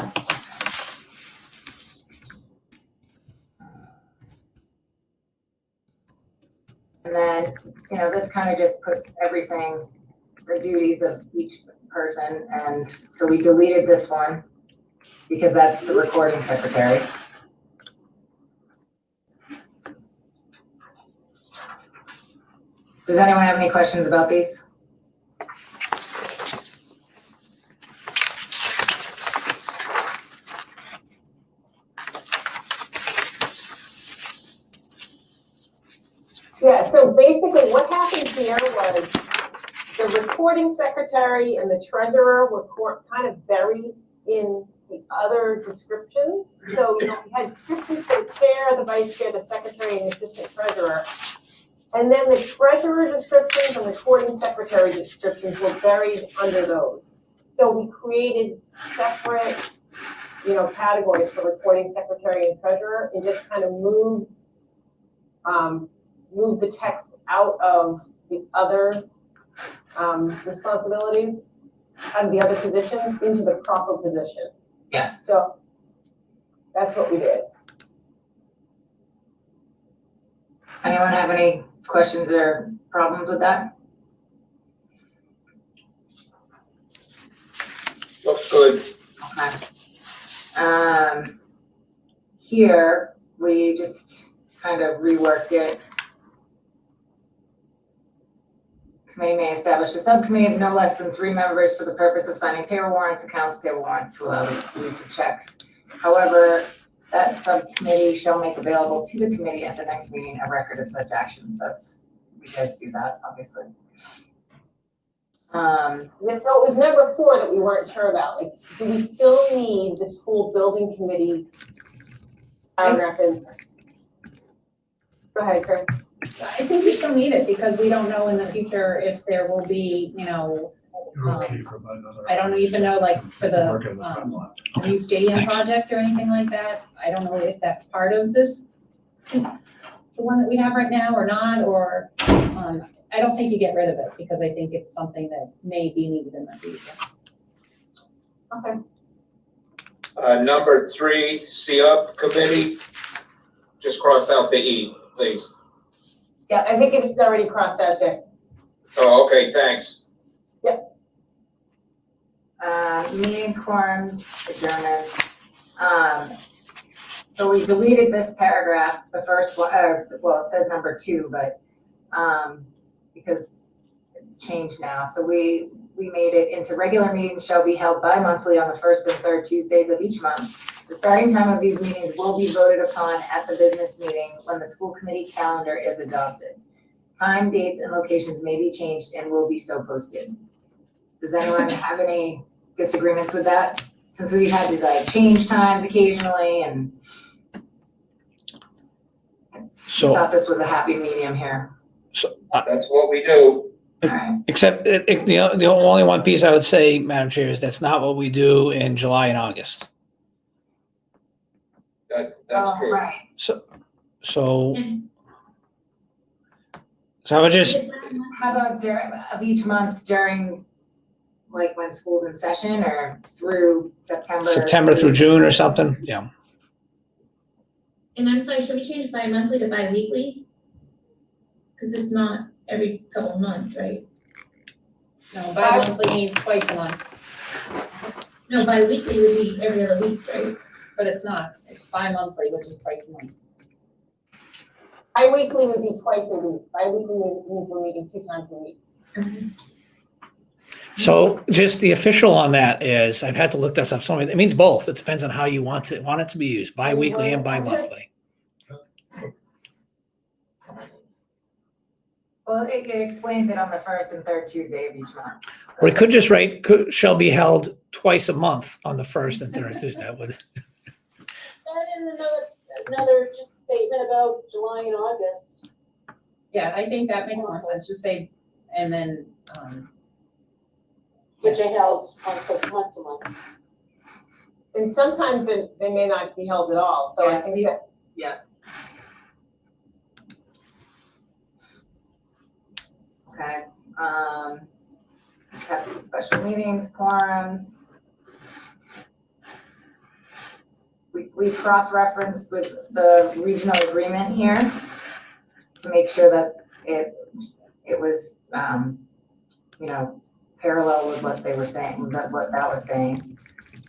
And then, this kind of just puts everything, the duties of each person, and so we deleted this one because that's the recording secretary. Does anyone have any questions about these? Yeah, so basically what happened here was the recording secretary and the treasurer were kind of buried in the other descriptions. So, we had descriptions for the chair, the vice chair, the secretary, and the assistant treasurer. And then the treasurer descriptions and recording secretary descriptions were buried under those. So we created separate, categories for recording secretary and treasurer and just kind of moved the text out of the other responsibilities. out of the other positions into the proper position. Yes. So that's what we did. Anyone have any questions or problems with that? Looks good. Okay. Here, we just kind of reworked it. Committee may establish a subcommittee of no less than 3 members for the purpose of signing payroll warrants, accounts payable warrants to allow the release of checks. However, that subcommittee shall make available to the committee at the next meeting a record of such actions. That's, you guys do that, obviously. And so it was number 4 that we weren't sure about. Like, do we still need the school building committee paragraph in? Go ahead, Chris. I think we still need it because we don't know in the future if there will be, you know, I don't even know, like, for the new stadium project or anything like that. I don't know if that's part of this, the one that we have right now or not, or, I don't think you get rid of it because I think it's something that may be needed in the future. Okay. Number 3, CUP committee, just cross out the E, please. Yeah, I think it's already crossed out, Jay. Oh, okay, thanks. Meetings, quorums, adjournments. So we deleted this paragraph, the first one, well, it says number 2, but, because it's changed now. So we made it into regular meetings shall be held bi-monthly on the 1st and 3rd Tuesdays of each month. The starting time of these meetings will be voted upon at the business meeting when the school committee calendar is adopted. Time, dates, and locations may be changed and will be so posted. Does anyone have any disagreements with that? Since we had to like change times occasionally, and I So, thought this was a happy medium here. That's what we do. All right. except the only one piece I would say, Madam Chair, is that's not what we do in July and August. That's Oh, true. right. So And I would just, How about of each month during, like, when school's in session or through September through June or something, yeah. And I'm sorry, should we change bi-monthly to bi-weekly? Because it's not every couple of months, right? No, bi-monthly means twice a month, No, bi-weekly would be every other week, right? but it's not. It's bi-monthly, which is twice a month. Bi-weekly would be twice a week. Bi-weekly means we're meeting 2 times a week. So just the official on that is, I've had to look this up, so it means both. It depends on how you want it to be used, bi-weekly and bi-monthly. Well, it explains it on the 1st and 3rd Tuesday of each month. Or it could just write, shall be held twice a month on the 1st and 3rd Tuesday. That would, And another just statement about July and August. Yeah, I think that makes more sense. Just say, and then, Which are held once a month. And sometimes they may not be held at all, so I think that. Okay, have the special meetings, quorums. We cross-referenced with the regional agreement here to make sure that it was, you know, parallel with what they were saying, what that was saying.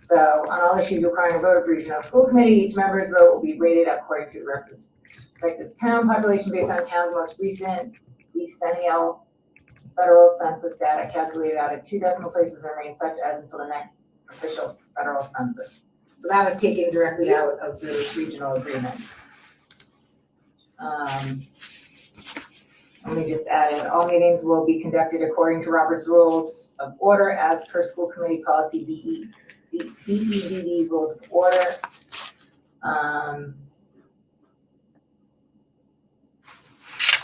So on all issues requiring a vote of regional school committee, each member's vote will be rated according to the respective town population based on town's most recent decennial federal census data calculated out of 2 decimal places and remain such as until the next official federal census. So that was taken directly out of the regional agreement. Let me just add in, all meetings will be conducted according to Robert's Rules of Order as per school committee policy BEDD rules of order. Oh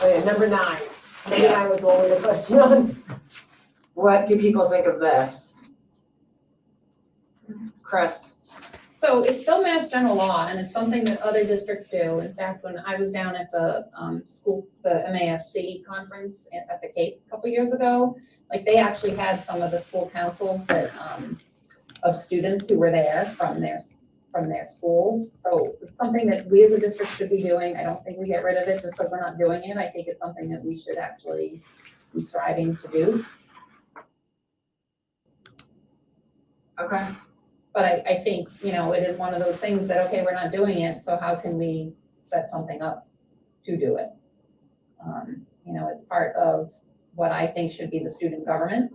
yeah, number 9. Number 9 was what we had a question on. What do people think of this? Chris? So it's still Mass General Law, and it's something that other districts do. In fact, when I was down at the the MASC conference at the Cape a couple years ago, like they actually had some of the school councils that, of students who were there from their schools. So it's something that we as a district should be doing. I don't think we get rid of it just because we're not doing it. I think it's something that we should actually be striving to do. Okay. But I think, you know, it is one of those things that, okay, we're not doing it, so how can we set something up to do it? You know, it's part of what I think should be the student government,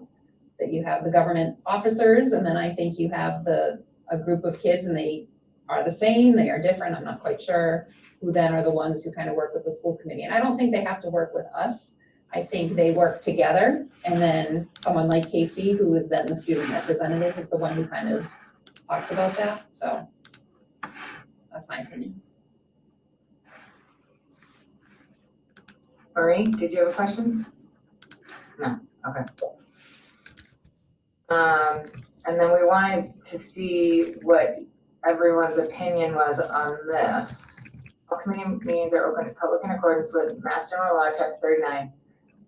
that you have the government officers, and then I think you have a group of kids, and they are the same, they are different, I'm not quite sure, who then are the ones who kind of work with the school committee. And I don't think they have to work with us. I think they work together, and then someone like Casey, who is then the student representative, is the one who kind of talks about that, so that's my opinion. Marie, did you have a question? No, okay. And then we wanted to see what everyone's opinion was on this. All committee meetings are open to public in accordance with Mass General Law, Chapter 39.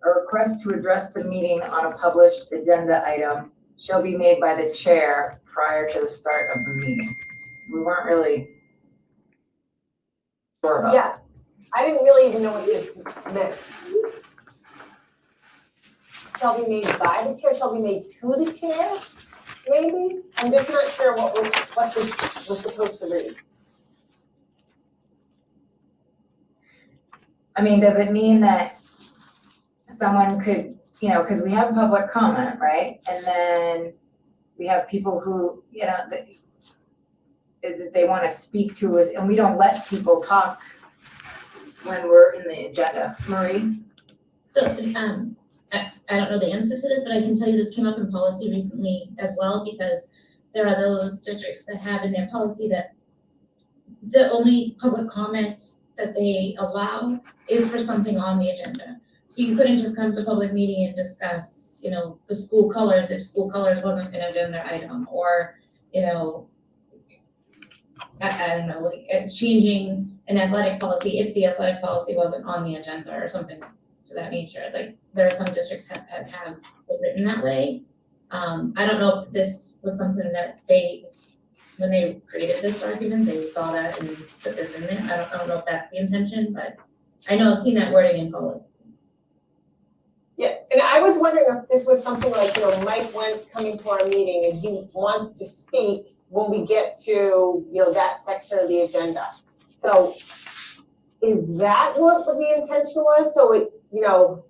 A request to address the meeting on a published agenda item shall be made by the chair prior to the start of the meeting. We weren't really sure about that. Yeah, I didn't really even know what this meant. Shall be made by the chair, shall be made to the chair, maybe? I'm just not sure what this was supposed to read. I mean, does it mean that someone could, you know, because we have public comment, right? And then we have people who, you know, they want to speak to it, and we don't let people talk when we're in the agenda. Marie? So, I don't know the answer to this, but I can tell you this came up in policy recently as well, because there are those districts that have in their policy that the only public comment that they allow is for something on the agenda. So you couldn't just come to public meeting and discuss, you know, the school colors if school colors wasn't an agenda item, or, you know, I don't know, like changing an athletic policy if the athletic policy wasn't on the agenda or something to that nature. Like there are some districts that have it written that way. I don't know if this was something that when they created this document, they saw that and put this in there. I don't know if that's the intention, but I know I've seen that wording in policies. Yeah, and I was wondering if this was something like, you know, Mike Wentz coming to our meeting and he wants to speak when we get to, you know, that section of the agenda. So is that what the intention was? So it, you know,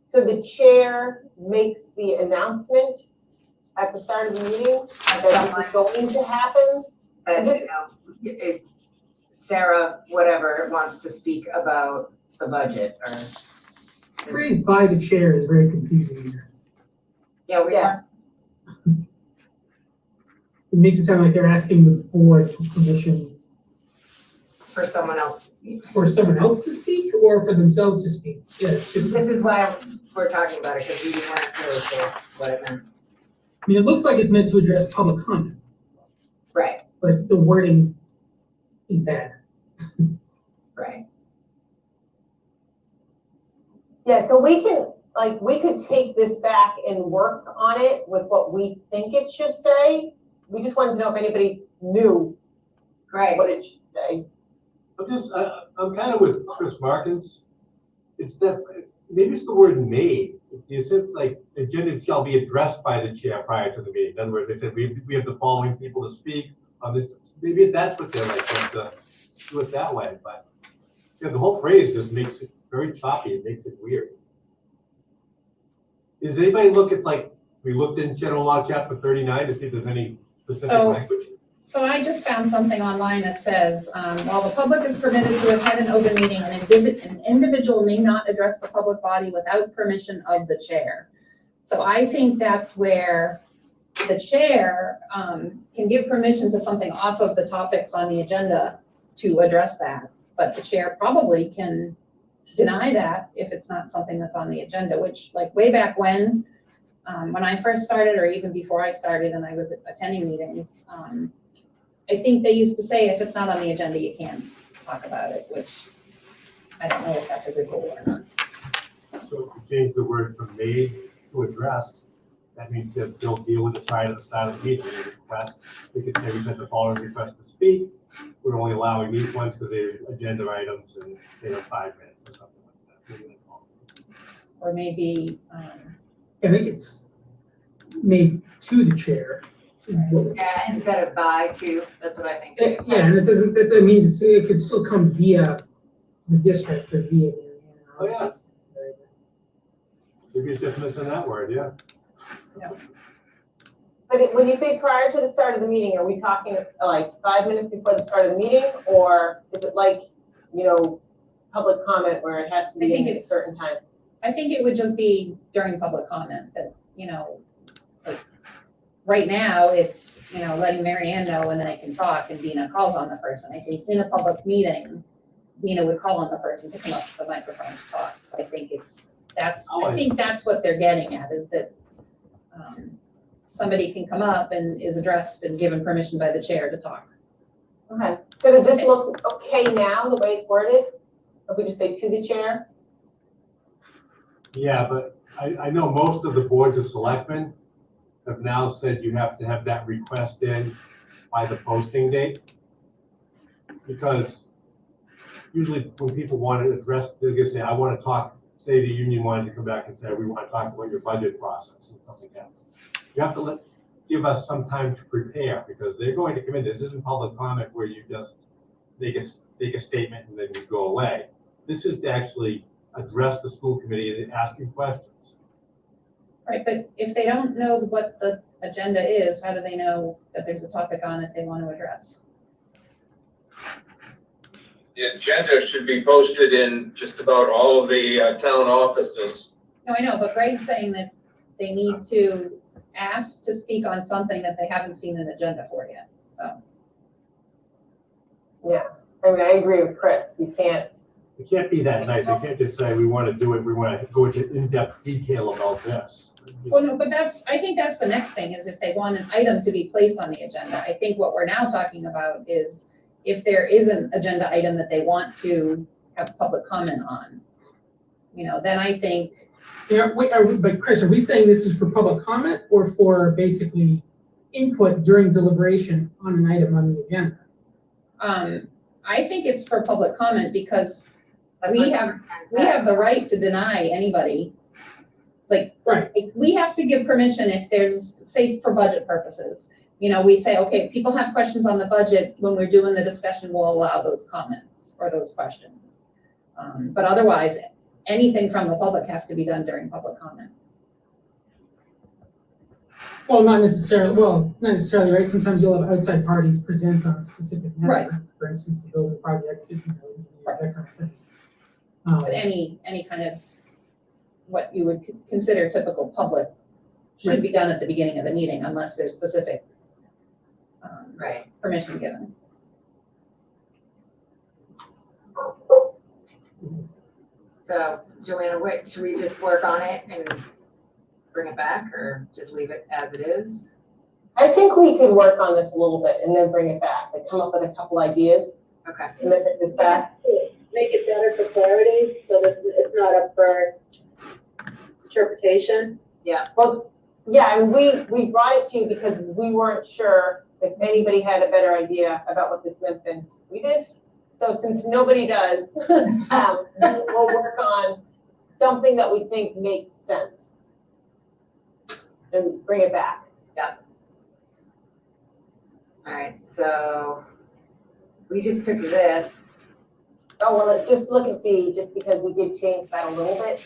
so the chair makes the announcement at the start of the meeting that this is going to happen? You know, if Sarah, whatever, wants to speak about the budget or. The phrase "by the chair" is very confusing here. Yeah, Yes. It makes it sound like they're asking the board for permission for someone else. for someone else to speak or for themselves to speak. Yeah, it's just. This is why we're talking about it, because we weren't really sure what it meant. I mean, it looks like it's meant to address public comment, Right, but the wording is bad. right. Yeah, so we could take this back and work on it with what we think it should say. We just wanted to know if anybody knew Right. what it should say. I'm kind of with Chris Markins. It's that, maybe it's the word "made." You said like agenda shall be addressed by the chair prior to the meeting. In other words, they said we have the following people to speak on this. Maybe that's what they're like, just do it that way. But yeah, the whole phrase just makes it very choppy. It makes it weird. Does anybody look at, like, we looked in General Law Chapter 39 to see if there's any specific language? So I just found something online that says, while the public is permitted to attend an open meeting, an individual may not address the public body without permission of the chair. So I think that's where the chair can give permission to something off of the topics on the agenda to address that. But the chair probably can deny that if it's not something that's on the agenda, which, like, way back when, when I first started, or even before I started and I was attending meetings, I think they used to say if it's not on the agenda, you can't talk about it, which I don't know if that's a good rule or not. So if you change the word from made to addressed, that means that they'll deal with the side of the start of the meeting, the request. We could say we sent the following request to speak. We're only allowing these ones because they're agenda items and they have 5 minutes or something like that. Maybe that's all. Or maybe, I think it's made to the chair. Is what Yeah, instead of by to, that's what I think. too. Yeah, and it doesn't, that means it could still come via the district or via the. Oh, yeah. Maybe it's just missing that word, yeah. But when you say prior to the start of the meeting, are we talking like 5 minutes before the start of the meeting? Or is it like, public comment where it has to be in a certain time? I think it would just be during public comment that, like, right now, it's, letting Mary Ann know and then I can talk and Dina calls on the person. I think in a public meeting, Dina would call on the person to come up to the microphone to talk. So I think I think that's what they're getting at, is that somebody can come up and is addressed and given permission by the chair to talk. Okay, so does this look okay now, the way it's worded? If we just say to the chair? Yeah, but I know most of the boards of selectmen have now said you have to have that request in by the posting date. Because usually when people want to address, they're gonna say, I want to talk, say the union wanted to come back and say, we want to talk about your budget process and stuff like that. You have to give us some time to prepare, because they're going to come in. This isn't public comment where you just make a statement and then you go away. This is to actually address the school committee and ask you questions. Right, but if they don't know what the agenda is, how do they know that there's a topic on it they want to address? The agenda should be posted in just about all of the town offices. No, I know, but Greg's saying that they need to ask to speak on something that they haven't seen an agenda for yet, so. Yeah, I mean, I agree with Chris. You can't. It can't be that night. They can't just say, we want to do it, we want to go into in-depth detail about this. Well, no, but I think that's the next thing, is if they want an item to be placed on the agenda. I think what we're now talking about is if there is an agenda item that they want to have public comment on, then I think. Yeah, but Chris, are we saying this is for public comment or for basically input during deliberation on an item on the agenda? I think it's for public comment because we have the right to deny anybody. Right. We have to give permission if there's, say, for budget purposes. We say, okay, people have questions on the budget. When we're doing the discussion, we'll allow those comments or those questions. But otherwise, anything from the public has to be done during public comment. Well, not necessarily, right? Sometimes you'll have outside parties present on a specific matter. Right. For instance, the building projects, that kind of thing. But any kind of what you would consider typical public should be done at the beginning of the meeting unless there's specific permission given. So, Joanna, should we just work on it and bring it back, or just leave it as it is? I think we could work on this a little bit and then bring it back, like come up with a couple ideas Okay. and then bring this back. Make it better for clarity, so it's not up for interpretation. Well, yeah, and we brought it to you because we weren't sure if anybody had a better idea about what this meant than we did. So since nobody does, we'll work on something that we think makes sense and bring it back. All right, so we just took this. Oh, well, just look at D, just because we did change that a little bit.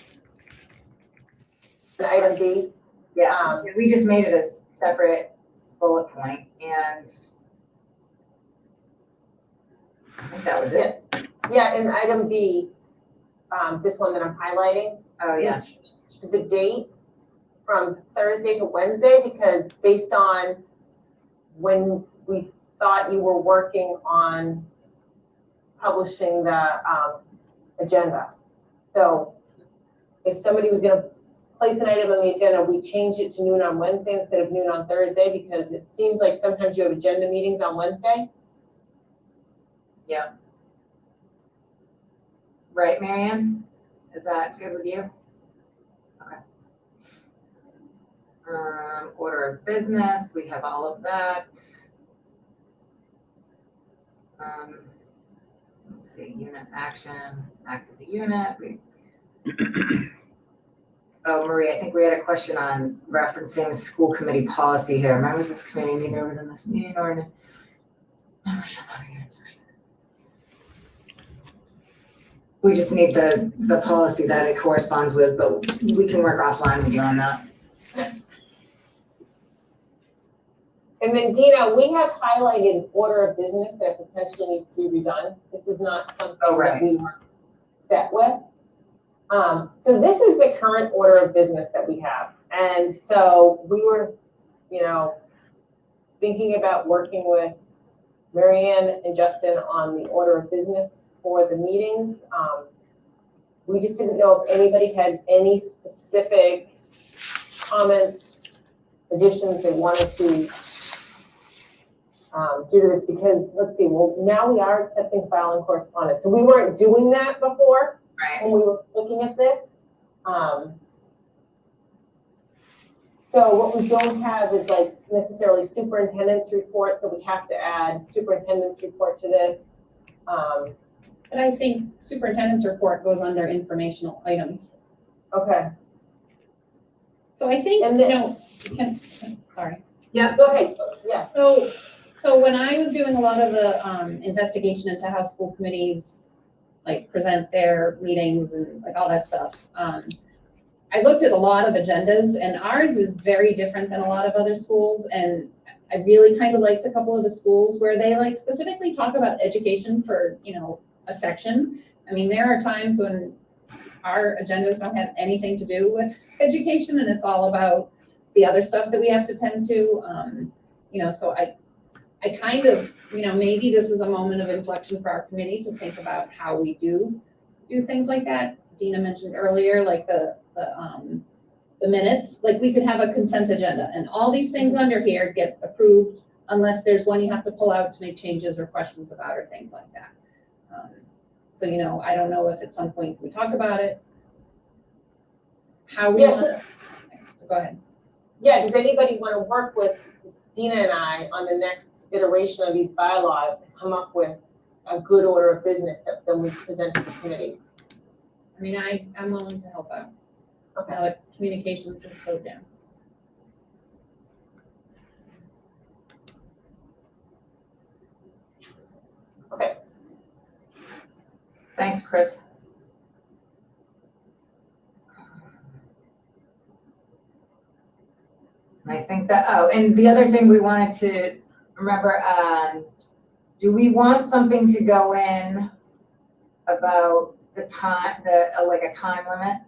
The item B. Yeah, we just made it a separate bullet point, and I think that was it. Yeah, in item B, this one that I'm highlighting. Oh, yeah. The date from Thursday to Wednesday, because based on when we thought you were working on publishing the agenda. So if somebody was gonna place an item on the agenda, we change it to noon on Wednesday instead of noon on Thursday, because it seems like sometimes you have agenda meetings on Wednesday. Yeah. Right, Marianne? Is that good with you? Okay. Order of business, we have all of that. Let's see, unit action, act as a unit. Oh, Marie, I think we had a question on referencing school committee policy here. Remember, was this committee meeting within this meeting or? We just need the policy that it corresponds with, but we can work offline with you on that. And then Dina, we have highlighted order of business that potentially needs to be redone. This is not something that we were set with. So this is the current order of business that we have. And so we were, thinking about working with Marianne and Justin on the order of business for the meetings. We just didn't know if anybody had any specific comments, additions they wanted to do to this, because let's see, well, now we are accepting file and correspondence. So we weren't doing that before when we were looking at this. So what we don't have is like necessarily superintendent's report, so we have to add superintendent's report to this. But I think superintendent's report goes under informational items. Okay. So I think, and sorry. Yeah, go ahead. Yeah. So when I was doing a lot of the investigation into how school committees like present their meetings and like all that stuff, I looked at a lot of agendas, and ours is very different than a lot of other schools. And I really kind of liked a couple of the schools where they like specifically talk about education for, a section. I mean, there are times when our agendas don't have anything to do with education, and it's all about the other stuff that we have to tend to. So I kind of, maybe this is a moment of inflection for our committee to think about how we do things like that. Dina mentioned earlier, like the minutes, like we could have a consent agenda and all these things under here get approved unless there's one you have to pull out to make changes or questions about or things like that. So, I don't know if at some point we talk about it, how we so go ahead. Yeah, does anybody want to work with Dina and I on the next iteration of these bylaws to come up with a good order of business that then we present to the committee? I mean, I'm willing to help out. Okay. Now that communications has slowed down. Okay. Thanks, Chris. And I think that, and the other thing we wanted to remember, do we want something to go in about the time, like a time limit?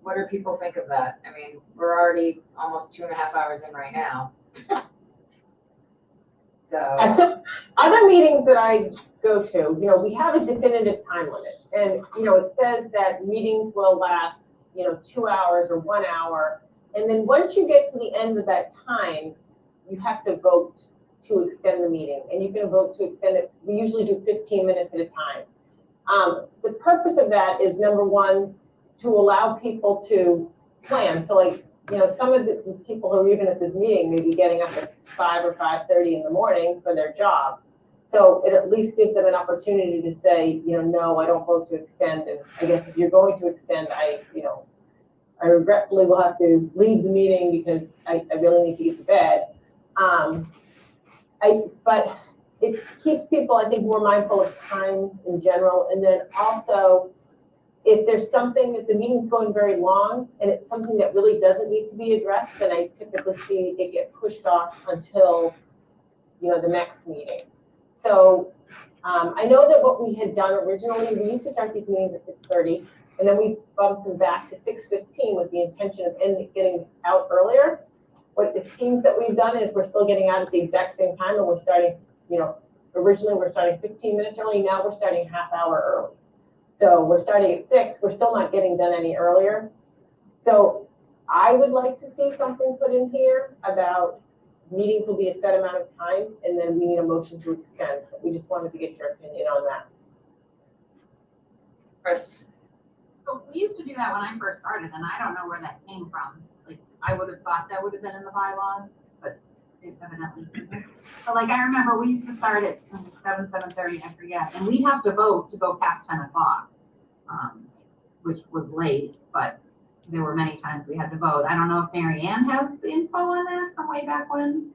What do people think of that? I mean, we're already almost 2.5 hours in right now. So other meetings that I go to, we have a definitive time limit, and it says that meetings will last 2 hours or 1 hour, and then once you get to the end of that time, you have to vote to extend the meeting, and you can vote to extend it. We usually do 15 minutes at a time. The purpose of that is, number one, to allow people to plan. So like, some of the people who are even at this meeting may be getting up at 5 or 5:30 in the morning for their job. So it at least gives them an opportunity to say, no, I don't vote to extend. And I guess if you're going to extend, I regretfully will have to leave the meeting because I really need to get to bed. But it keeps people, I think, more mindful of time in general. And then also, if there's something, if the meeting's going very long and it's something that really doesn't need to be addressed, then I typically see it get pushed off until, the next meeting. So I know that what we had done originally, we used to start these meetings at 6:30, and then we bumped them back to 6:15 with the intention of getting out earlier. What it seems that we've done is we're still getting out at the exact same time, and we're starting, originally we're starting 15 minutes early, now we're starting half hour early. So we're starting at 6, we're still not getting done any earlier. So I would like to see something put in here about meetings will be a set amount of time, and then we need a motion to extend. We just wanted to get your opinion on that. Chris? So we used to do that when I first started, and I don't know where that came from. Like, I would have thought that would have been in the bylaws, but it evidently isn't. But like, I remember we used to start at 7:30, I forget, and we'd have to vote to go past 10 o'clock, which was late, but there were many times we had to vote. I don't know if Mary Ann has info on that from way back when.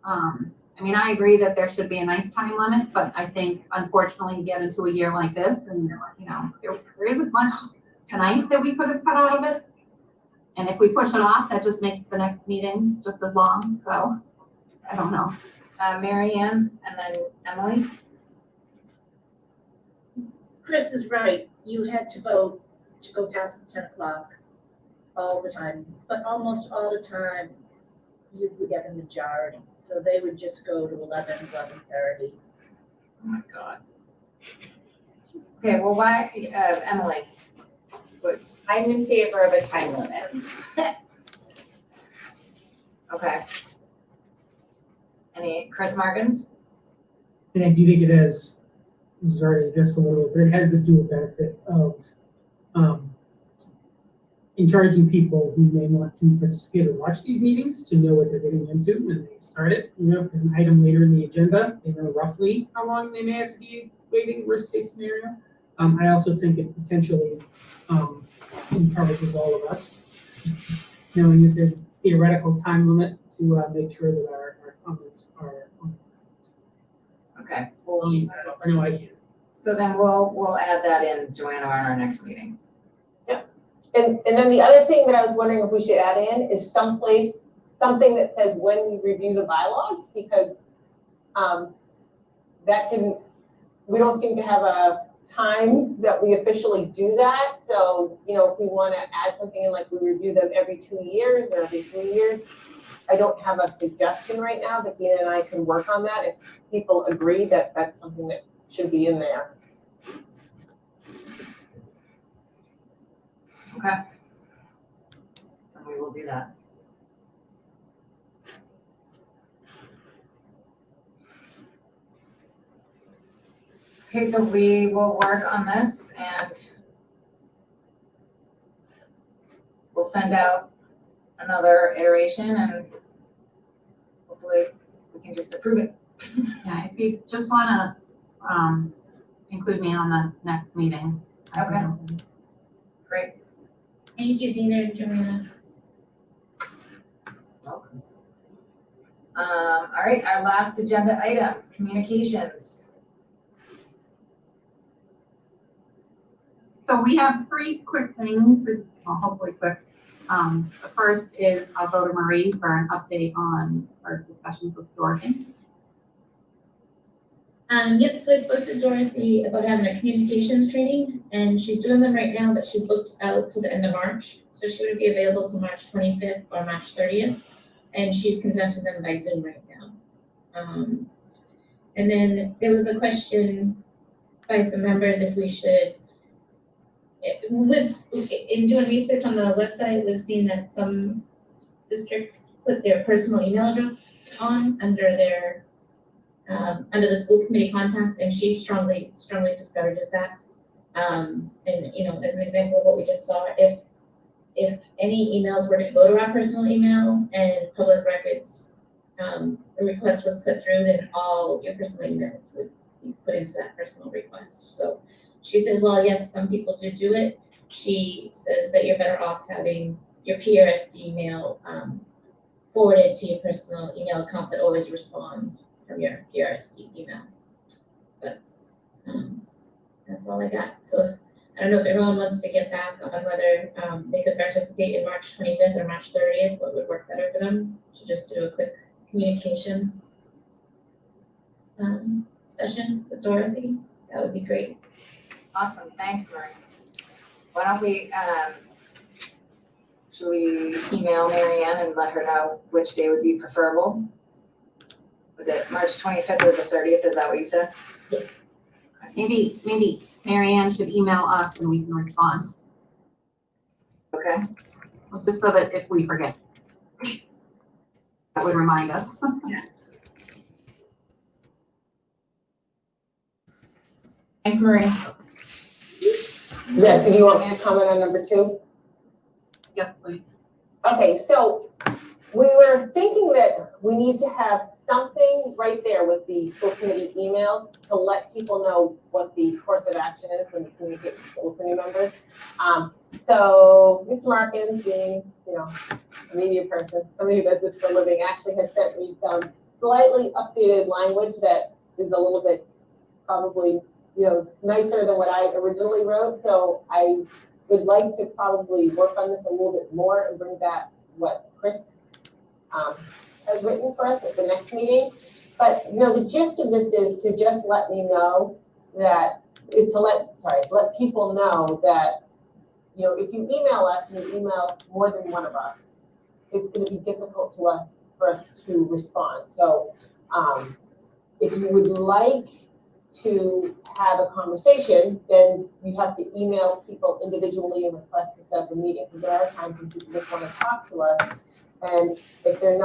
I mean, I agree that there should be a nice time limit, but I think unfortunately you get into a year like this and, you know, there isn't much tonight that we could have cut out of it. And if we push it off, that just makes the next meeting just as long. So I don't know. Mary Ann and then Emily? Chris is right. You had to vote to go past the 10 o'clock all the time, but almost all the time you would get a majority. So they would just go to 11:30. Oh my God. Okay, well, why, Emily? I'm in favor of a time limit. Okay. Chris Markins? And I do think it has, this is already just a little bit, but it has the dual benefit of encouraging people who may want to participate or watch these meetings to know what they're getting into when they start it. You know, if there's an item later in the agenda, they know roughly how long they may have to be waiting, worst case scenario. I also think it potentially encourages all of us, knowing that there's a theoretical time limit to make sure that our comments are on. Okay. I'll use that up. I know I can. So then we'll add that in, Joanna, on our next meeting. And then the other thing that I was wondering if we should add in is something that says when we review the bylaws, because we don't seem to have a time that we officially do that. So, you know, if we want to add something in, like we review them every 2 years or every 3 years, I don't have a suggestion right now, but Dina and I can work on that if people agree that that's something that should be in there. Okay. And we will do that. Okay, so we will work on this and we'll send out another iteration and hopefully we can just approve it. Yeah, if you just want to include me on the next meeting. Okay. Great. Thank you, Dina and Joanna. Welcome. All right, our last agenda item, communications. So we have 3 quick things that, well, hopefully quick. The first is I'll go to Marie for an update on our discussions with Dorothy. Yep, so I spoke to Dorothy about having a communications training, and she's doing them right now, but she's booked out to the end of March. So she would be available to March 25th or March 30th, and she's conducting them by Zoom right now. And then there was a question by some members if we should, in doing research on the website, we've seen that some districts put their personal email address on under their under the school committee contacts, and she strongly discourages that. And you know, as an example of what we just saw, if any emails were to go to our personal email and public records, a request was put through, then all your personal emails would be put into that personal request. So she says, well, yes, some people do it. She says that you're better off having your PRSD email forwarded to your personal email account, but always respond from your PRSD email. But that's all I got. So I don't know if everyone wants to get back on whether they could participate in March 25th or March 30th, what would work better for them to just do a quick communications session with Dorothy. That would be great. Awesome, thanks, Marie. Why don't we, should we email Mary Ann and let her know which day would be preferable? Was it March 25th or the 30th, is that what you said? Yes. Maybe Mary Ann should email us and we can respond. Okay. just so that if we forget. That would remind us. Thanks, Marie. Yes, so do you want me to comment on number 2? Yes, please. Okay, so we were thinking that we need to have something right there with the school committee emails to let people know what the course of action is when you communicate with school committee members. So Mr. Markins, being, a media person, somebody who does this for a living, actually has sent me some slightly updated language that is a little bit probably, nicer than what I originally wrote. So I would like to probably work on this a little bit more and bring back what Chris has written for us at the next meeting. But, the gist of this is to just let me know that, let people know that, if you email us and you email more than one of us, it's going to be difficult for us to respond. So if you would like to have a conversation, then you have to email people individually and request to set up a meeting. Because there are times when people just want to talk to us, and if they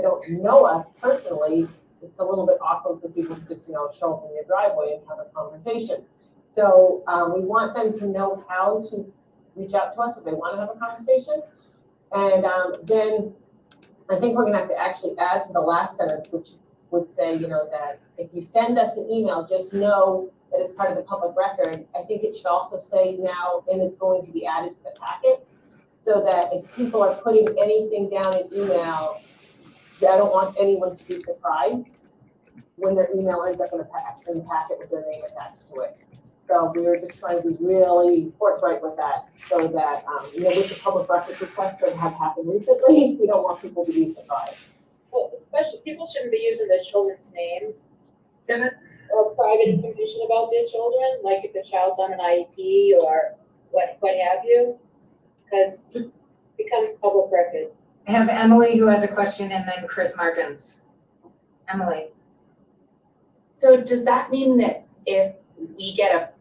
don't know us personally, it's a little bit awkward for people to just, show up in your driveway and have a conversation. So we want them to know how to reach out to us if they want to have a conversation. And then I think we're going to have to actually add to the last sentence, which would say, that if you send us an email, just know that it's part of the public record. I think it should also say now, and it's going to be added to the packet, so that if people are putting anything down in email, I don't want anyone to be surprised when their email ends up in the packet with their name attached to it. So we were just trying to be really forthright with that, so that, with the public records requests that have happened recently, we don't want people to be surprised. Well, especially, people shouldn't be using their children's names or private information about their children, like if the child's on an IEP or what have you, because it becomes public record. I have Emily who has a question, and then Chris Markins. Emily. So does that mean that if we get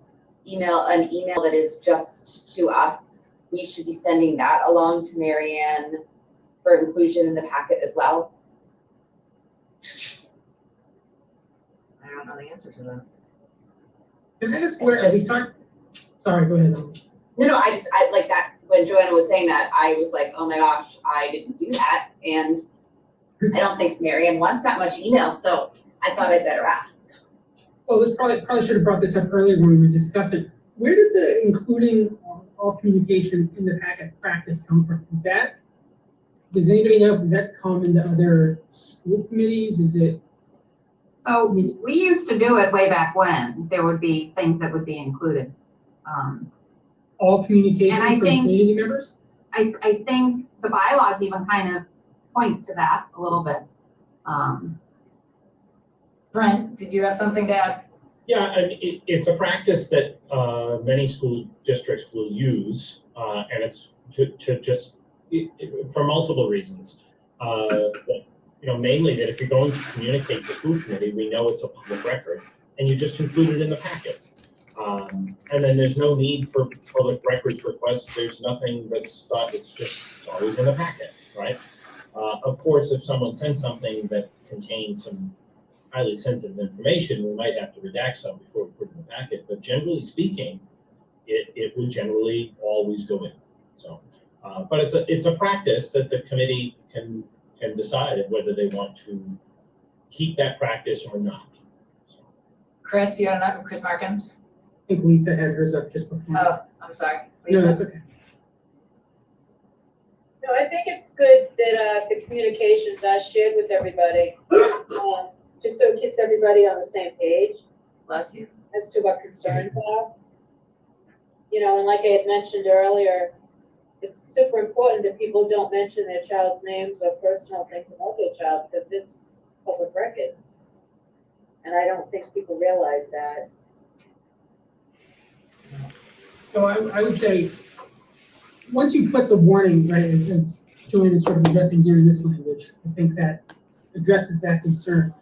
an email that is just to us, we should be sending that along to Marianne for inclusion in the packet as well? I don't know the answer to that. And I guess where we talked, sorry, go ahead. No, I like that. When Joanna was saying that, I was like, oh my gosh, I didn't do that. And I don't think Marianne wants that much email, so I thought I'd better ask. Well, this probably should have brought this up earlier when we were discussing. Where did the including all communication in the packet practice come from? Does anybody know, does that come into other school committees? Is it? So we used to do it way back when. There would be things that would be included. All communication And I from think- community members? I think the bylaws even kind of point to that a little bit. Brent, did you have something to add? Yeah, and it's a practice that many school districts will use, and it's to just, for multiple reasons. Mainly that if you're going to communicate to school committee, we know it's a public record, and you just include it in the packet. And then there's no need for public records requests. There's nothing that's it's always in the packet, right? Of course, if someone sends something that contains some highly sensitive information, we might have to redact some before we put it in the packet. But generally speaking, it would generally always go in. So, but it's a practice that the committee can decide whether they want to keep that practice or not. So. Chris, you have another, Chris Markins? I think Lisa had hers up just before. Oh, I'm sorry. No, Lisa? that's okay. No, I think it's good that the communications are shared with everybody, just so it keeps everybody on the same page. Bless you. As to what concerns are. And like I had mentioned earlier, it's super important that people don't mention their child's names or personal things about their child, because it's public record. And I don't think people realize that. So I would say, once you put the warning, right, as Joanne is sort of addressing here in this language, I think that addresses that concern.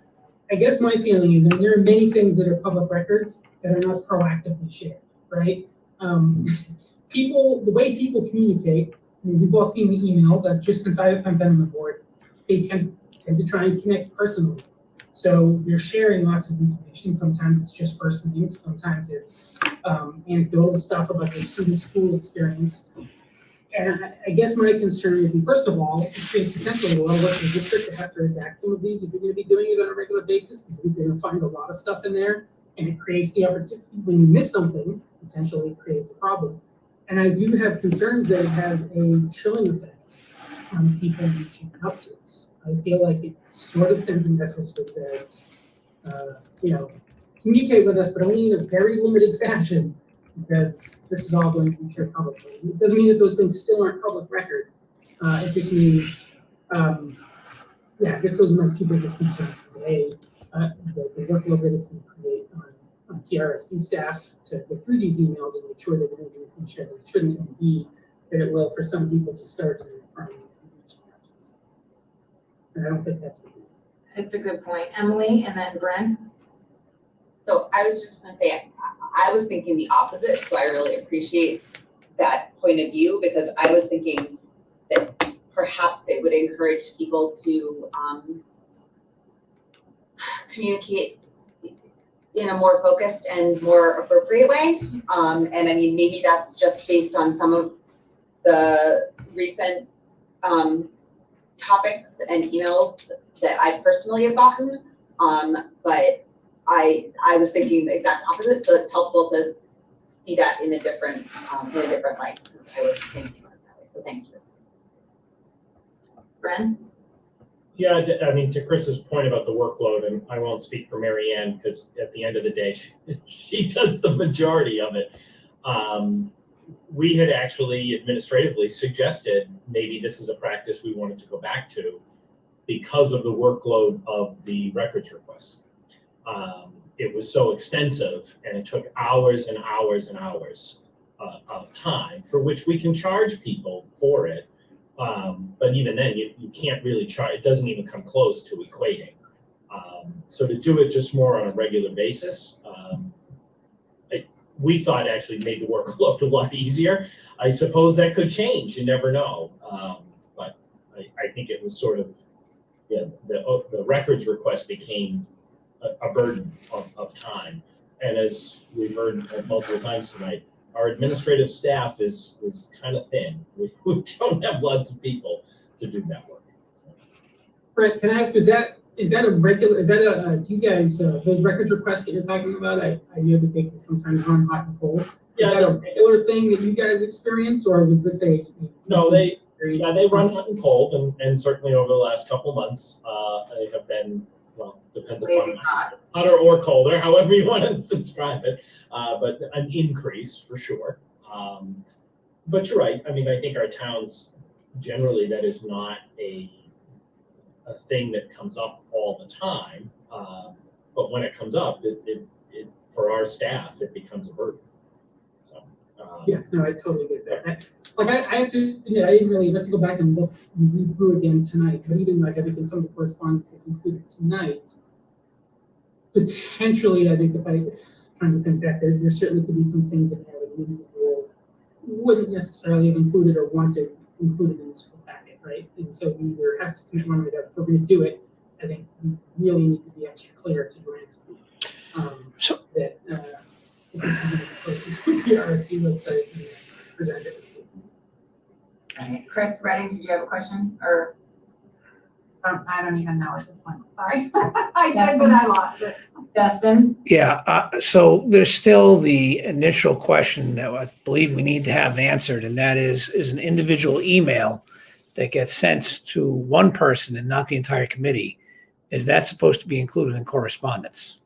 I guess my feeling is, there are many things that are public records that are not proactively shared, right? The way people communicate mean, we've all seen the emails, just since I've been on the board, they tend to try and connect personally. So you're sharing lots of information. Sometimes it's just first names, sometimes it's anecdotal stuff about the student's school experience. And I guess my concern would be, first of all, it creates potentially a lot of work in the district to have to redact some of these if you're going to be doing it on a regular basis, because you're going to find a lot of stuff in there, and it creates the opportunity, when you miss something, potentially it creates a problem. And I do have concerns that it has a chilling effect on people reaching out to us. I feel like it sort of sends a message that says, communicate with us, but only in a very limited fashion, because this is all going to be shared publicly. It doesn't mean that those things still aren't public record. It just means, I guess those are my two biggest concerns. Is A, the workload that it's going to create on PRSD staff to go through these emails and make sure that everything's shared that it shouldn't, and B, that it will for some people to start to from reaching out to us. And I don't think that's what It's a good point. Emily and then Bren. So I was just gonna say, I was thinking the opposite, so I really appreciate that point of view, because I was thinking that perhaps it would encourage people to communicate in a more focused and more appropriate way. And I mean, maybe that's just based on some of the recent topics and emails that I personally have gotten, but I was thinking the exact opposite, so it's helpful to see that in a different light, because I was thinking about it that way. So thank you. Bren? Yeah, I mean, to Chris's point about the workload, and I won't speak for Mary Ann, because at the end of the day, she does the majority of it. We had actually administratively suggested maybe this is a practice we wanted to go back to because of the workload of the records request. It was so extensive, and it took hours and hours and hours of time, for which we can charge people for it. But even then, you can't really charge. It doesn't even come close to equating. So to do it just more on a regular basis, we thought actually made the workload a lot easier. I suppose that could change. You never know. But I think it was sort of, the records request became a burden of time. And as we've heard multiple times tonight, our administrative staff is kind of thin. We don't have lots of people to do that work. So. Brett, can I ask, is that do you guys, those records requests that you're talking about, I know that they can sometimes run hot and cold. Yeah, is that a regular thing that you guys experience, or was this No, they run hot and cold, and certainly over the last couple of months, they have been, well, depends upon hotter or colder, however you want to subscribe it, but an increase for sure. But you're right. I mean, I think our towns generally, that is not a thing that comes up all the time. But when it comes up, it for our staff, it becomes a burden. So yeah, no, I totally get that. I have to admit, I didn't really have to go back and read through again tonight, but even everything, some of the correspondence that's included tonight, potentially, I think if I kind of think back, there certainly could be some things in there that an individual wouldn't necessarily have included or wanted included in the school packet, right? And so we either have to commit one way or the other. If we're going to do it, I think we really need to be extra clear to grant that if this is going to be posted to the RSD website and present it to school. Right. Chris Redding, did you have a question? Or I don't even know at this point. Sorry. I did, but I lost it. Dustin? Yeah, so there's still the initial question that I believe we need to have answered, and that is an individual email that gets sent to one person and not the entire committee, is that supposed to be included in correspondence?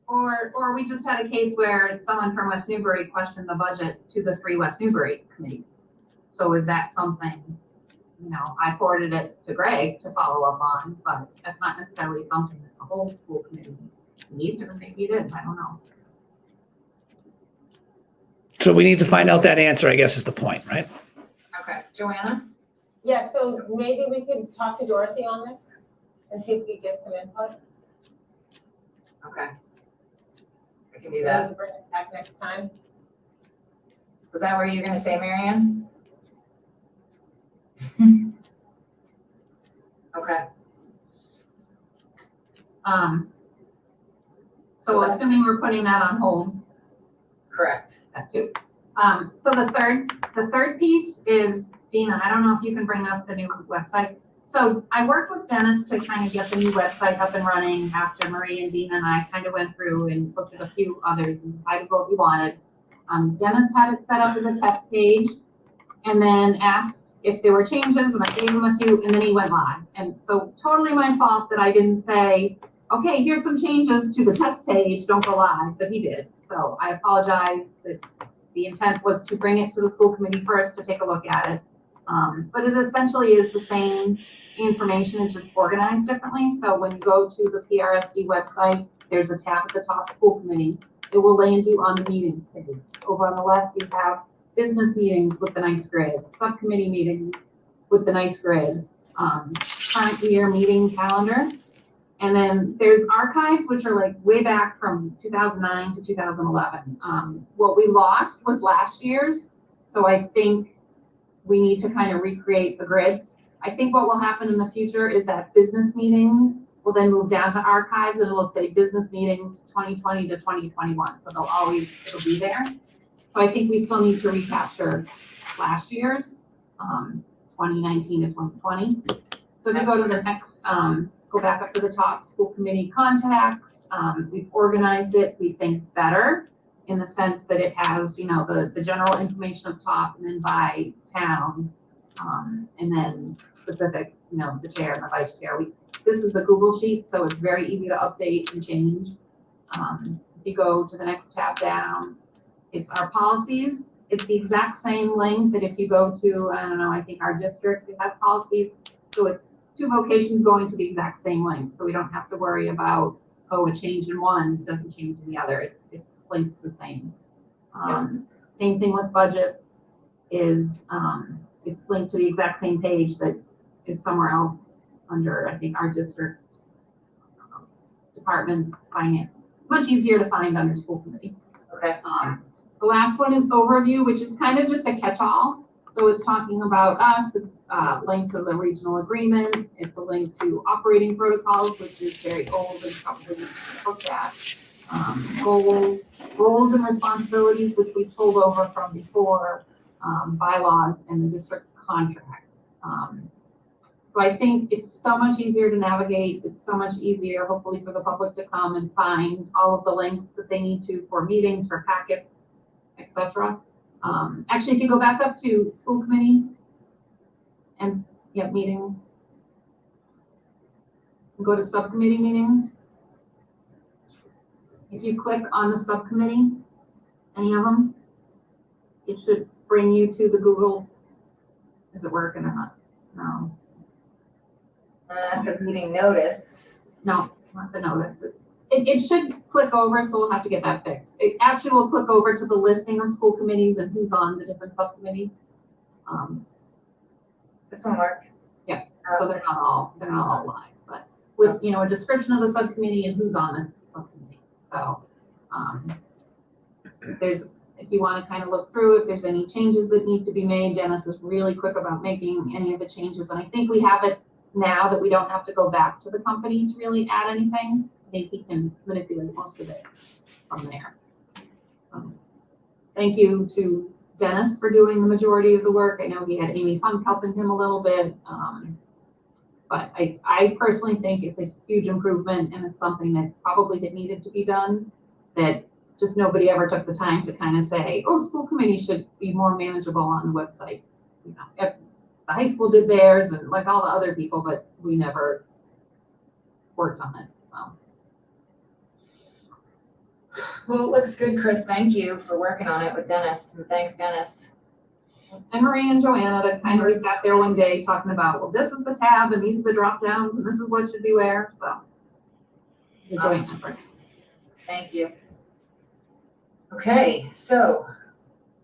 Or we just had a case where someone from West Newbury questioned the budget to the 3 West Newbury committee. So is that something, I forwarded it to Greg to follow up on, but that's not necessarily something that the whole school committee needs, or maybe it is, I don't know. So we need to find out that answer, I guess, is the point, right? Okay, Joanna? Yeah, so maybe we could talk to Dorothy on this and see if we could get some input. Okay. I can do that. Bring it back next time. Was that what you were going to say, Marianne? Okay, So assuming we're putting that on hold, correct. that too. So the third piece is, Dina, I don't know if you can bring up the new website. So I worked with Dennis to kind of get the new website up and running after Marie and Dina and I kind of went through and looked at a few others and decided what we wanted. Dennis had it set up as a test page and then asked if there were changes, and I gave him a few, and then he went live. And so totally my fault that I didn't say, okay, here's some changes to the test page, don't go live, but he did. So I apologize that the intent was to bring it to the school committee first to take a look at it. But it essentially is the same information, it's just organized differently. So when you go to the PRSD website, there's a tab at the top, school committee. It will land you on the meetings page. Over on the left, you have business meetings with the nice grid, subcommittee meetings with the nice grid, current year meeting calendar. And then there's archives, which are like way back from 2009 to 2011. What we lost was last year's. So I think we need to kind of recreate the grid. I think what will happen in the future is that business meetings will then move down to archives and it will say business meetings 2020 to 2021. So it'll be there. So I think we still need to recapture last year's, 2019 to 2020. So if you go to the next, go back up to the top, school committee contacts. We've organized it, we think, better in the sense that it has, the general information up top and then by town, and then specific, the chair and the vice chair. This is a Google sheet, so it's very easy to update and change. If you go to the next tab down, it's our policies. It's the exact same link that if you go to, I don't know, I think our district, it has policies. So it's two locations going to the exact same link. So we don't have to worry about, a change in one doesn't change in the other. It's linked the same. Same thing with budget is, it's linked to the exact same page that is somewhere else under, I think, our district departments, finance. Much easier to find under school committee. Okay. The last one is overview, which is kind of just a catch-all. So it's talking about us, it's linked to the regional agreement, it's a link to operating protocols, which is very old and probably looked at. Goals and responsibilities, which we pulled over from before, bylaws and the district contracts. So I think it's so much easier to navigate, it's so much easier, hopefully, for the public to come and find all of the links that they need to for meetings, for packets, etc. Actually, if you go back up to school committee and meetings, and go to subcommittee meetings. If you click on the subcommittee, any of them, it should bring you to the Google. Is it working or not? No. The meeting notice. No, not the notice. It should click over, so we'll have to get that fixed. It actually will click over to the listing of school committees and who's on the different subcommittees. This one worked. Yeah, so they're not all live, but with a description of the subcommittee and who's on the subcommittee. So if you want to kind of look through if there's any changes that need to be made, Dennis is really quick about making any of the changes, and I think we have it now that we don't have to go back to the company to really add anything. I think he can manipulate most of it from there. So, thank you to Dennis for doing the majority of the work. I know he had Amy Funk helping him a little bit, but I personally think it's a huge improvement, and it's something that probably needed to be done, that just nobody ever took the time to kind of say, school committee should be more manageable on the website. If the high school did theirs and like all the other people, but we never worked on it, so. Well, it looks good, Chris. Thank you for working on it with Dennis, and thanks, Dennis. And Marie and Joanna, that kind of we sat there one day talking about, well, this is the tab and these are the drop downs and this is what should be where. So, joint effort. Thank you. Okay, so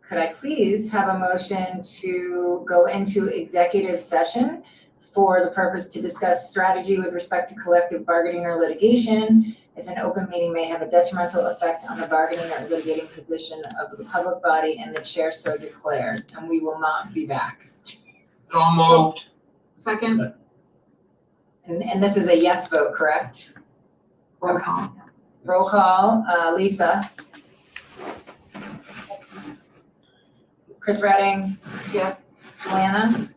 could I please have a motion to go into executive session for the purpose to discuss strategy with respect to collective bargaining or litigation, if an open meeting may have a detrimental effect on the bargaining or litigating position of the public body and the chair so declares, and we will not be back. So moved. Second, And this is a yes vote, correct? roll call. Roll call, Lisa. Chris Redding, Yes. Joanna,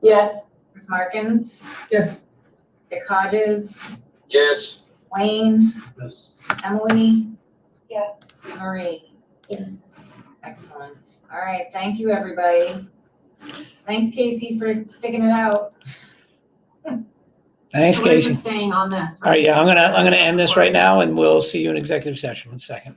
Yes. Chris Markins, Yes. Dick Hodges, Yes. Wayne, Yes. Emily, Yes. Marie. Yes. Excellent. All right, thank you, everybody. Thanks, Casey, for sticking it out. Thanks, So we're Casey. just staying on this, All right, yeah, I'm gonna end this right now and we'll see you in executive session. 1 second.